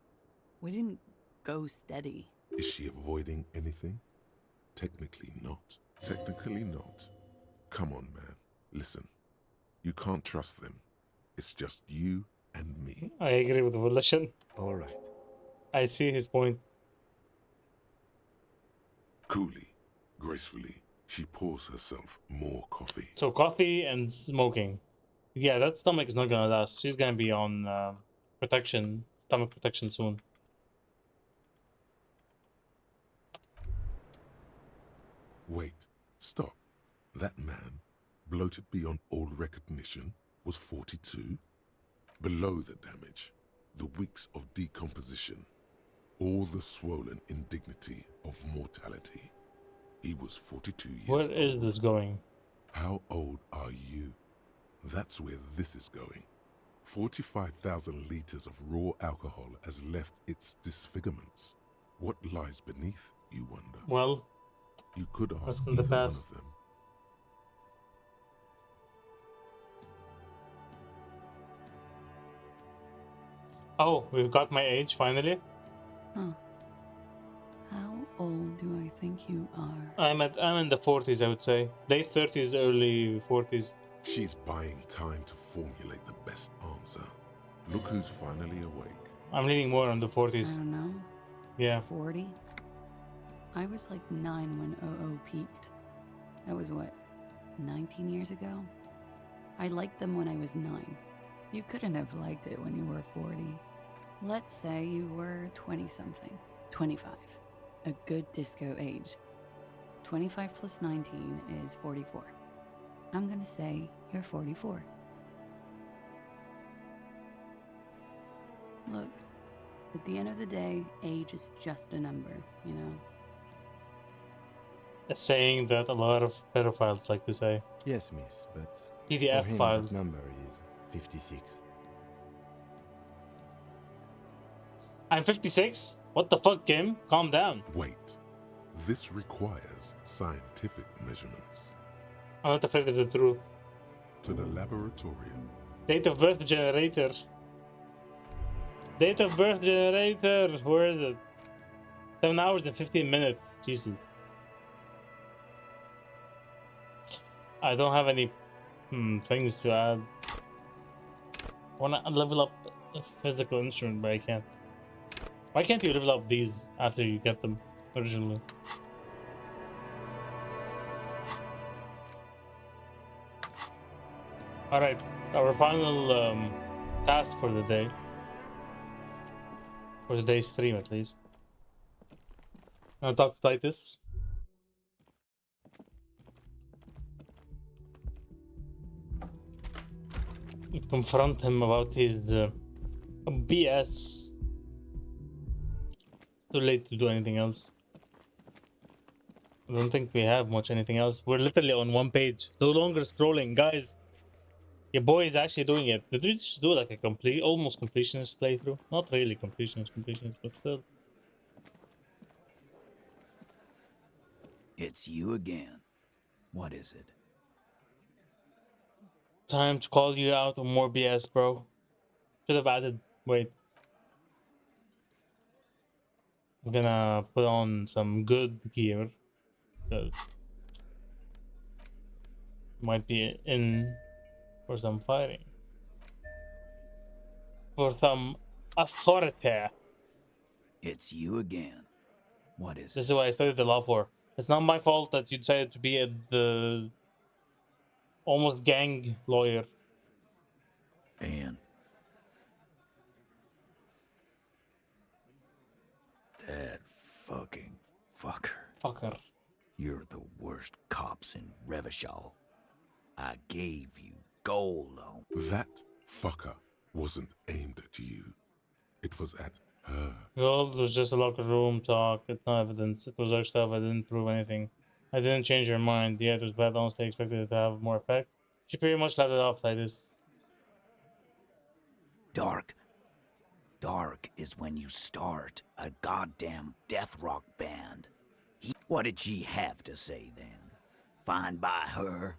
We didn't go steady. Is she avoiding anything? Technically not. Technically not. Come on, man. Listen. You can't trust them. It's just you and me. I agree with Volition. All right. I see his point. Coolly, gracefully, she pours herself more coffee. So coffee and smoking. Yeah, that stomach is not gonna last. She's gonna be on protection, stomach protection soon. Wait, stop. That man, bloated beyond all recognition, was 42? Below the damage, the weeks of decomposition, all the swollen indignity of mortality. He was 42 years old. Where is this going? How old are you? That's where this is going. 45,000 liters of raw alcohol has left its disfigurements. What lies beneath, you wonder? Well, you could ask that's in the either past. one of them. Oh, we've got my age finally. Huh. How old do I think you are? I'm in the 40s, I would say. Late 30s, early 40s. She's buying time to formulate the best answer. Look who's finally awake. I'm leaning more on the 40s. I don't know. Yeah. 40? I was like 9 when OO peaked. That was what, 19 years ago? I liked them when I was 9. You couldn't have liked it when you were 40. Let's say you were 20-something. 25. A good disco age. 25 plus 19 is 44. I'm gonna say you're 44. Look, at the end of the day, age is just a number, you know? A saying that a lot of pedophiles like to say. Yes, miss, but PDF for him, files. that number is 56. I'm 56? What the fuck, Kim? Calm down. Wait. This requires scientific measurements. I'm not afraid of the truth. To the laboratorium. Date of birth generator. Date of birth generator. Where is it? 7 hours and 15 minutes. Jesus. I don't have any things to add. I wanna level up a physical instrument, but I can't. Why can't you level up these after you get them originally? Alright, our final task for the day. For today's stream, at least. I'll talk to Titus. Confront him about his BS. It's too late to do anything else. I don't think we have much anything else. We're literally on one page. No longer scrolling, guys. Your boy is actually doing it. Did we just do like a complete, almost completionist playthrough? Not really completionist, but still. It's you again. What is it? Time to call you out on more BS, bro. Should have added. Wait. I'm gonna put on some good gear. Might be in for some fighting. For some authority. It's you again. What is This is why I studied the law for. It's not my fault that you decided to be the almost gang lawyer. And that fucking fucker. You're the worst cops in Revachol. I gave you gold on. That fucker wasn't aimed at you. It was at her. Well, it was just a locker room talk. It's not evidence. It was our stuff. I didn't prove anything. I didn't change her mind. Yeah, it was bad. Honestly, I expected it to have more effect. She pretty much let it off like this. Dark is when you start a goddamn death rock band. What did she have to say then? Fine by her?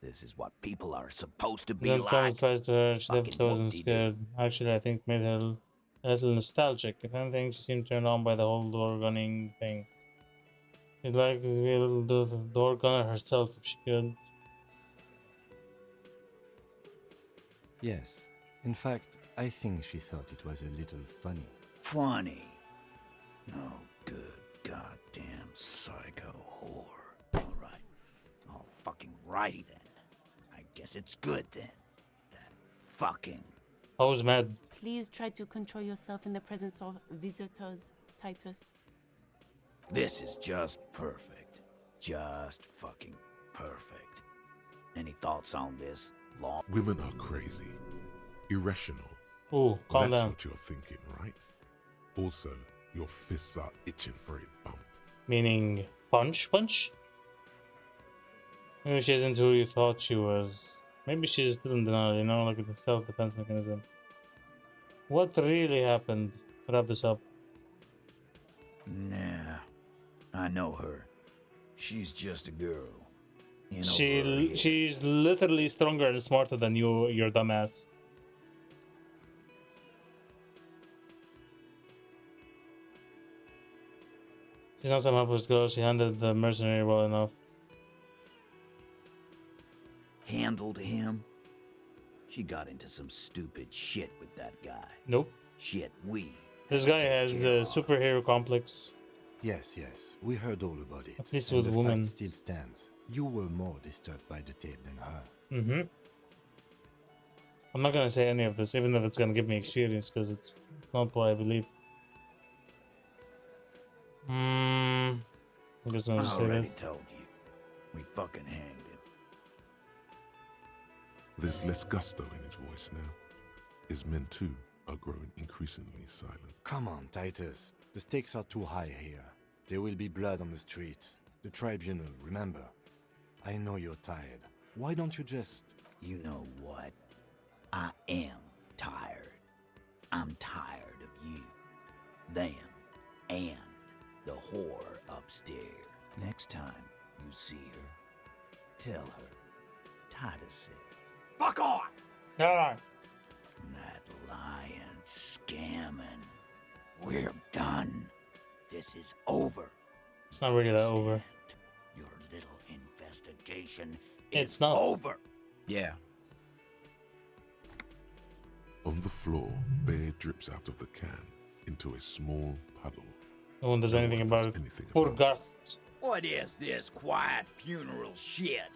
This is what people are supposed to be Don't come like? surprised to her. She never Fucking wasn't scared. Actually, I think made her a little nostalgic. If anything, she seemed turned on by the whole door gunning thing. She'd like to be a little door gunner herself if she could. Yes. In fact, I think she thought it was a little funny. Funny? No good goddamn psycho whore. Alright. All fucking righty then. I guess it's good then. That fucking... I was mad. Please try to control yourself in the presence of visitors, Titus. This is just perfect. Just fucking perfect. Any thoughts on this? Women are crazy. Irrational. Ooh, calm That's down. what you're thinking, right? Also, your fists are itching for a bump. Meaning punch? Maybe she isn't who you thought she was. Maybe she's still in denial, you know, like a self-defense mechanism. What really happened? Wrap this up. Nah. I know her. She's just a girl. You know She's literally stronger and smarter than you, your dumbass. She's not some helpless girl. She handled the mercenary well enough. Handled him? She got into some stupid shit with that guy. Nope. Shit This guy has the superhero complex. Yes, we heard all about it. At least and with the women. fact still stands. You were more disturbed by the tape than her. Mm-hmm. I'm not gonna say any of this, even if it's gonna give me experience, because it's not what I believe. I'm just gonna I say already this. told you. We fucking hanged him. There's less gusto in his voice now. His men too are growing increasingly silent. Come on, Titus. The stakes are too high here. There will be blood on the streets. The tribunal, remember. I know you're tired. Why don't you just... You know what? I am tired. I'm tired of you, them, and the whore upstairs. Next time you see her, tell her Titus said, "Fuck off!" Alright. That lying, scamming. We're done. This is over. It's not really that over. Your little investigation It's is not. over. Yeah. On the floor, beer drips out of the can into a small puddle. No one does anything about it. Poor Garth. What is this quiet funeral shit?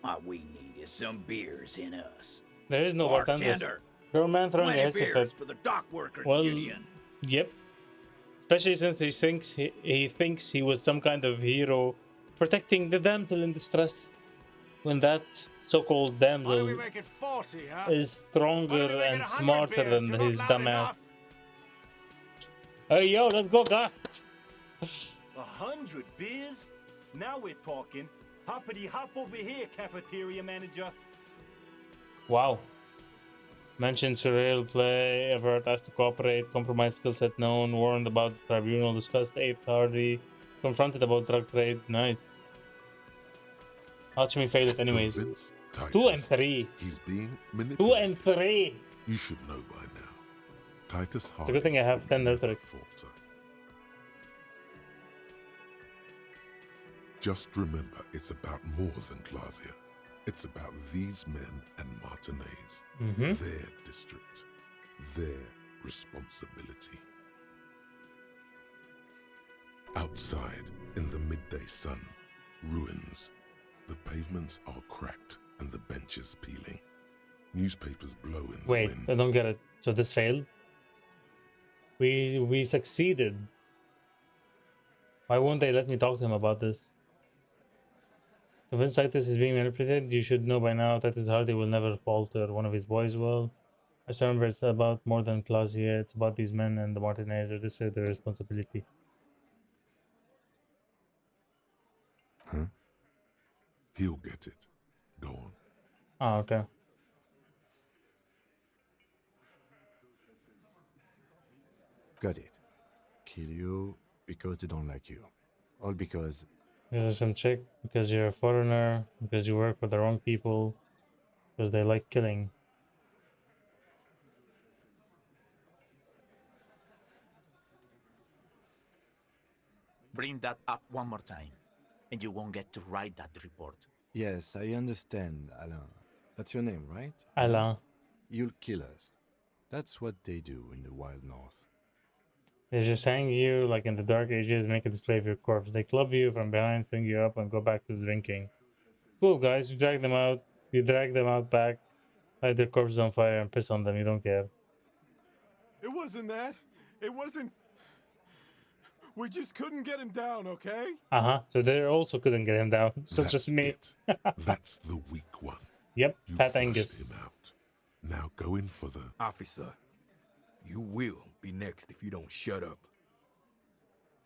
All we need is some beers in us. There is no bartender. Girl man throwing a 20 hissy beers fit. for the dock workers, Well, Gideon. yep. Especially since he thinks he was some kind of hero protecting the damsel in distress. When that so-called Why don't we damsel make it 40, huh? is stronger and 100 smarter beers? than You're his not loud dumbass. Hey yo, let's go, Garth. 100 beers? Now we're talking. Hoppity hop over here, cafeteria manager. Wow. Mentioned surreal play, Everett asked to cooperate, compromised skill set known, warned about the tribunal, discussed eighth hardy, confronted about drug trade. Nice. Alchemy failed it anyways. Convince Titus 2 and 3. He's being 2 manipulated. and 3. You should know by now. Titus It's a good thing I have 10 rhetoric. falter. Just remember, it's about more than Glasia. It's about these men and Martinez, their district, their responsibility. Outside, in the midday sun, ruins. The pavements are cracked and the benches peeling. Newspapers blow in the Wait, wind. I don't get it. So this failed? We succeeded. Why won't they let me talk to him about this? Convinced Titus is being manipulated, you should know by now Titus Hardy will never falter. One of his boys will. I just remember it's about more than Clausia. It's about these men and the Martinez. This is their responsibility. Huh? He'll get it. Go on. Ah, okay. Got it. Kill you because they don't like you. All because... This is some chick because you're a foreigner, because you work for the wrong people, because they like killing. Bring that up one more time, and you won't get to write that report. Yes, I understand, Alain. That's your name, right? Alain. You'll kill us. That's what they do in the wild north. They just hang you like in the dark ages, make a display of your corpse. They club you from behind, swing you up, and go back to drinking. Cool, guys. You drag them out. You drag them out back, light their corpses on fire, and piss on them. You don't care. It wasn't that. It wasn't. We just couldn't get him down, okay? So they also couldn't get him down. So just me. That's the weak one. Yep, You Fat flushed Angus. him out. Now go in for the... Officer, you will be next if you don't shut up.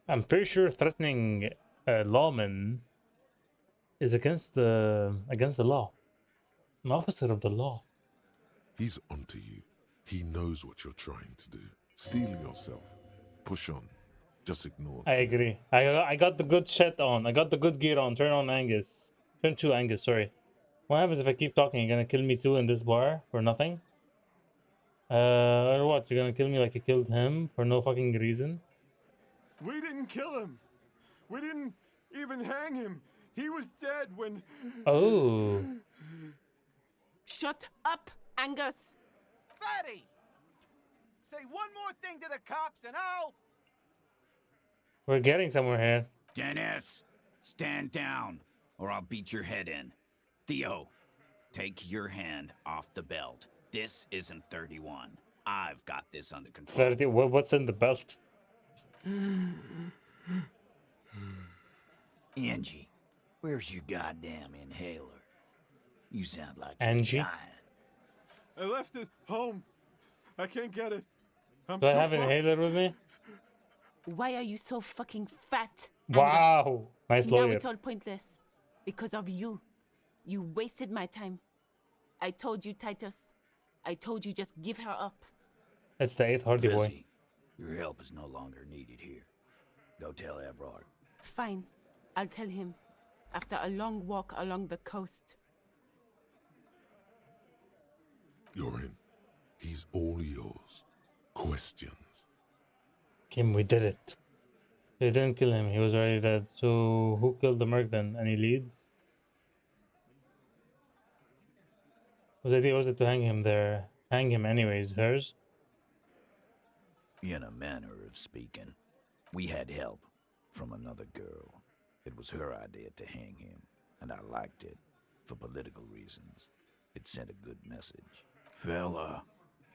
I'm pretty sure threatening a lawman is against the law. An officer of the law. He's onto you. He knows what you're trying to do. Steel yourself. Push on. Just ignore. I agree. I got the good shit on. I got the good gear on. Turn on Angus. Turn to Angus, sorry. What happens if I keep talking? You're gonna kill me too in this bar for nothing? Or what? You're gonna kill me like you killed him for no fucking reason? We didn't kill him. We didn't even hang him. He was dead when... Oh. Shut up, Angus. Fatty! Say one more thing to the cops and I'll... We're getting somewhere here. Dennis, stand down, or I'll beat your head in. Theo, take your hand off the belt. This isn't 31. I've got this under control. 30. What's in the belt? Angie, where's your goddamn inhaler? You sound like Angie? you're dying. I left it home. I can't get it. I'm Do I too have an fucked. inhaler with me? Why are you so fucking fat? Wow. Nice Now lawyer. it's all pointless. Because of you. You wasted my time. I told you, Titus. I told you just give her up. It's the 8th Hardy boy. Lizzie, your help is no longer needed here. Go tell Everard. Fine. I'll tell him. After a long walk along the coast. You're in. He's all yours. Questions? Kim, we did it. They didn't kill him. He was already dead. So who killed the merc then? Any lead? Whose idea was it to hang him there? Hang him anyways. Hers? In a manner of speaking, we had help from another girl. It was her idea to hang him, and I liked it for political reasons. It sent a good message. Fella,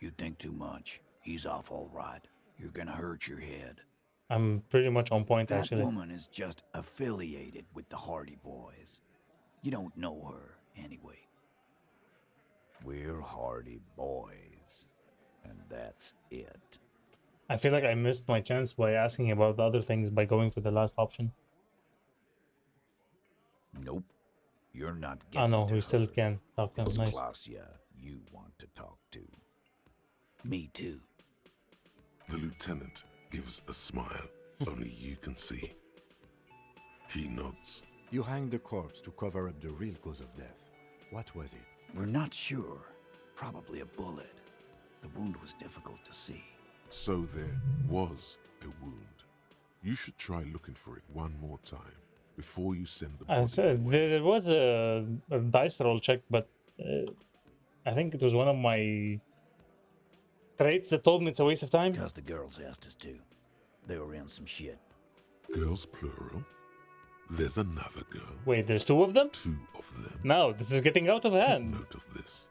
you think too much. He's off all right. You're gonna hurt your head. I'm pretty much on point, That actually. woman is just affiliated with the Hardy Boys. You don't know her, anyway. We're Hardy Boys, and that's it. I feel like I missed my chance by asking about the other things by going for the last option. Nope. You're not Oh getting no, to we still her. can talk to him. It's Nice. Klaasya you want to talk to. Me too. The lieutenant gives a smile only you can see. He nods. You hanged the corpse to cover up the real cause of death. What was it? We're not sure. Probably a bullet. The wound was difficult to see. So there was a wound. You should try looking for it one more time before you send the I body said away. there was a dice roll check, but I think it was one of my traits that told me it's a waste of time. Because the girls asked us to. They were in some shit. Girls plural. There's another girl. Wait, there's 2 of them? 2 of them. No, this is getting out of hand. Take note of this.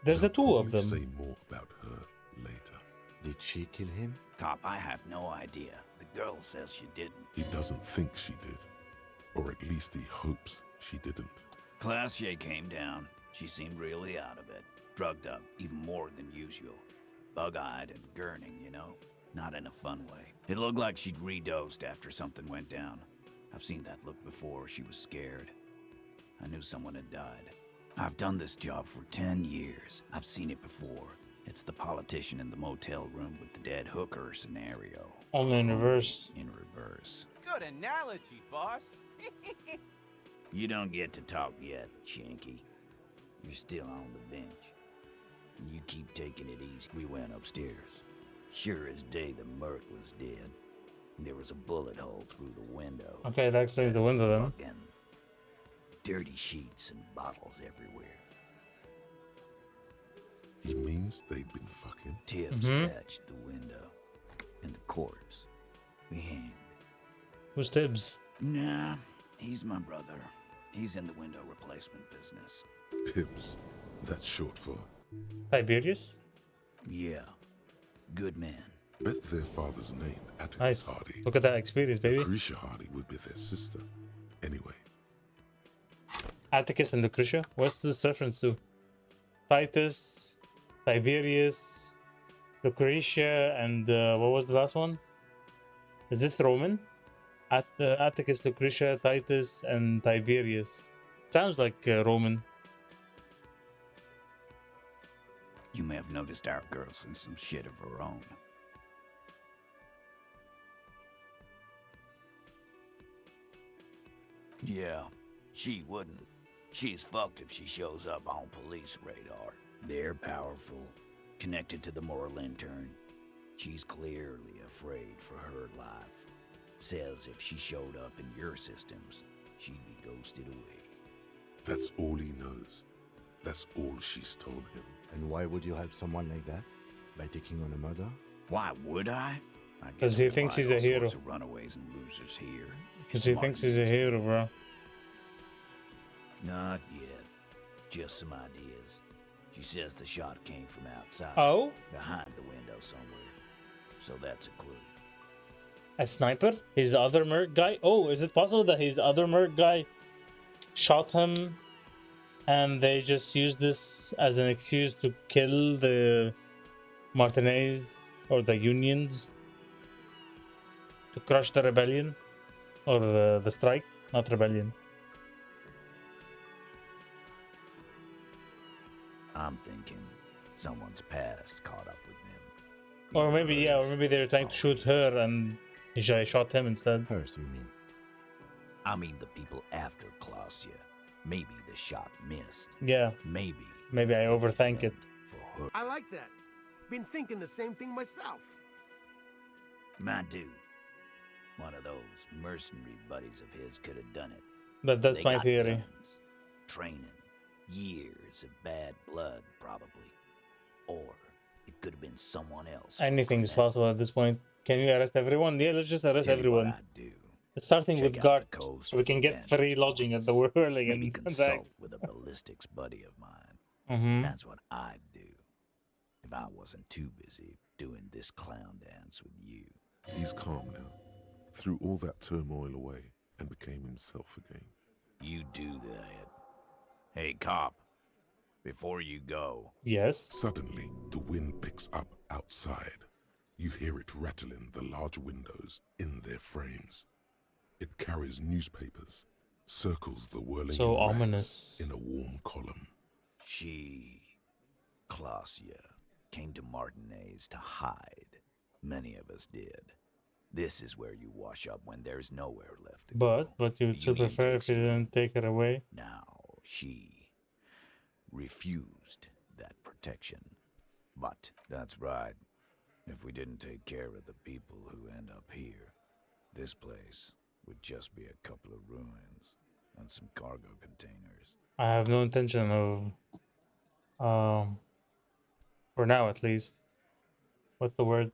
There's a 2 of them. Say more about her later. Did she kill him? Cop, I have no idea. The girl says she didn't. He doesn't think she did. Or at least he hopes she didn't. Klaasya came down. She seemed really out of it. Drugged up, even more than usual. Bug-eyed and gurning, you know? Not in a fun way. It looked like she'd redosed after something went down. I've seen that look before. She was scared. I knew someone had died. I've done this job for 10 years. I've seen it before. It's the politician in the motel room with the dead hooker scenario. Only in reverse. In reverse. Good analogy, boss. You don't get to talk yet, Shanky. You're still on the bench. You keep taking it easy. We went upstairs. Sure as day the merc was dead. There was a bullet hole through the window. Okay, that explains the window then. Fucking dirty sheets and bottles everywhere. He means means they'd been fucking? Tibbs patched the window. And the corpse. We hanged. Who's Tibbs? Nah, he's my brother. He's in the window replacement business. Tibbs. That's short for... Tiberius? Yeah. Good man. Bet their father's name, Atticus Nice. Hardy. Look at that experience, baby. Lucretia Hardy would be their sister. Anyway. Atticus and Lucretia? What's this reference to? Titus, Tiberius, Lucretia, and what was the last one? Is this Roman? Atticus, Lucretia, Titus, and Tiberius. Sounds like Roman. You may have noticed our girl's in some shit of her own. Yeah, she wouldn't. She's fucked if she shows up on police radar. They're powerful, connected to the moral intern. She's clearly afraid for her life. Says if she showed up in your systems, she'd be ghosted away. That's all he knows. That's all she's told him. And why would you help someone like that? By taking on a murder? Why would I? Because he thinks he's a hero. Runaways and losers here. Because he thinks he's a hero, bro. Not yet. Just some ideas. She says the shot came from outside. Oh? Behind the window somewhere. So that's a clue. A sniper? His other merc guy? Oh, is it possible that his other merc guy shot him and they just used this as an excuse to kill the Martinez or the Unions? To crush the rebellion? Or the strike? Not rebellion. I'm thinking someone's past caught up with them. Or maybe, yeah, or maybe they were trying to shoot her and he shot him instead. Hers, you mean? I mean the people after Klausya. Maybe the shot missed. Yeah. Maybe I overthink it. For her. I like that. Been thinking the same thing myself. My dude. One of those mercenary buddies of his could have done it. But that's They my got theory. guns, training. Years of bad blood, probably. Or it could have been someone else. Anything is possible at this point. Can you arrest everyone? Yeah, let's just arrest Tell you what everyone. I'd do. Starting Check with out Gart, the coast so we can for get advantage free lodging at the Whirling Maybe and consult thanks. with a ballistics buddy of mine. Mhm. That's what I'd do. If I wasn't too busy doing this clown dance with you. He's calm now. Threw all that turmoil away and became himself again. You do that. Hey, cop. Before you go. Yes? Suddenly, the wind picks up outside. You hear it rattling the large windows in their frames. It carries newspapers, circles the whirling So rags ominous. in a warm column. She, Klausya, came to Martinez to hide. Many of us did. This is where you wash up when there's nowhere left to go. But you would The still Union prefer takes if you you. didn't take it away. Now, she refused that protection. But that's right. If we didn't take care of the people who end up here, this place would just be a couple of ruins and some cargo containers. I have no intention of, for now at least, what's the word?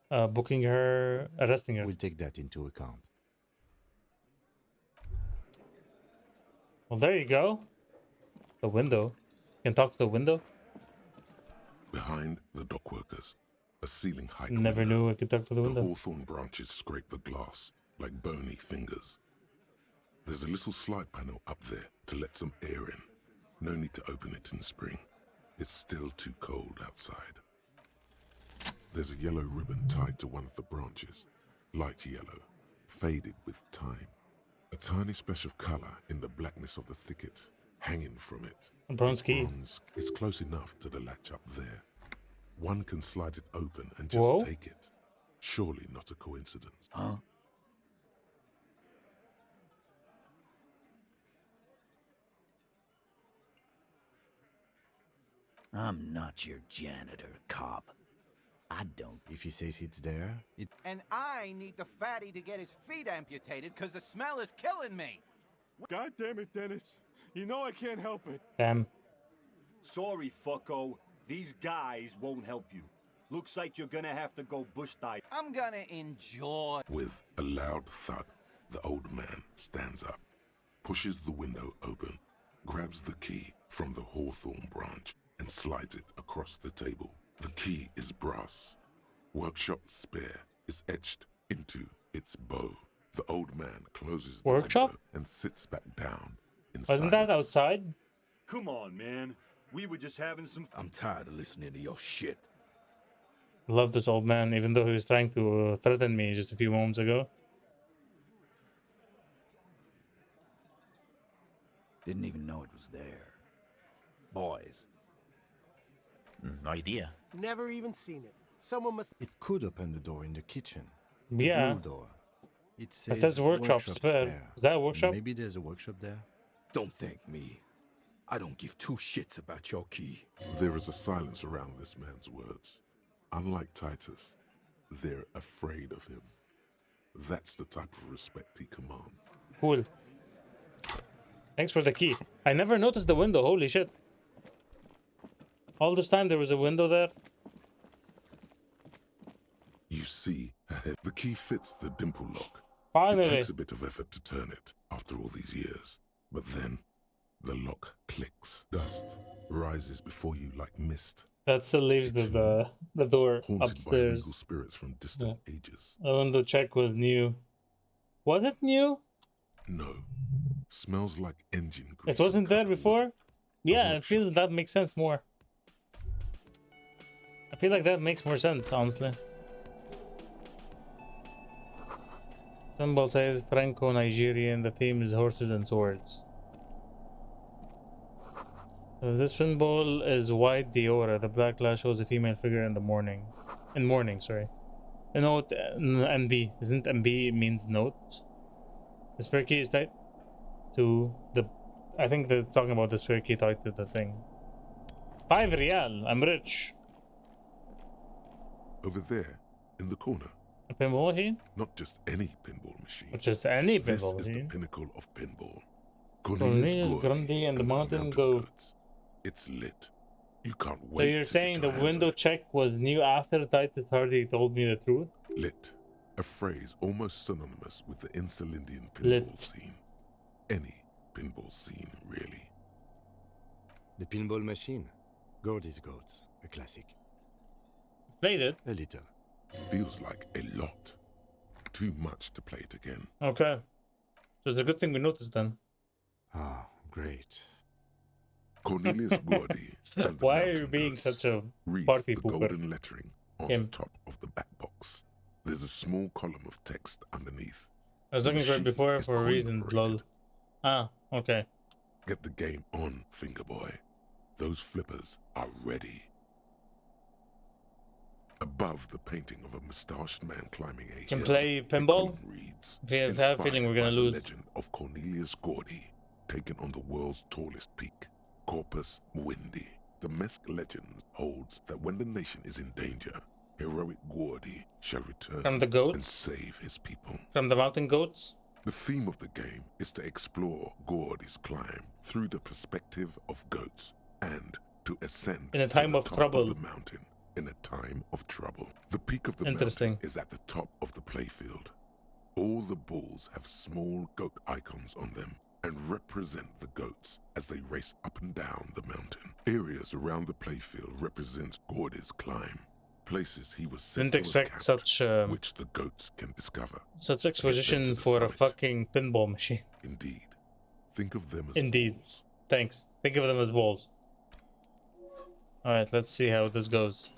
Booking her, arresting her. We'll take that into account. Well, there you go. The window. You can talk to the window. Behind the dockworkers, a ceiling height Never window. knew I could talk to the window. hawthorn branches scrape the glass like bony fingers. There's a little slide panel up there to let some air in. No need to open it in spring. It's still too cold outside. There's a yellow ribbon tied to one of the branches. Light yellow, faded with time. A tiny splash of color in the blackness of the thicket, hanging from it. A bronze key. It's close enough to the latch up there. One can slide it open and just Whoa. take it. Surely not a coincidence. Huh? I'm not your janitor, cop. I don't. If he says it's there, And I need the fatty to get his feet amputated because the smell is killing me. God damn it, Dennis. You know I can't help it. Damn. Sorry, fucko. These guys won't help you. Looks like you're gonna have to go bush dive. I'm gonna enjoy. With a loud thud, the old man stands up, pushes the window open, grabs the key from the hawthorn branch, and slides it across the table. The key is brass. Workshop spare is etched into its bow. The old man closes the window and sits back down in Wasn't silence. that outside? Come on, man. We were just having some. I'm tired of listening to your shit. Love this old man, even though he was trying to threaten me just a few moments ago. Didn't even know it was there. Boys. No idea. Never even seen it. Someone must. It could open the door in the kitchen. Yeah. The blue door. It says workshop spare. Is that a workshop? Maybe there's a workshop there. Don't thank me. I don't give two shits about your key. There is a silence around this man's words. Unlike Titus, they're afraid of him. That's the type of respect he commands. Cool. Thanks for the key. I never noticed the window. Holy shit. All this time there was a window there. You see ahead. The key fits the dimple lock. Finally. It takes a bit of effort to turn it after all these years. But then, the lock clicks. Dust rises before you like mist. That still leaves the door Haunted by upstairs. regal spirits from distant ages. The window check was new. Was it new? No. Smells like engine grease. It wasn't there before? Yeah, it feels that makes sense more. I feel like that makes more sense, honestly. Symbol says Franco-Nigerian. The theme is horses and swords. This symbol is white Diora. The black glass shows a female figure in the morning. In mourning, sorry. A note NB. Isn't NB means note? The spare key is tied to the... I think they're talking about the spare key tied to the thing. 5 real. I'm rich. Over there, in the corner. A pinball machine? Not just any pinball machine. Not just any pinball This machine. is the pinnacle of pinball. Cornelius Grundy and the Mountain Goat. It's lit. You can't wait. So you're saying the window check was new after Titus Hardy told me the truth? Lit. A phrase almost synonymous with the Insulindian pinball scene. Any pinball scene, really. The pinball machine. Gordy's Goats. A classic. Played it? A little. Feels like a lot. Too much to play it again. Okay. So it's a good thing we noticed then. Ah, great. Cornelius Gordy. Why are you being such a party the pooper? golden lettering on the top of the back box. There's a small column of text underneath. I was looking for it before for a reason, lol. Ah, okay. Get the game on, finger boy. Those flippers are ready. Above the painting of a mustached man climbing a Can hill, play the pinball? column reads, I have a feeling we're gonna inspired by the lose. legend of Cornelius Gordy, taken on the world's tallest peak, Corpus Muindi. The Mesk legend holds that when the nation is in danger, heroic Gordy shall return From the goats? and save his people. From the mountain goats? The theme of the game is to explore Gordy's climb through the perspective of goats and to ascend In a time to the of top trouble. of the mountain in a time of trouble. The peak of the Interesting. mountain is at the top of the playfield. All the balls have small goat icons on them and represent the goats as they race up and down the mountain. Areas around the playfield represent Gordy's climb. Places he was sent Didn't to have expect camped, such which the goats can discover. such exposition for a fucking pinball machine. Indeed. Think of them as Indeed. Thanks. Think of them as balls. Alright, let's see how this goes.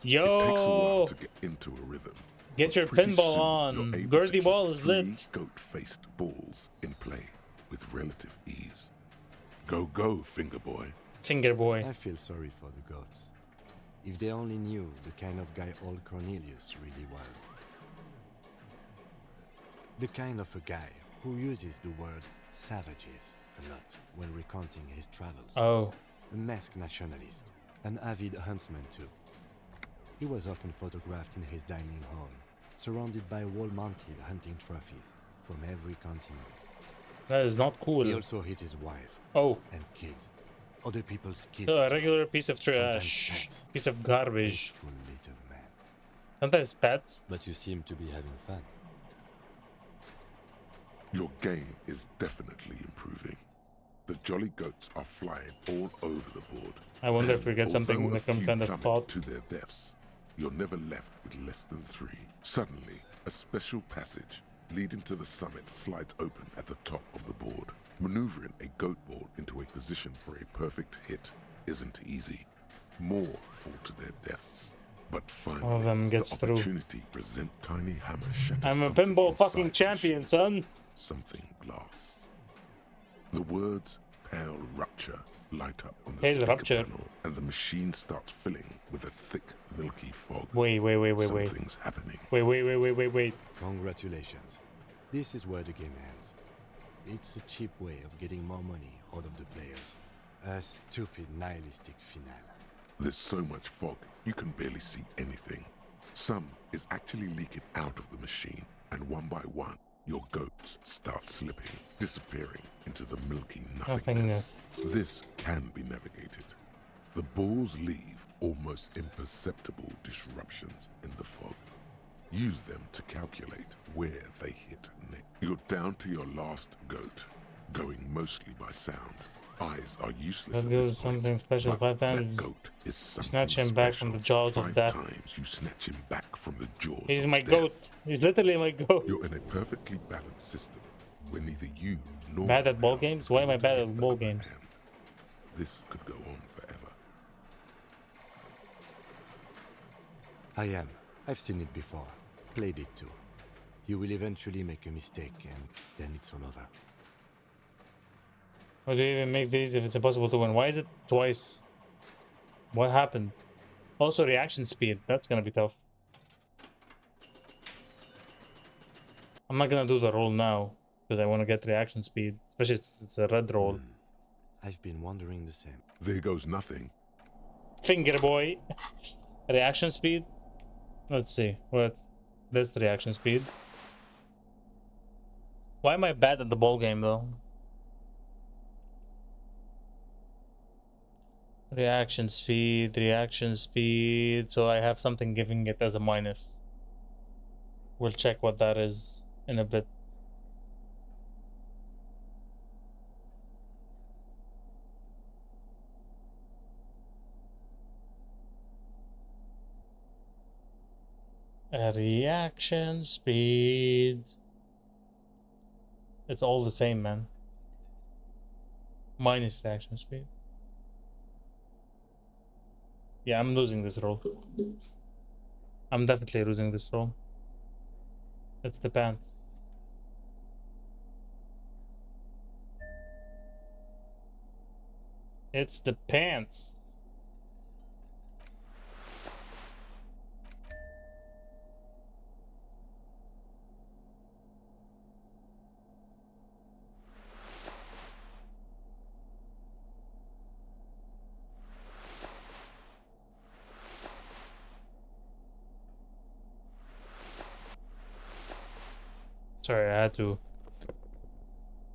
It takes a while Yo! to get into a rhythm. Get your Pretty pinball soon, on. you're able Gordy to ball keep is 3 lit. goat-faced balls in play with relative ease. Go, go, finger boy. Finger boy. I feel sorry for the goats. If they only knew the kind of guy old Cornelius really was. The kind of a guy who uses the word savages a lot when recounting his travels. Oh. A masked nationalist, an avid huntsman too. He was often photographed in his dining hall, surrounded by wall-mounted hunting trophies from every continent. That is not cool. He also hit his wife and kids. Other people's kids. So a regular piece of trash. Piece of garbage. Sometimes pets. But you seem to be having fun. Your game is definitely improving. The jolly goats are flying all over the board. I wonder if we get something in the content of pot. To their deaths, you're never left with less than 3. Suddenly, a special passage leading to the summit slides open at the top of the board. Maneuvering a goat board into a position for a perfect hit isn't easy. More fall to their deaths. But finally, all of them gets the opportunity present tiny hammer shatters. I'm a pinball fucking champion, son. Something glass. The words "pale rupture" light up on the Pale speaker rupture. panel, and the machine starts filling with a thick, milky fog. Wait. Something's happening. Wait. Congratulations. This is where the game ends. It's a cheap way of getting more money out of the players. A stupid nihilistic finale. There's so much fog, you can barely see anything. Some is actually leaking out of the machine, and one by one, your goats start slipping, disappearing into the milky nothingness. This can be navigated. The balls leave almost imperceptible disruptions in the fog. Use them to calculate where they hit next. You're down to your last goat, going mostly by sound. Eyes are useless at this point, something special. but 5 times. that goat is something Snatch him back special. from the jaws 5 of death. times you snatch him back from the jaws He's of my death. goat. He's literally my goat. You're in a perfectly balanced system where neither you nor Bad at ball games? Why am I bad at ball games? this could go on forever. I am. I've seen it before. Played it too. You will eventually make a mistake and then it's all over. Why do you even make these if it's impossible to win? Why is it twice? What happened? Also reaction speed. That's gonna be tough. I'm not gonna do the roll now because I want to get reaction speed, especially since it's a red roll. I've been wondering the same. There goes nothing. Finger boy. Reaction speed. Let's see. What? That's the reaction speed. Why am I bad at the ball game though? Reaction speed. So I have something giving it as a minus. We'll check what that is in a bit. A reaction speed. It's all the same, man. Minus reaction speed. Yeah, I'm losing this roll. I'm definitely losing this roll. It's the pants. It's the pants. Sorry, I had to.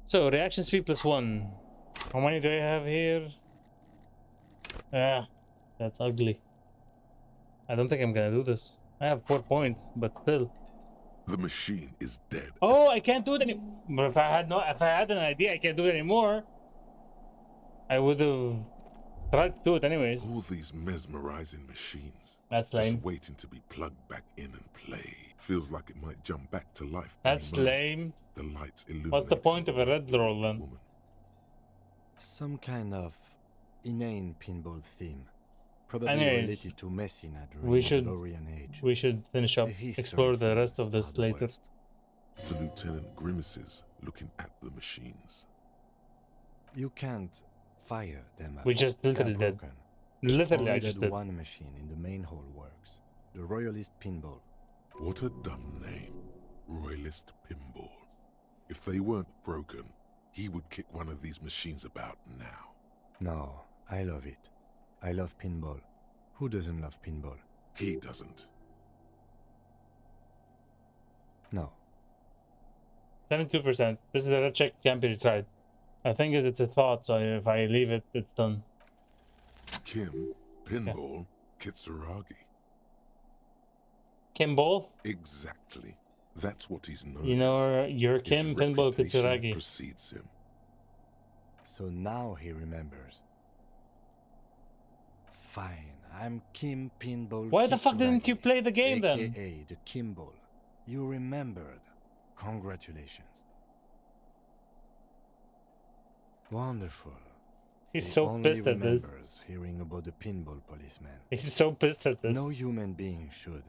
So, reaction speed +1. How many do I have here? Ah, that's ugly. I don't think I'm gonna do this. I have 4 points, but still. The machine is dead. Oh, I can't do it anymore. But if I had an idea, I can't do it anymore. I would have tried to do it anyways. All these mesmerizing machines. That's lame. Just waiting to be plugged back in and play. Feels like it might jump back to life. That's any moment. lame. The lights illuminate. What's the point of a red roll then? Some kind of inane pinball theme. Probably Anyways, related to Messina during we the should Valorian age. finish up, The history explore the rest of films this are the later. worst. The lieutenant grimaces, looking at the machines. You can't fire them up. We just They're literally did. broken. Literally, I Only just that did. one machine in the main hall works. The Royalist Pinball. What a dumb name. Royalist Pinball. If they weren't broken, he would kick one of these machines about now. No, I love it. I love pinball. Who doesn't love pinball? He doesn't. No. 72%. This is a red check, can't be retried. I think it's a thought, so if I leave it, it's done. Kim, Pinball, Kitsuragi. Kimball? Exactly. That's what he's known You know, as. you're Kim, His Pinball, reputation Kitsuragi. precedes him. So now he remembers. Fine, I'm Kim Pinball. Why the fuck didn't you play the game then? AKA the Kimball. You remembered. Congratulations. Wonderful. He's He so only pissed at this. remembers hearing about the pinball policeman. He's so pissed at this. No human being should.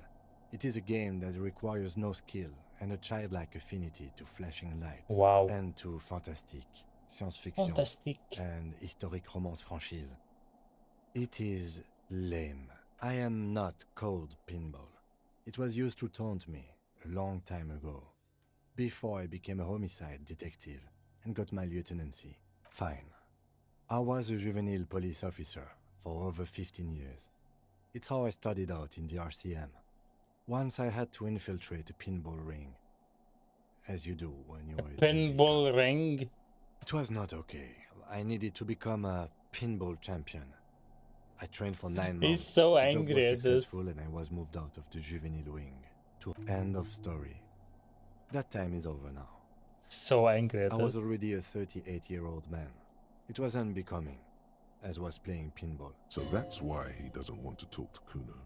It is a game that requires no skill and a childlike affinity to flashing lights. Wow. And to fantastique, science-fiction, Fantastique. and historic romance franchise. It is lame. I am not cold pinball. It was used to taunt me a long time ago, before I became a homicide detective and got my lieutenancy. Fine. I was a juvenile police officer for over 15 years. It's how I started out in the RCM. Once I had to infiltrate a pinball ring, as you do when you're a Pinball ring? It was not okay. I needed to become a pinball champion. I trained for 9 months. He's so The job angry was at this. successful and I was moved out of the juvenile wing. To end of story. That time is over now. So angry at I this. was already a 38-year-old man. It was unbecoming, as was playing pinball. So that's why he doesn't want to talk to Kuno.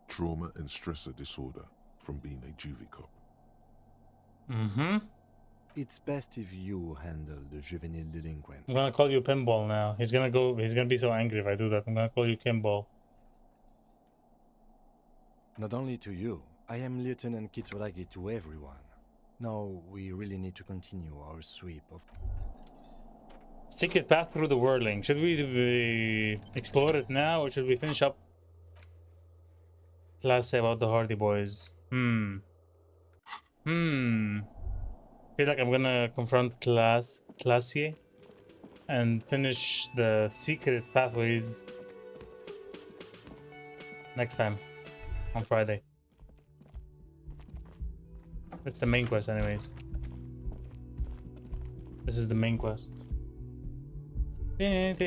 Trauma and stressor disorder from being a juvie cop. Mm-hmm. It's best if you handle the juvenile delinquents. I'm gonna call you Pinball now. He's gonna be so angry if I do that. I'm gonna call you Kimball. Not only to you, I am Lieutenant Kitsuragi to everyone. Now we really need to continue our sweep of... Secret path through the whirling. Should we explore it now or should we finish up class say about the Hardy Boys? Feel like I'm gonna confront Classier and finish the secret pathways next time on Friday. That's the main quest anyways. This is the main quest. Think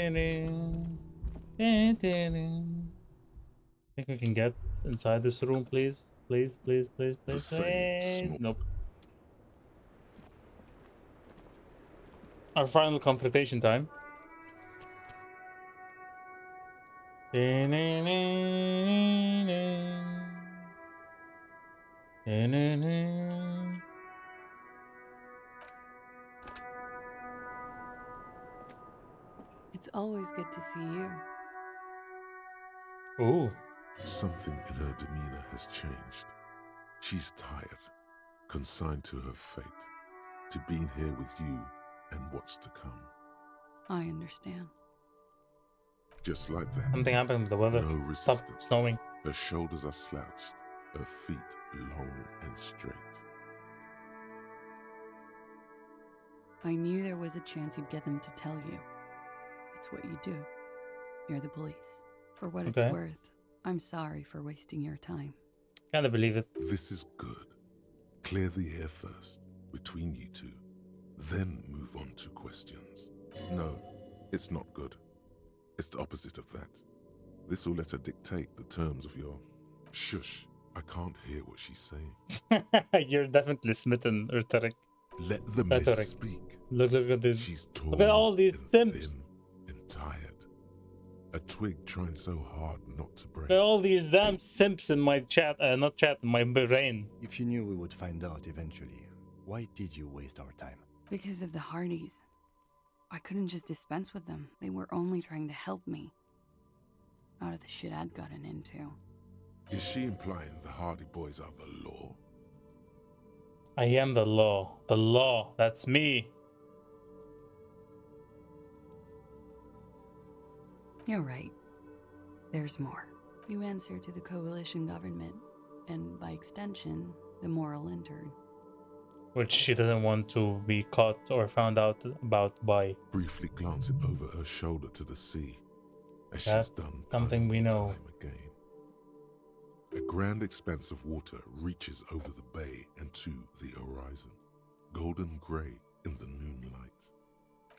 we can get inside this room, please? Please. Nope. Our final confrontation time. It's always good to see you. Ooh. Something in her demeanor has changed. She's tired, consigned to her fate, to being here with you and what's to come. I understand. Just like that. Something happened with the weather. No Stop resistance. snowing. Her shoulders are slouched, her feet long and straight. I knew there was a chance you'd get them to tell you. It's what you do. You're the police. For what it's worth, I'm sorry for wasting your time. Can't believe it. This is good. Clear the air first, between you two. Then move on to questions. No, it's not good. It's the opposite of that. This will let her dictate the terms of your... Shush, I can't hear what she's saying. You're definitely smitten, Urtarik. Let the miss speak. Look at this. She's tall, look at all these simps. thin, and tired. A twig trying so hard not to break. Look at all these damn simps in my chat, not chat, in my brain. If you knew we would find out eventually, why did you waste our time? Because of the Hardys. I couldn't just dispense with them. They were only trying to help me. Out of the shit I'd gotten into. Is she implying the Hardy Boys are the law? I am the law. The law. That's me. You're right. There's more. You answer to the coalition government, and by extension, the moral intern. Which she doesn't want to be caught or found out about by. Briefly glancing over her shoulder to the sea, as That's she's done something we know. time again. A grand expanse of water reaches over the bay and to the horizon, golden grey in the noonlight.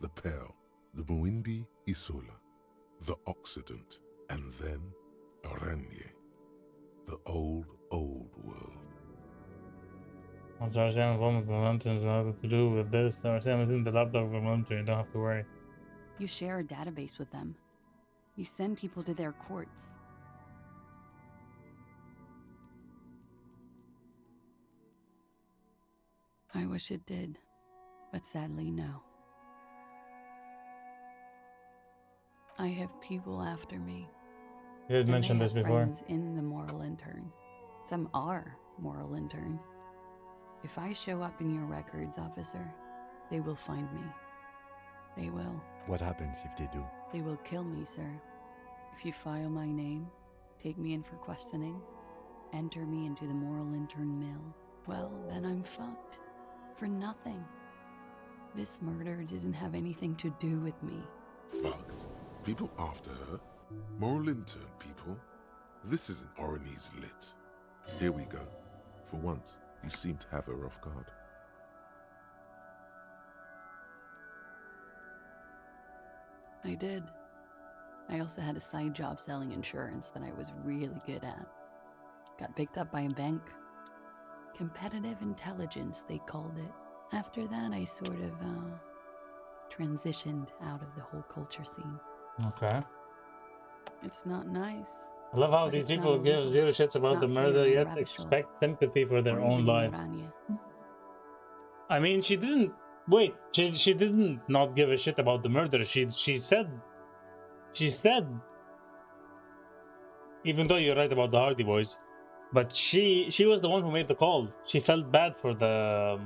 The Pearl, the Muindi Isola, the Occident, And then Aranye, the old world. I'm sorry, Sam, involvement with mountains nothing to do with this. Sam is in the laptop of mountain, you don't have to worry. You share a database with them. You send people to their courts. I wish it did, but sadly, no. I have people after me. You had mentioned this before. Friends in the moral intern. Some are moral intern. If I show up in your records, officer, they will find me. They will. What happens if they do? They will kill me, sir. If you file my name, take me in for questioning, enter me into the moral intern mill, well, then I'm fucked. For nothing. This murder didn't have anything to do with me. Fucked? People after her? Moral intern people? This isn't Orionese lit. Here we go. For once, you seem to have her off guard. I did. I also had a side job selling insurance that I was really good at. Got picked up by a bank. Competitive intelligence, they called it. After that, I sort of, transitioned out of the whole culture scene. Okay. It's not nice. I love how these people give zero shits about the murder, yet expect sympathy for their own lives. I mean, she didn't... Wait, she didn't not give a shit about the murder. She said... Even though you're right about the Hardy Boys, but she was the one who made the call. She felt bad for the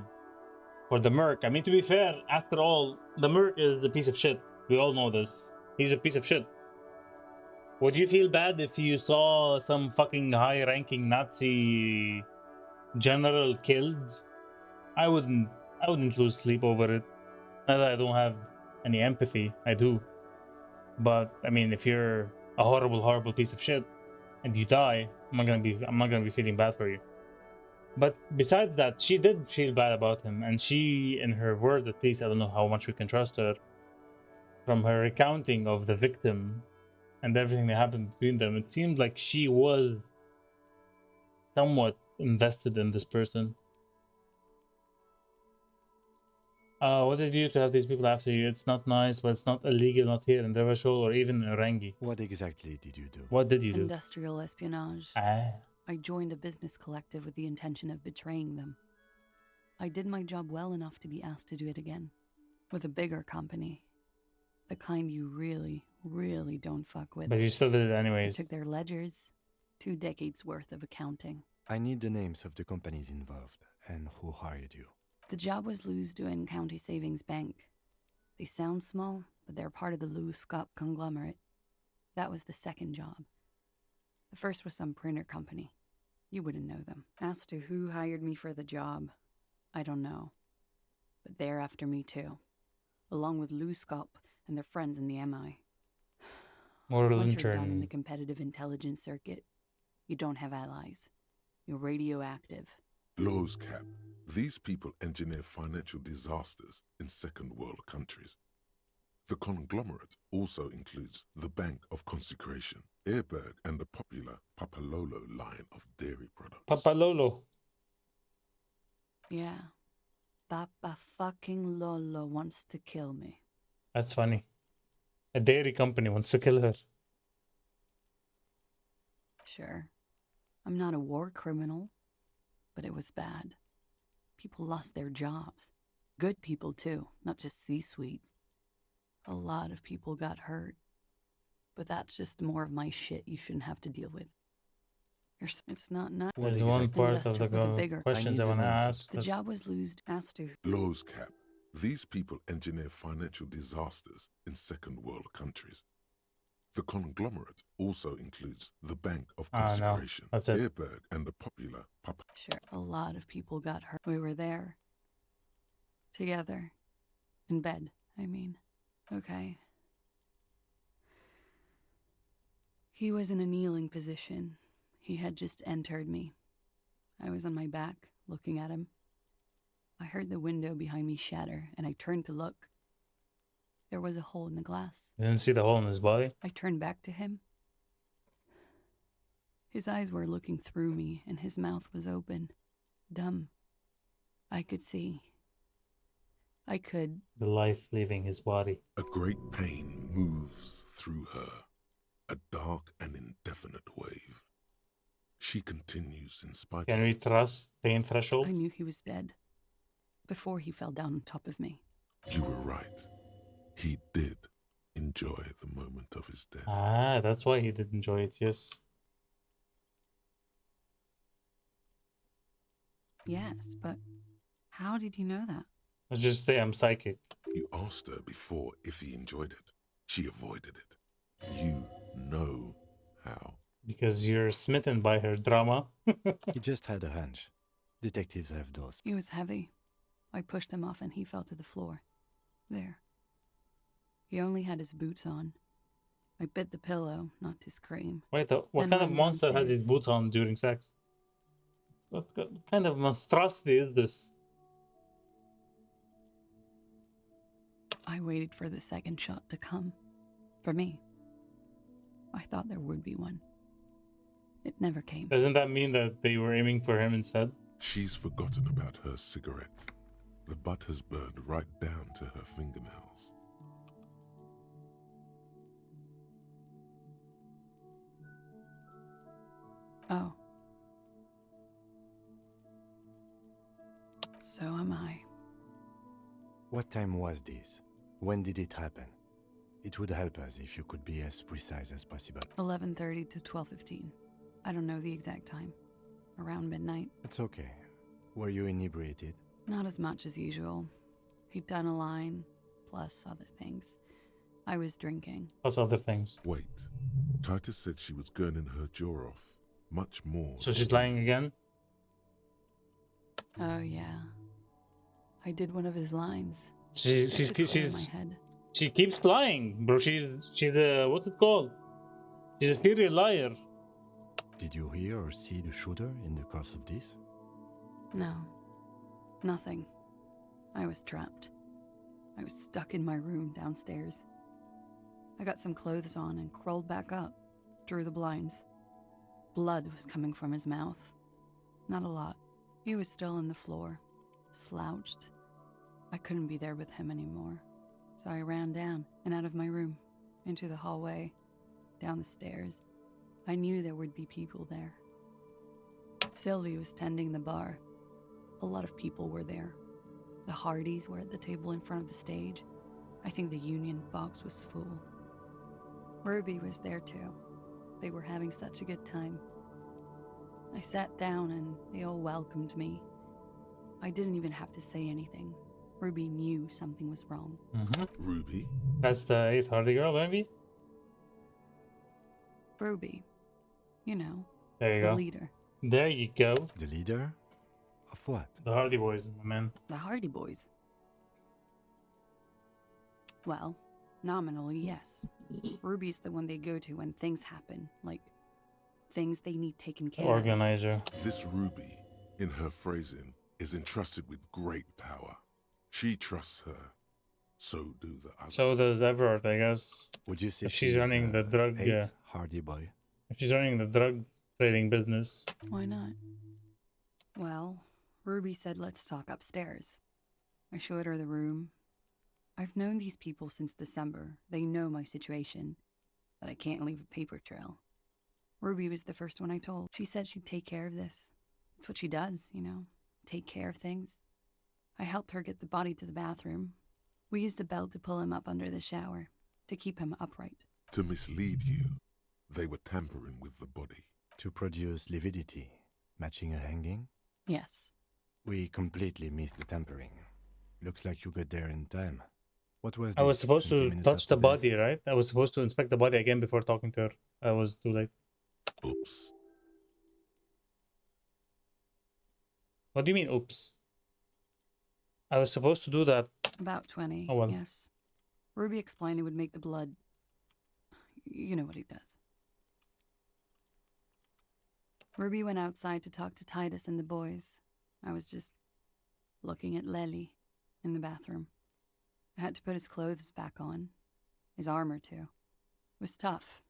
Merc. I mean, to be fair, after all, the Merc is a piece of shit. We all know this. He's a piece of shit. Would you feel bad if you saw some fucking high-ranking Nazi general killed? I wouldn't lose sleep over it. Not that I don't have any empathy. I do. But I mean, if you're a horrible piece of shit and you die, I'm not gonna be feeling bad for you. But besides that, she did feel bad about him, and she, in her words at least, I don't know how much we can trust her, from her recounting of the victim and everything that happened between them, it seemed like she was somewhat invested in this person. What did you do to have these people after you? It's not nice, but it's not illegal, not here in Revachol or even in Rangi. What exactly did you do? What did you do? Industrial espionage. Ah. I joined a business collective with the intention of betraying them. I did my job well enough to be asked to do it again. With a bigger company. The kind you really don't fuck with. But you still did it anyways. I took their ledgers. 2 decades worth of accounting. I need the names of the companies involved and who hired you. The job was Lou's doing County Savings Bank. They sound small, but they're part of the Lou Scott conglomerate. That was the second job. The first was some printer company. You wouldn't know them. As to who hired me for the job, I don't know. But they're after me too. Along with Lou Scott and their friends in the MI. Once you're done in the competitive intelligence circuit, you don't have allies. You're radioactive. Laws cap. These people engineer financial disasters in second world countries. The conglomerate also includes the Bank of Consecration, Airberg, and the popular Papalolo line of dairy products. Papalolo. Yeah. Papa fucking Lolo wants to kill me. That's funny. A dairy company wants to kill her. Sure. I'm not a war criminal, but it was bad. People lost their jobs. Good people, too, not just C-suite. A lot of people got hurt. But that's just more of my shit you shouldn't have to deal with. It's not nice. There's one part of the questions I want to ask. The job was asked to. Laws cap. These people engineer financial disasters in second world countries. The conglomerate also includes the Bank of Consecration, Airberg, and the popular Papa. Sure, a lot of people got hurt. We were there. Together. In bed, I mean. Okay. He was in a kneeling position. He had just entered me. I was on my back, looking at him. I heard the window behind me shatter, and I turned to look. There was a hole in the glass. You didn't see the hole in his body? I turned back to him. His eyes were looking through me, and his mouth was open. Dumb. I could see. I could. The life leaving his body. A great pain moves through her, a dark and indefinite wave. She continues in spite Can of we it. trust pain threshold? I knew he was dead before he fell down on top of me. You were right. He did enjoy the moment of his death. Ah, that's why he did enjoy it, yes. Yes, but how did you know that? Let's just say I'm psychic. You asked her before if he enjoyed it. She avoided it. You know how. Because you're smitten by her drama. He just had a hunch. Detectives have those. He was heavy. I pushed him off and he fell to the floor. There. He only had his boots on. I bit the pillow, not to scream. Wait, what Then kind of ran monster has downstairs. these boots on during sex? What kind of monstrosity is this? I waited for the second shot to come. For me. I thought there would be one. It never came. Doesn't that mean that they were aiming for him instead? She's forgotten about her cigarette. The butt has burned right down to her fingernails. Oh. So am I. What time was this? When did it happen? It would help us if you could be as precise as possible. 11:30 to 12:15. I don't know the exact time. Around midnight. It's okay. Were you inebriated? Not as much as usual. He'd done a line, plus other things. I was drinking. Plus other things. Wait. Titus said she was gurning her jaw off. Much more. So she's lying again? Oh, yeah. I did one of his lines. She's my head. she keeps lying, bro. She's a what's it called? She's a serial liar. Did you hear or see the shooter in the course of this? No. Nothing. I was trapped. I was stuck in my room downstairs. I got some clothes on and crawled back up, drew the blinds. Blood was coming from his mouth. Not a lot. He was still on the floor, slouched. I couldn't be there with him anymore. So I ran down and out of my room, into the hallway, down the stairs. I knew there would be people there. Sylvie was tending the bar. A lot of people were there. The Hardys were at the table in front of the stage. I think the Union box was full. Ruby was there too. They were having such a good time. I sat down and they all welcomed me. I didn't even have to say anything. Ruby knew something was wrong. Ruby? That's the 8th Hardy girl, maybe? Ruby. You know, There you the go. leader. There you go. The leader? Of what? The Hardy Boys, my man. The Hardy Boys. Well, nominally, yes. Ruby's the one they go to when things happen, like things they need taken care of. Organizer. This Ruby, in her phrasing, is entrusted with great power. She trusts her. So do the others. So does Everett, I guess. Would you say If she's running the drug, eighth Hardy boy? if she's running the drug trading business. Why not? Well, Ruby said let's talk upstairs. I showed her the room. I've known these people since December. They know my situation, that I can't leave a paper trail. Ruby was the first one I told. She said she'd take care of this. It's what she does, you know, take care of things. I helped her get the body to the bathroom. We used a belt to pull him up under the shower, to keep him upright. To mislead you, they were tampering with the body. To produce lividity, matching a hanging? Yes. We completely missed the tampering. Looks like you got there in time. What was I was this, supposed 20 to minutes touch after the death? body, right? I was supposed to inspect the body again before talking to her. I was too late. Oops. What do you mean, oops? I was supposed to do that. About 20, Oh, well. yes. Ruby explained it would make the blood... You know what he does. Ruby went outside to talk to Titus and the boys. I was just looking at Lely in the bathroom. I had to put his clothes back on. His armor, too. It was tough,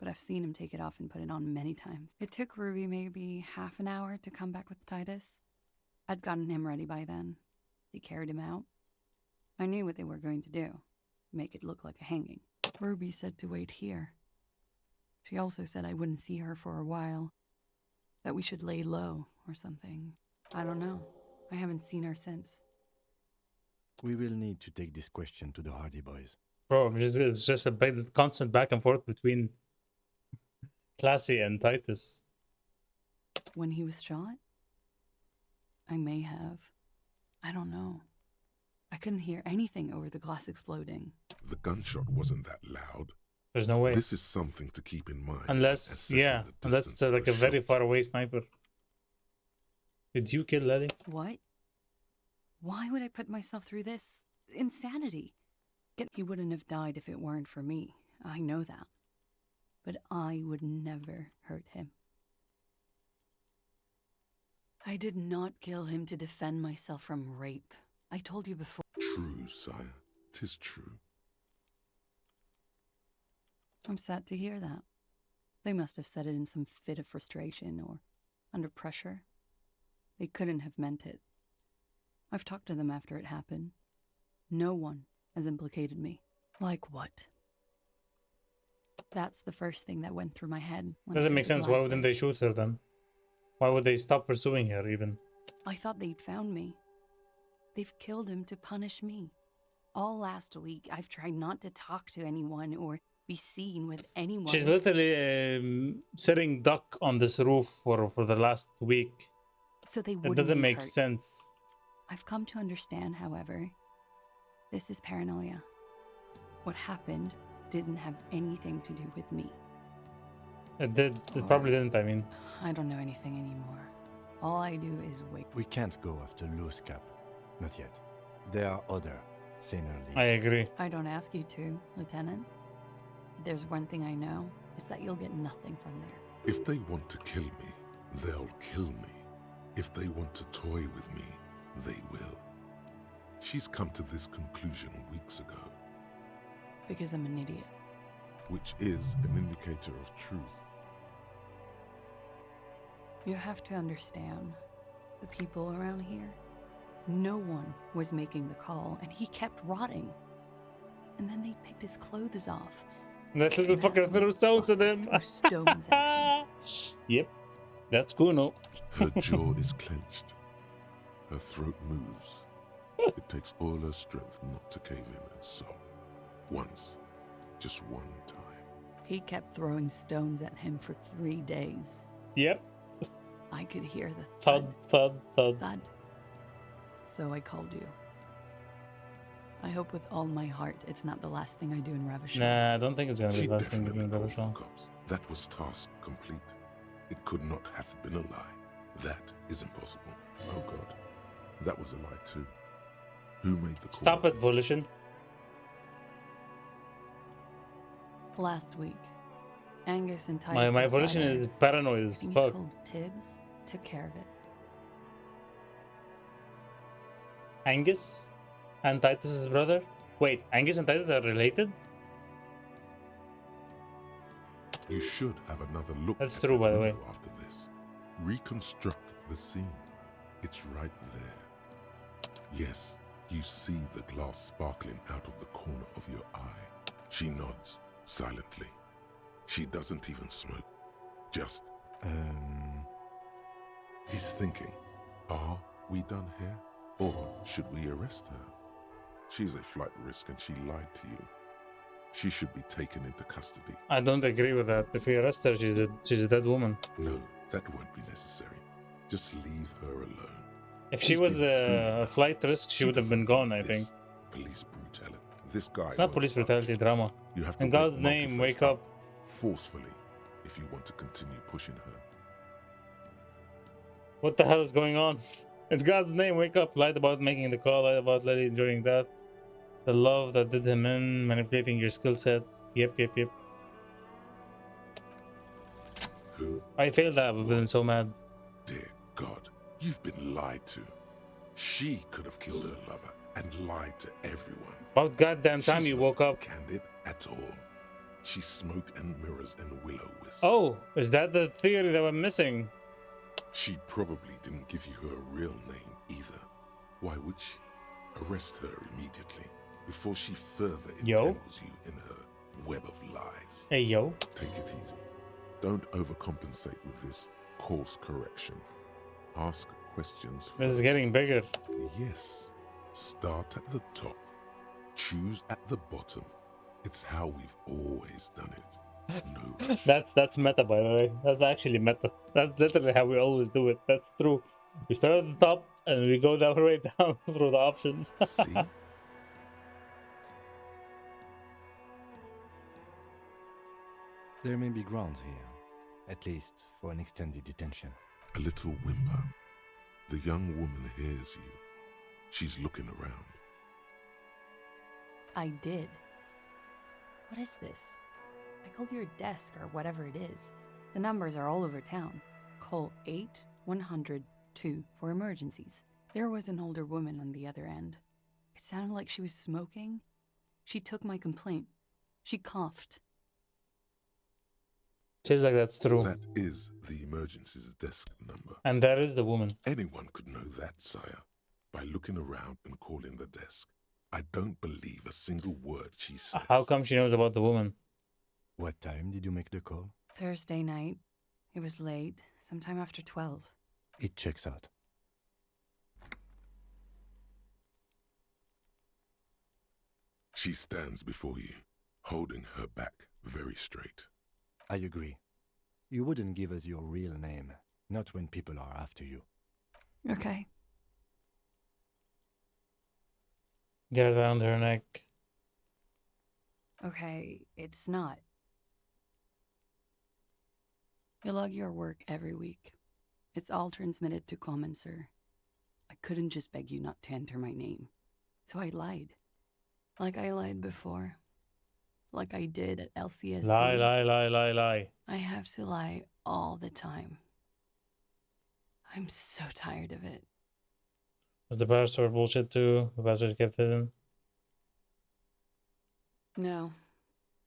but I've seen him take it off and put it on many times. It took Ruby maybe half an hour to come back with Titus. I'd gotten him ready by then. They carried him out. I knew what they were going to do, make it look like a hanging. Ruby said to wait here. She also said I wouldn't see her for a while, that we should lay low or something. I don't know. I haven't seen her since. We will need to take this question to the Hardy Boys. Bro, it's just a constant back and forth between Classy and Titus. When he was shot? I may have. I don't know. I couldn't hear anything over the glass exploding. The gunshot wasn't that loud. There's no way. This is something to keep in mind. Unless it's like a very far away sniper. Did you kill Lily? What? Why would I put myself through this? Insanity. He wouldn't have died if it weren't for me. I know that. But I would never hurt him. I did not kill him to defend myself from rape. I told you before. True, sire. 'Tis true. I'm sad to hear that. They must have said it in some fit of frustration or under pressure. They couldn't have meant it. I've talked to them after it happened. No one has implicated me. Like what? That's the first thing that went through my head. Doesn't make sense. Why wouldn't they shoot her then? Why would they stop pursuing her even? I thought they'd found me. They've killed him to punish me. All last week, I've tried not to talk to anyone or be seen with anyone. She's literally sitting duck on this roof for the last week. So they It wouldn't doesn't be make hurt. sense. I've come to understand, however, this is paranoia. What happened didn't have anything to do with me. It did. It probably didn't, I mean. I don't know anything anymore. All I do is wait. We can't go after Loose Cap. Not yet. There are other, saner leads. I agree. I don't ask you to, Lieutenant. If there's one thing I know, is that you'll get nothing from there. If they want to kill me, they'll kill me. If they want to toy with me, they will. She's come to this conclusion weeks ago. Because I'm an idiot. Which is an indicator of truth. You have to understand, the people around here, no one was making the call, and he kept rotting. And then they picked his clothes off. That little fucker threw stones at him. Stones at him. Yep. That's cool, no? Her jaw is clenched. Her throat moves. It takes all her strength not to cave in and sob. Once. Just one time. He kept throwing stones at him for 3 days. Yep. I could hear the thud, thud, thud. thud. So I called you. I hope with all my heart it's not the last thing I do in Ravishon. Nah, I don't think it's gonna be She the last thing we do in definitely called Ravishon. the cops. That was task complete. It could not have been a lie. That is impossible. Oh God. That was a lie too. Who made the call? Stop it, Volition. Last week, Angus and Titus' My Volition brother, is paranoid as I think fuck. he's called Tibbs, took care of it. Angus and Titus' brother? Wait, Angus and Titus are related? You should have another look. That's at true, the by the way. window after this. Reconstruct the scene. It's right there. Yes, you see the glass sparkling out of the corner of your eye. She nods, silently. She doesn't even smoke. Just, He's thinking, are we done here? Or should we arrest her? She's a flight risk and she lied to you. She should be taken into custody. I don't agree with that. If we arrest her, she's a dead woman. No, that won't be necessary. Just leave her alone. If she was a flight risk, she would have been gone, I think. Police brutality. This guy. It's not police brutality drama. You have to In God's wake not to name, face wake up. forcefully if you want to continue pushing her. What the hell is going on? In God's name, wake up. Lied about making the call, lied about Lily enjoying that. The love that did him in, manipulating your skill set. Yep. Who? I failed that. I've been so mad. Dear God, you've been lied to. She could have killed her lover and lied to everyone. About goddamn time She's you not woke up. Candid at all. She's smoke and mirrors and will-o-wisps. Oh, is that the theory that we're missing? She probably didn't give you her real name either. Why would she? Arrest her immediately before she further entangles you in her web of lies. Hey, yo. Take it easy. Don't overcompensate with this course correction. Ask questions first. This is getting bigger. Yes. Start at the top. Choose at the bottom. It's how we've always done it. No rush. That's meta, by the way. That's actually meta. That's literally how we always do it. That's true. We start at the top and we go down right down through the options. See? There may be grounds here, at least for an extended detention. A little whimper. The young woman hears you. She's looking around. I did. What is this? I called your desk or whatever it is. The numbers are all over town. Call 8-100-2 for emergencies. There was an older woman on the other end. It sounded like she was smoking. She took my complaint. She coughed. Feels like that's true. That is the emergencies desk number. And that is the woman. Anyone could know that, sire, by looking around and calling the desk. I don't believe a single word she says. How come she knows about the woman? What time did you make the call? Thursday night. It was late, sometime after 12. It checks out. She stands before you, holding her back very straight. I agree. You wouldn't give us your real name, not when people are after you. Okay. Get around her neck. Okay, it's not. You log your work every week. It's all transmitted to Common, sir. I couldn't just beg you not to enter my name. So I lied. Like I lied before. Like I did at LCSD. Lie. I have to lie all the time. I'm so tired of it. Was the password bullshit too? The password kept hidden? No.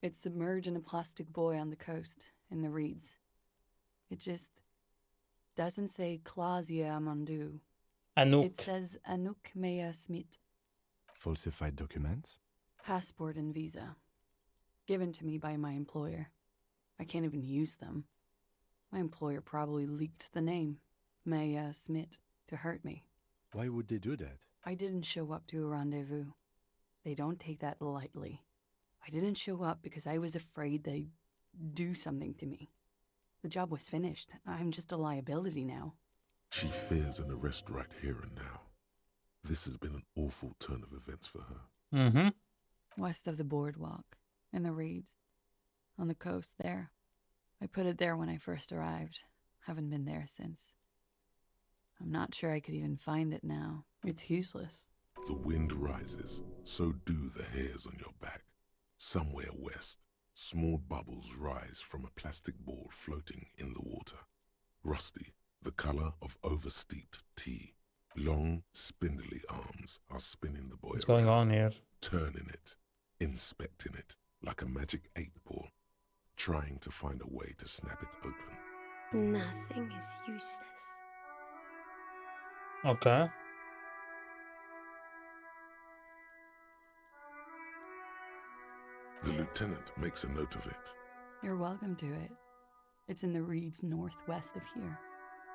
It's submerged in a plastic buoy on the coast, in the reeds. It just doesn't say Clausia Amandu. Anouk. It says Anouk Mea Smith. Falsified documents? Passport and visa. Given to me by my employer. I can't even use them. My employer probably leaked the name, Mea Smith, to hurt me. Why would they do that? I didn't show up to a rendezvous. They don't take that lightly. I didn't show up because I was afraid they'd do something to me. The job was finished. I'm just a liability now. She fears an arrest right here and now. This has been an awful turn of events for her. Mm-hmm. West of the boardwalk, in the reeds, on the coast there. I put it there when I first arrived. Haven't been there since. I'm not sure I could even find it now. It's useless. The wind rises, so do the hairs on your back. Somewhere west, small bubbles rise from a plastic ball floating in the water. Rusty, the color of oversteeped tea. Long, spindly arms are spinning the buoy. What's going on here? Turning it, inspecting it, like a magic 8-ball, trying to find a way to snap it open. Nothing is useless. Okay. The lieutenant makes a note of it. You're welcome to it. It's in the reeds northwest of here,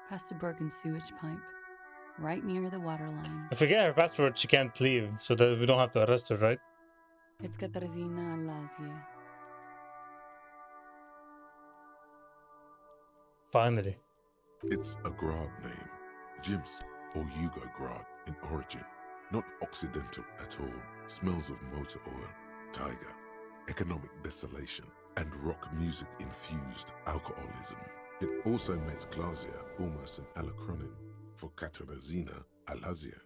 past a broken sewage pipe, right near the waterline. If we get her password, she can't leave, so that we don't have to arrest her, right? It's Katarzyna Lazia. Finally. It's a Grad name, Jims or Yugo Grad in origin, not Occidental at all. Smells of motor oil, tiger, economic desolation, and rock music infused alcoholism. It also makes Clausia almost an allochronym for Katarzyna Alazia.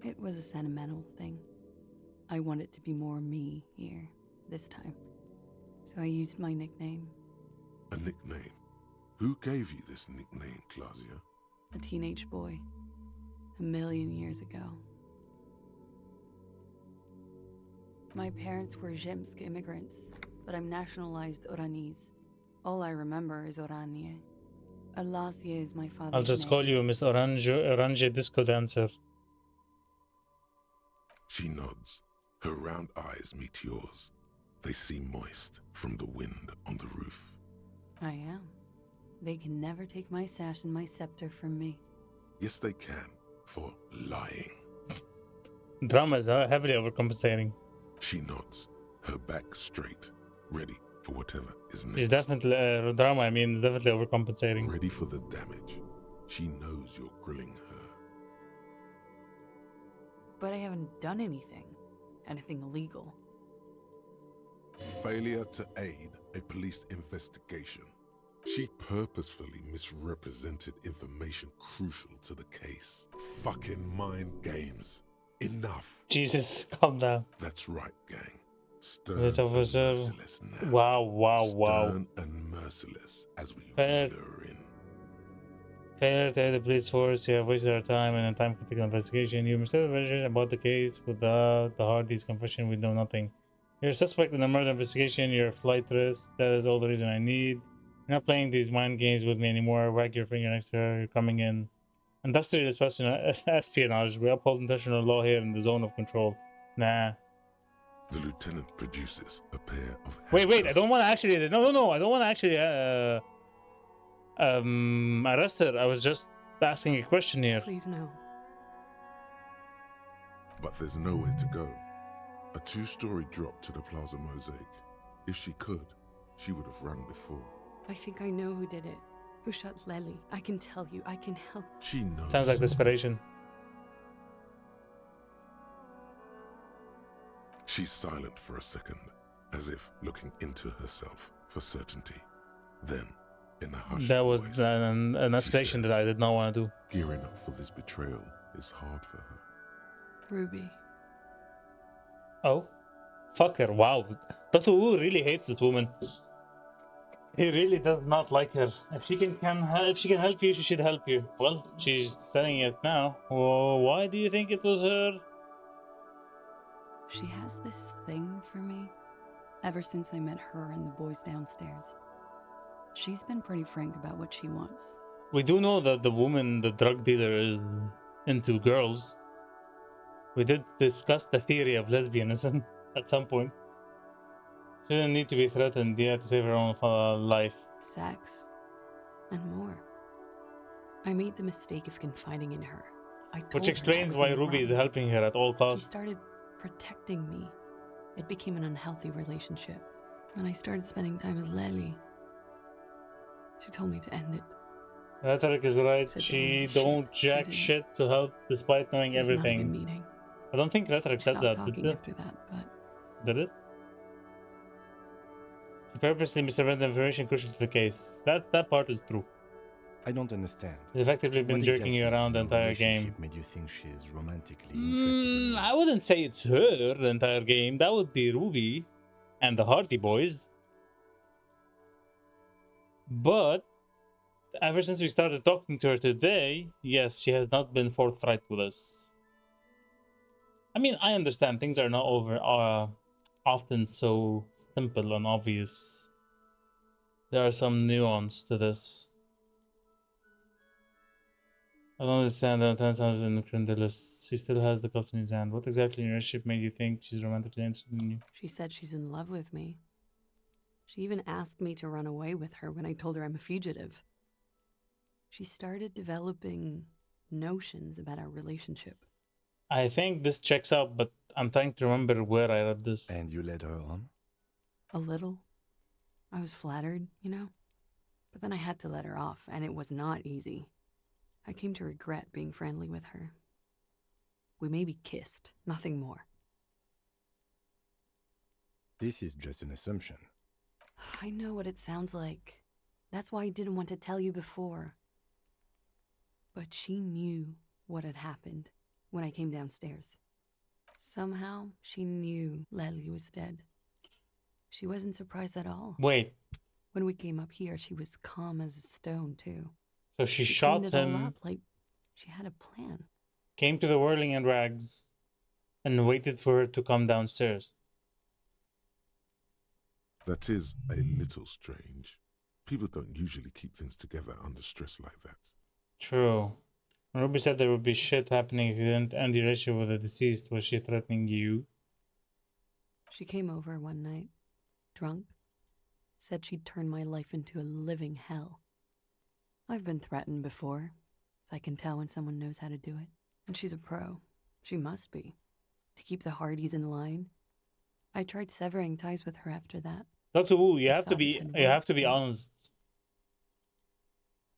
It was a sentimental thing. I wanted to be more me here, this time. So I used my nickname. A nickname? Who gave you this nickname, Clausia? A teenage boy. 1,000,000 years ago. My parents were Zemsk immigrants, but I'm nationalized Oranese. All I remember is Oranje. Elysium is my father's I'll just name. call you Miss Orange Disco Dancer. She nods. Her round eyes meet yours. They seem moist from the wind on the roof. I am. They can never take my sash and my scepter from me. Yes, they can, for lying. Drama is heavily overcompensating. She nods, her back straight, ready for whatever is next. She's definitely drama. I mean, definitely overcompensating. Ready for the damage. She knows you're grilling her. But I haven't done anything illegal. Failure to aid a police investigation. She purposefully misrepresented information crucial to the case. Fucking mind games. Enough. Jesus, calm down. That's right, gang. Stern and merciless now. Wow. Stern and merciless as we reel her in. Failure to aid the police force. You have wasted our time and a time-critical investigation. You mistaken version about the case. Without the Hardy's confession, we know nothing. You're a suspect in a murder investigation. You're a flight risk. That is all the reason I need. You're not playing these mind games with me anymore. Wag your finger next to her. You're coming in. Industrial espionage. We uphold international law here in the zone of control. Nah. The lieutenant produces a pair of Wait. I don't want to actually. No. I don't want to actually arrest her. I was just asking a question here. Please no. But there's nowhere to go. A 2-story drop to the Plaza Mosaic. If she could, she would have run before. I think I know who did it. Who shot Lely. I can tell you. I can help. She knows. Sounds like desperation. She's silent for a second, as if looking into herself for certainty. Then, in a hushed That was voice, an escalation that I did not want to do. Gearing up for this betrayal is hard for her. Ruby. Oh, fuck her! Wow, Dr. Wu really hates this woman. He really does not like her. If she can help you, she should help you. Well, she's saying it now. Well, why do you think it was her? She has this thing for me. Ever since I met her and the boys downstairs. She's been pretty frank about what she wants. We do know that the woman, the drug dealer, is into girls. We did discuss the theory of lesbianism at some point. She didn't need to be threatened yet to save her own life. Sex. And more. I made the mistake of confiding in her. Which explains why Ruby is helping her at all costs. She started protecting me. It became an unhealthy relationship. When I started spending time with Lely, she told me to end it. Rhetoric is right. She don't jack shit to help despite knowing everything. I don't think Rhetoric said that, did it? After that, but did it? She purposely misrepresented information crucial to the case. That part is true. I don't understand. She's effectively been jerking you around the entire game. Made you think she is romantically interested in I wouldn't say it's her the entire game. That would be Ruby and the Hardy Boys. But ever since we started talking to her today, yes, she has not been forthright with us. I mean, I understand things are not often so simple and obvious. There are some nuance to this. I don't understand that 10 sounds incredulous. He still has the cuffs in his hand. What exactly in your relationship made you think she's romantically interested in you? she said she's in love with me. She even asked me to run away with her when I told her I'm a fugitive. She started developing notions about our relationship. I think this checks out, but I'm trying to remember where I read this. And you led her on? A little. I was flattered, you know? But then I had to let her off, and it was not easy. I came to regret being friendly with her. We maybe kissed, nothing more. This is just an assumption. I know what it sounds like. That's why I didn't want to tell you before. But she knew what had happened when I came downstairs. Somehow, she knew Lely was dead. She wasn't surprised at all. Wait. When we came up here, she was calm as a stone, too. So she shot cleaned it all him. up, like she had a plan. came to the whirling in rags, and waited for her to come downstairs. That is a little strange. People don't usually keep things together under stress like that. True. Ruby said there would be shit happening if you didn't end the relationship with the deceased. Was she threatening you? She came over one night, drunk, said she'd turn my life into a living hell. I've been threatened before, so I can tell when someone knows how to do it. And she's a pro. She must be. To keep the Hardys in line. I tried severing ties with her after that. Dr. Wu, you have to be honest.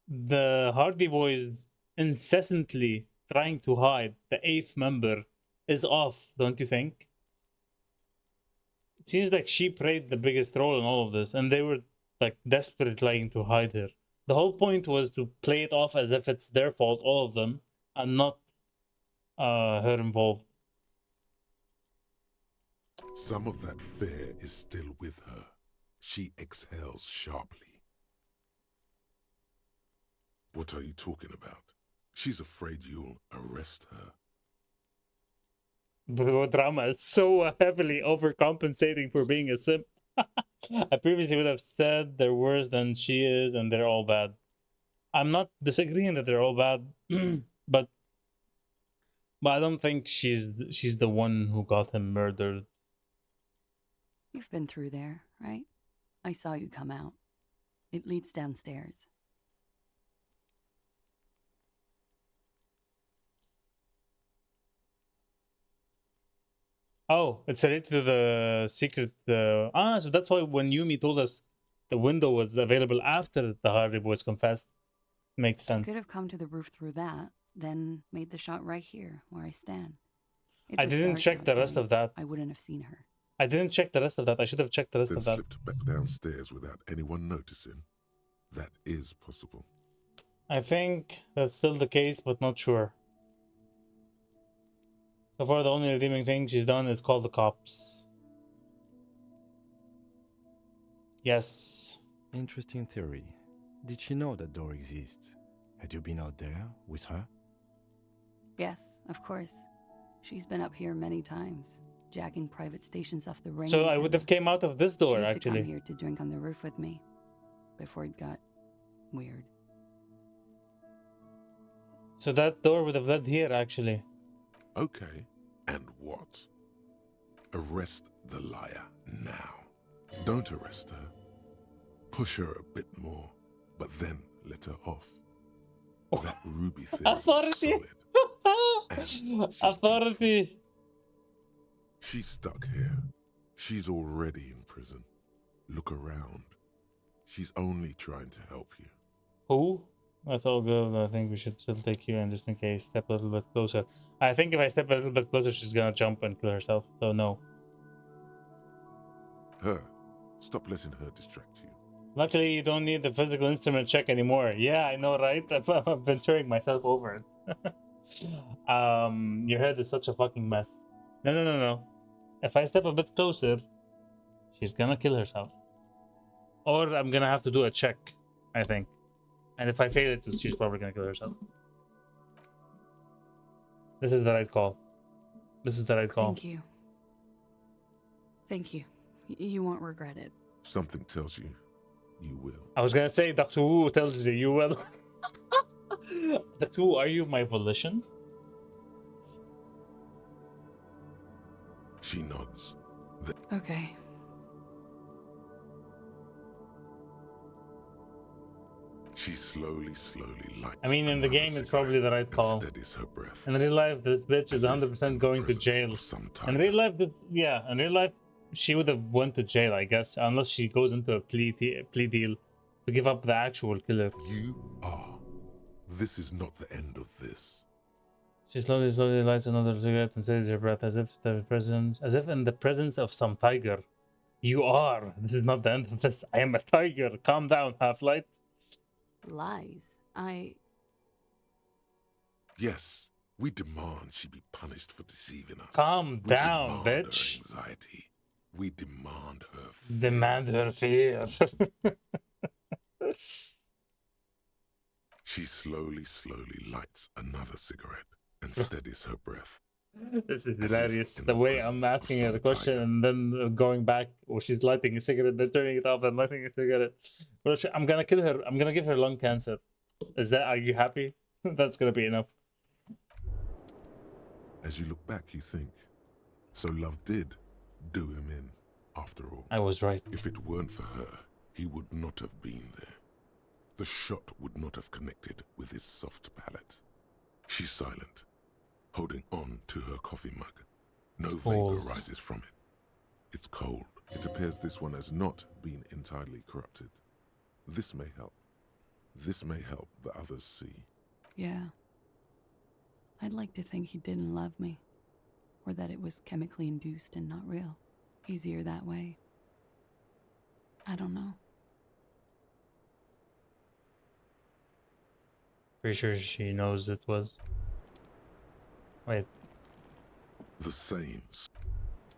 The Hardy Boys incessantly trying to hide the 8th member is off, don't you think? It seems like she played the biggest role in all of this, and they were like desperately trying to hide her. The whole point was to play it off as if it's their fault, all of them, and not her involved. Some of that fear is still with her. She exhales sharply. What are you talking about? She's afraid you'll arrest her. Bro, drama is so heavily overcompensating for being a simp. I previously would have said they're worse than she is and they're all bad. I'm not disagreeing that they're all bad, but I don't think she's the one who got him murdered. You've been through there, right? I saw you come out. It leads downstairs. Oh, it's related to the secret. So that's why when Yumi told us the window was available after the Hardy Boys confessed, makes sense. You could have come to the roof through that, then made the shot right here, where I stand. I didn't check the rest of that. I wouldn't have seen her. I didn't check the rest of that. I should have checked the rest of that. Slipped back downstairs without anyone noticing. That is possible. I think that's still the case, but not sure. So far, the only redeeming thing she's done is call the cops. Yes. Interesting theory. Did she know that door exists? Had you been out there with her? Yes, of course. She's been up here many times, jacking private stations off the ring. So I would have came out of this door, she used actually. to come here to drink on the roof with me, before it got weird. So that door would have led here, actually. Okay, and what? Arrest the liar now. Don't arrest her. Push her a bit more, but then let her off. That Ruby theory Authority! is solid. Authority! She's stuck here. She's already in prison. Look around. She's only trying to help you. Who? That's all good. I think we should still take you in just in case. Step a little bit closer. I think if I step a little bit closer, she's gonna jump and kill herself. So no. Her. Stop letting her distract you. Luckily, you don't need the physical instrument check anymore. Yeah, I know, right? I've been turning myself over. Your head is such a fucking mess. No. If I step a bit closer, she's gonna kill herself. Or I'm gonna have to do a check, I think. And if I fail it, she's probably gonna kill herself. This is the right call. This is the right call. Thank you. Thank you. You won't regret it. Something tells you, you will. I was gonna say, Dr. Wu tells you, you will. Dr. Wu, are you my volition? She nods. Okay. She slowly lights. I mean, in the game, it's probably the right call. Steadies her breath. In real life, this bitch is 100% going to jail. In real life, in real life, she would have went to jail, I guess, unless she goes into a plea deal to give up the actual killer. You are. This is not the end of this. She slowly lights another cigarette and steadies her breath, as if in the presence of some tiger. You are. This is not the end of this. I am a tiger. Calm down, Half-Light. Lies. Yes, we demand she be punished for deceiving us. Calm down, we bitch. Her anxiety. We demand her fear. Demand her fear. She slowly lights another cigarette and and steadies her breath. This is As if hilarious. in The the way I'm presence of asking her the some question tiger. and then going back, or she's lighting a cigarette, then turning it off and lighting a cigarette. Well, I'm gonna kill her. I'm gonna give her lung cancer. Is that? Are you happy? That's gonna be enough. As you look back, you think, so love did do him in, after all. I was right. If it weren't for her, he would not have been there. The shot would not have connected with his soft palate. She's silent, holding on to her coffee mug. No vapor rises from it. It's cold. It appears this one has not been entirely corrupted. This may help. This may help the others see. Yeah. I'd like to think he didn't love me. Or that it was chemically induced and not real. Easier that way. I don't know. Pretty sure she knows it was. Wait. The same.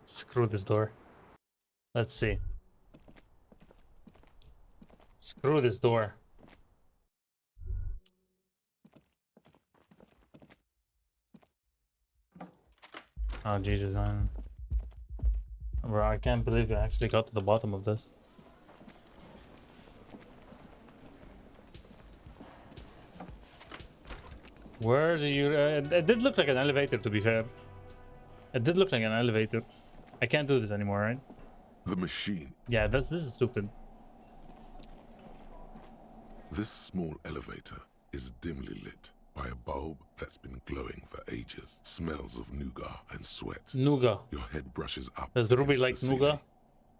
Screw this door. Let's see. Screw this door. Oh, Jesus, man. Bro, I can't believe I actually got to the bottom of this. Where do you... it did look like an elevator, to be fair. It did look like an elevator. I can't do this anymore, right? The machine. Yeah, this is stupid. This small elevator is dimly lit by a bulb that's been glowing for ages. Smells of nougat and sweat. Nougat. Your head brushes up. Does Ruby like nougat?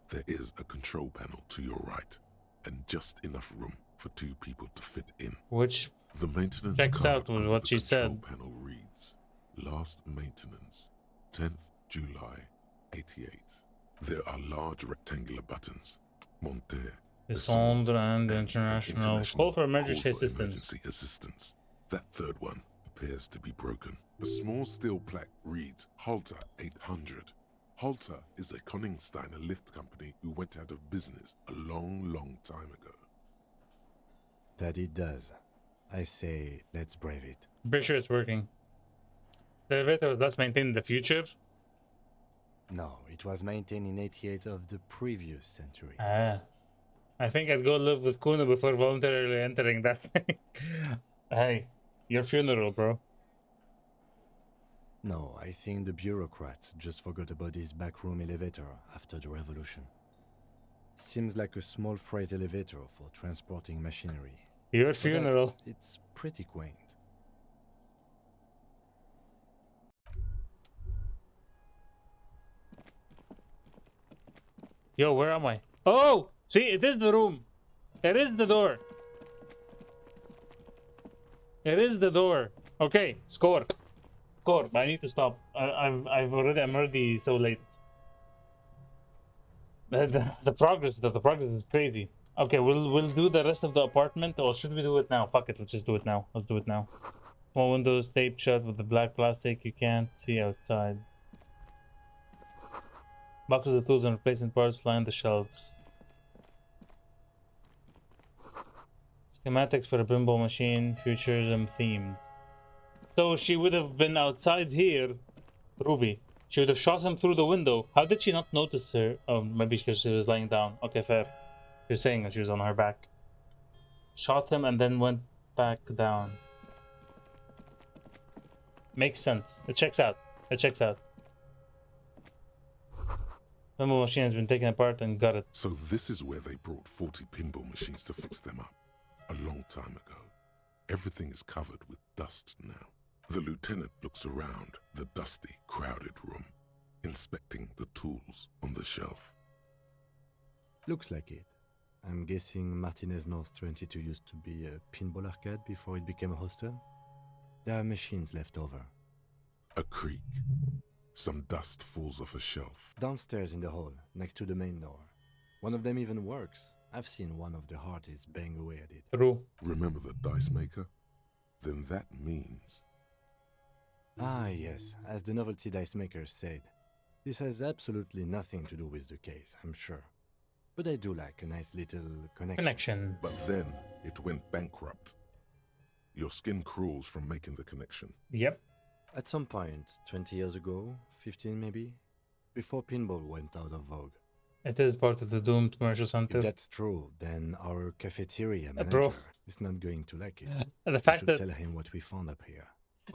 There is a control panel to your right, and just enough room for 2 people to fit in. Which the maintenance checks card out with under what the she control said. Panel reads, last maintenance, 10th July, 88. There are large rectangular buttons. Monter, Descendre and international. Call for emergency assistance. That third one appears to be broken. A small steel plaque reads Halter 800. Halter is a Koningsteiner lift company who went out of business a long, long time ago. That it does. I say, let's brave it. I'm pretty sure it's working. The elevator was last maintained in the future. No, it was maintained in 88 of the previous century. Ah. I think I'd go live with Kuno before voluntarily entering that thing. Hey, your funeral, bro. No, I think the bureaucrats just forgot about this backroom elevator after the revolution. Seems like a small freight elevator for transporting machinery. Your funeral. It's pretty quaint. Yo, where am I? Oh! See, it is the room. It is the door. It is the door. Okay, score. Score, but I need to stop. I'm already so late. The progress is crazy. Okay, we'll do the rest of the apartment, or should we do it now? Fuck it, let's just do it now. Let's do it now. Small windows taped shut with the black plastic. You can't see outside. Boxes of tools and replacement parts line the shelves. Schematics for a pinball machine, futurism themed. So she would have been outside here, Ruby. She would have shot him through the window. How did she not notice her? Oh, maybe because she was lying down. Okay, fair. You're saying that she was on her back. Shot him and then went back down. Makes sense. It checks out. It checks out. Pinball machine has been taken apart and gutted. So this is where they brought 40 pinball machines to fix them up. A long time ago. Everything is covered with dust now. The lieutenant looks around the dusty, crowded room, inspecting the tools on the shelf. Looks like it. I'm guessing Martinez North 22 used to be a pinball arcade before it became a hostel. There are machines left over. A creak. Some dust falls off a shelf. Downstairs in the hall, next to the main door. One of them even works. I've seen one of the Hardys bang away at it. True. Remember the dice maker? Then that means... Ah, yes. As the novelty dice maker said, this has absolutely nothing to do with the case, I'm sure. But I do like a nice little connection. But then it went bankrupt. Your skin crawls from making the connection. Yep. At some point, 20 years ago, 15 maybe, before pinball went out of vogue. It is part of the doomed commercial center. If that's true, then our cafeteria manager Bro. is not going to like it. The We fact should that tell him what we found up here.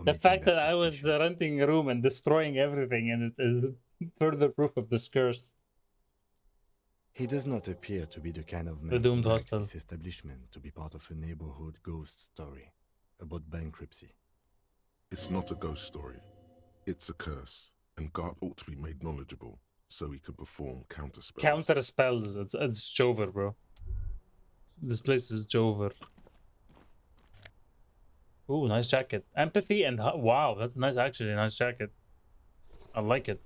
the fact that I was renting a room and destroying everything, and it is further proof of this curse. He does not appear to be the kind of man The doomed who likes hostel. this establishment to be part of a neighborhood ghost story about bankruptcy. It's not a ghost story. It's a curse, and God ought to be made knowledgeable so he can perform counter spells. Counter spells. It's Jover, bro. This place is Jover. Ooh, nice jacket. Empathy and wow, that's nice. Actually, nice jacket. I like it.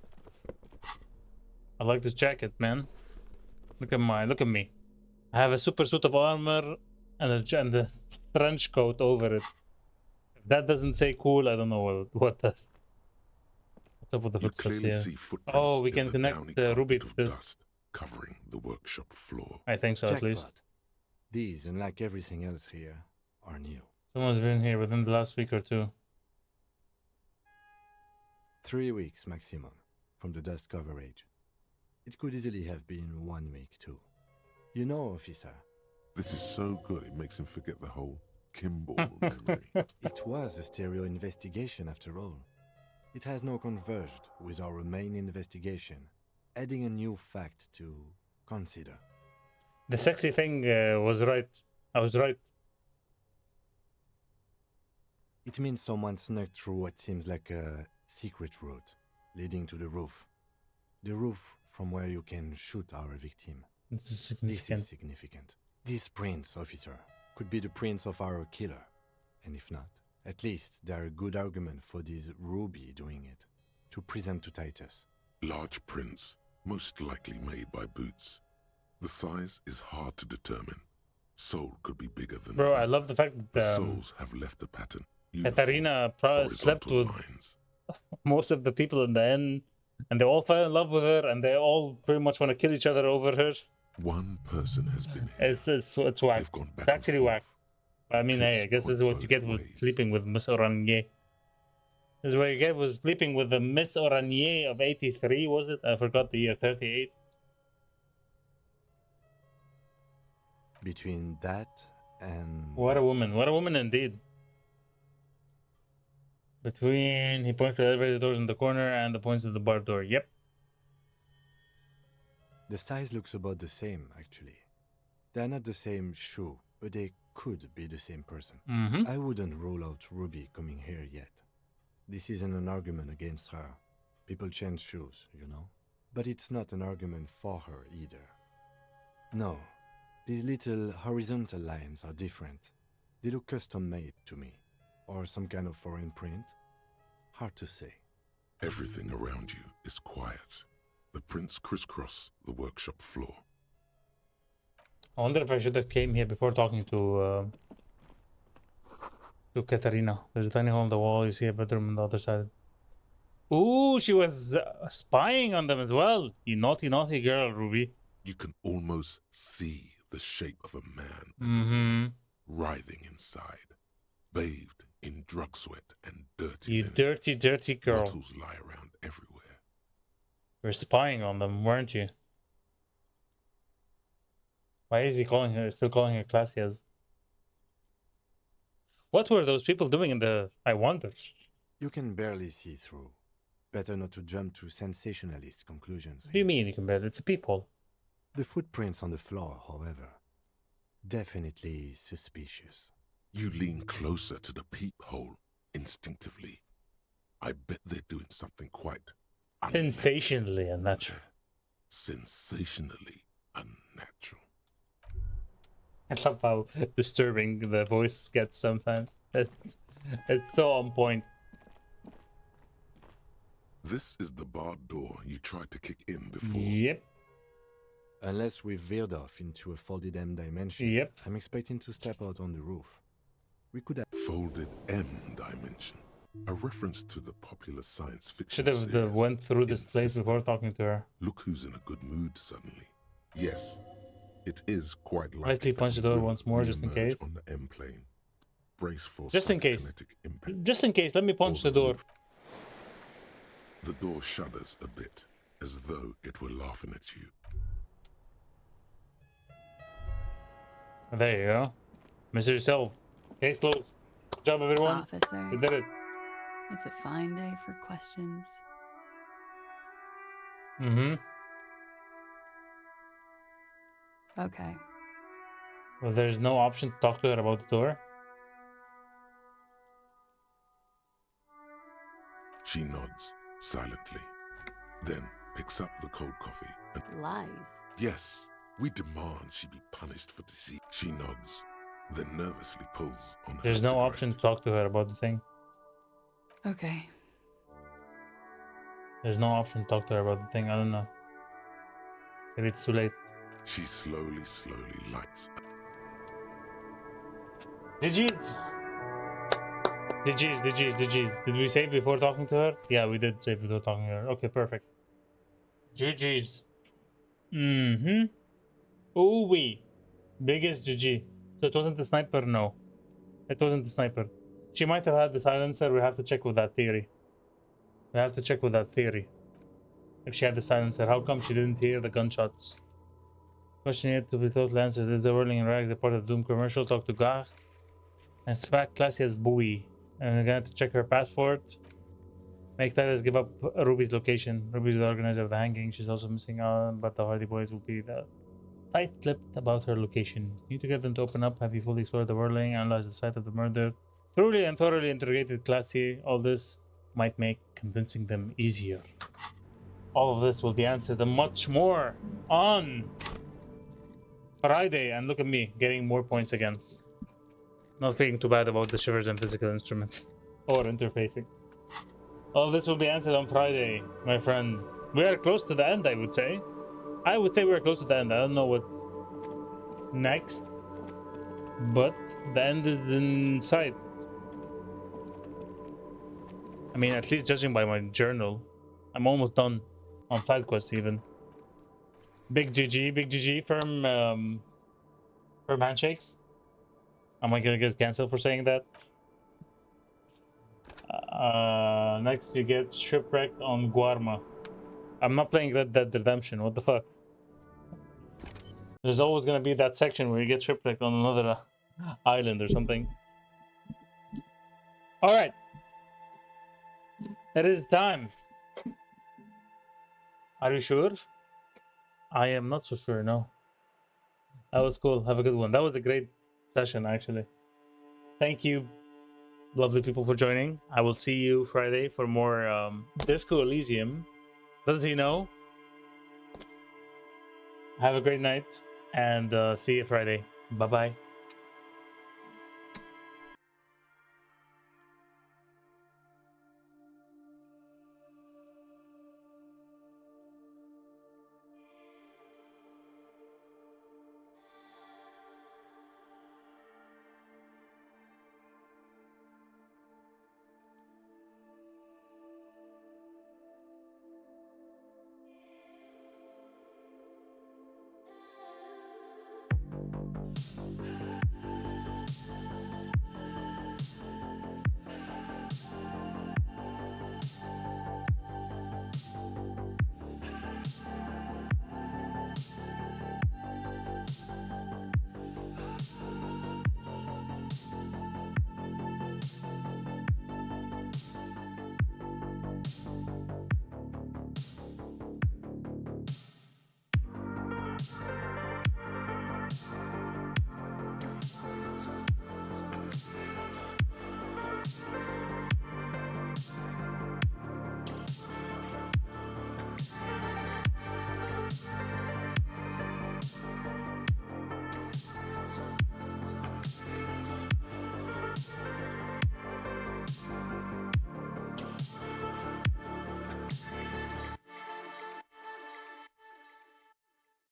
I like this jacket, man. Look at me. I have a super suit of armor and a trench coat over it. If that doesn't say cool, I don't know what does. What's up with the footsteps here? Oh, we can connect Ruby to this. Dust covering the workshop floor. I think so, at least. These, unlike everything else here, are new. Someone's been here within the last week or two. 3 weeks maximum from the dust coverage. It could easily have been 1 week too. You know, officer. This is so good it makes him forget the whole Kimball memory. It was a stereo investigation after all. It has now converged with our main investigation, adding a new fact to consider. The sexy thing was right. I was right. It means someone snuck through what seems like a secret route leading to the roof. The roof from where you can shoot our victim. This is significant. This is significant. This prints, officer, could be the prints of our killer. And if not, at least there are good arguments for this Ruby doing it, to present to Titus. Large prints, most likely made by Boots. The size is hard to determine. Soul could be bigger than... Bro, I love the fact that the souls have left the pattern. Katarina slept with most of the people in the inn, and they all fell in love with her, and they all pretty much want to kill each other over her. One person has been here. It's whack. It's actually whack. I mean, hey, I guess this is what you get with sleeping with Miss Oranier. This is what you get with sleeping with the Miss Oranier of 83, was it? I forgot the year, 38. Between that and... What a woman indeed. Between, he points to the elevator doors in the corner and the points to the bar door. Yep. The size looks about the same, actually. They're not the same shoe, but they could be the same person. I wouldn't rule out Ruby coming here yet. This isn't an argument against her. People change shoes, you know? But it's not an argument for her either. No, these little horizontal lines are different. They look custom-made to me. Or some kind of foreign print? Hard to say. Everything around you is quiet. The prints crisscross the workshop floor. I wonder if I should have came here before talking to Katarina. There's a tiny hole in the wall. You see a bedroom on the other side. Ooh, she was spying on them as well. You naughty, naughty girl, Ruby. You can almost see the shape of a man and a woman writhing inside, bathed in drug sweat and dirty. You dirty, dirty girl. Bottles lie around everywhere. You were spying on them, weren't you? Why is he calling her, still calling her classy as? What were those people doing in the... I wonder. You can barely see through. Better not to jump to sensationalist conclusions. What do you mean you can barely? It's a peephole. The footprints on the floor, however, definitely suspicious. You lean closer to the peephole instinctively. I bet they're doing something quite sensationally unnatural. Sensationally unnatural. I love how disturbing the voice gets sometimes. It's so on point. This is the barred door you tried to kick in before. Yep. Unless we've veered off into a folded M dimension. Yep. I'm expecting to step out on the roof. We could have... Folded M dimension. A reference to the popular science fiction Should have went through this place before talking to her. Look who's in a good mood suddenly. Yes, it is quite likely. Lightly punch the door once more, just in case. On the M plane. Brace for just in case. Impact. Just in case, let me punch the door. The door shudders a bit, as though it were laughing at you. There you go. Mr. Yourself. Case closed. Good job, everyone. Officer. You did it. It's a fine day for questions. Mm-hmm. Okay. Well, there's no option to talk to her about the door. She nods, silently, then picks up the cold coffee and... Lies. Yes, we demand she be punished for deceit. She nods, then nervously pulls on her There's no cigarette. option to talk to her about the thing. Okay. There's no option to talk to her about the thing. I don't know. Maybe it's too late. She slowly lights. GG's. GG's. Did we save before talking to her? Yeah, we did save before talking to her. Okay, perfect. GG's. Mm-hmm. Ooh wee. Biggest GG. So it wasn't the sniper? No. It wasn't the sniper. She might have had the silencer. We have to check with that theory. If she had the silencer, how come she didn't hear the gunshots? Question yet to be total answers. Is the Whirling in Rags a part of the Doom commercial? Talk to Gar. And SPAC classy as Bowie. And we're gonna have to check her passport. Make Titus give up Ruby's location. Ruby's the organizer of the hanging. She's also missing out, but the Hardy Boys will be the tight-lipped about her location. Need to get them to open up. Have you fully explored the Whirling? Analyze the site of the murder. Truly and thoroughly interrogated Classy. All this might make convincing them easier. All of this will be answered and much more on Friday. And look at me, getting more points again. Not feeling too bad about the shivers and physical instruments or interfacing. All this will be answered on Friday, my friends. We are close to the end, I would say. I would say we're close to the end. I don't know what's next, but the end is in sight. I mean, at least judging by my journal, I'm almost done on side quests even. Big GG, firm handshakes. Am I gonna get cancelled for saying that? Next you get shipwrecked on Guarma. I'm not playing Red Dead Redemption, what the fuck? There's always gonna be that section where you get shipwrecked on another island or something. Alright. It is time. Are you sure? I am not so sure, no. That was cool. Have a good one. That was a great session, actually. Thank you, lovely people, for joining. I will see you Friday for more Disco Elysium. Does he know? Have a great night, and see you Friday. Bye-bye.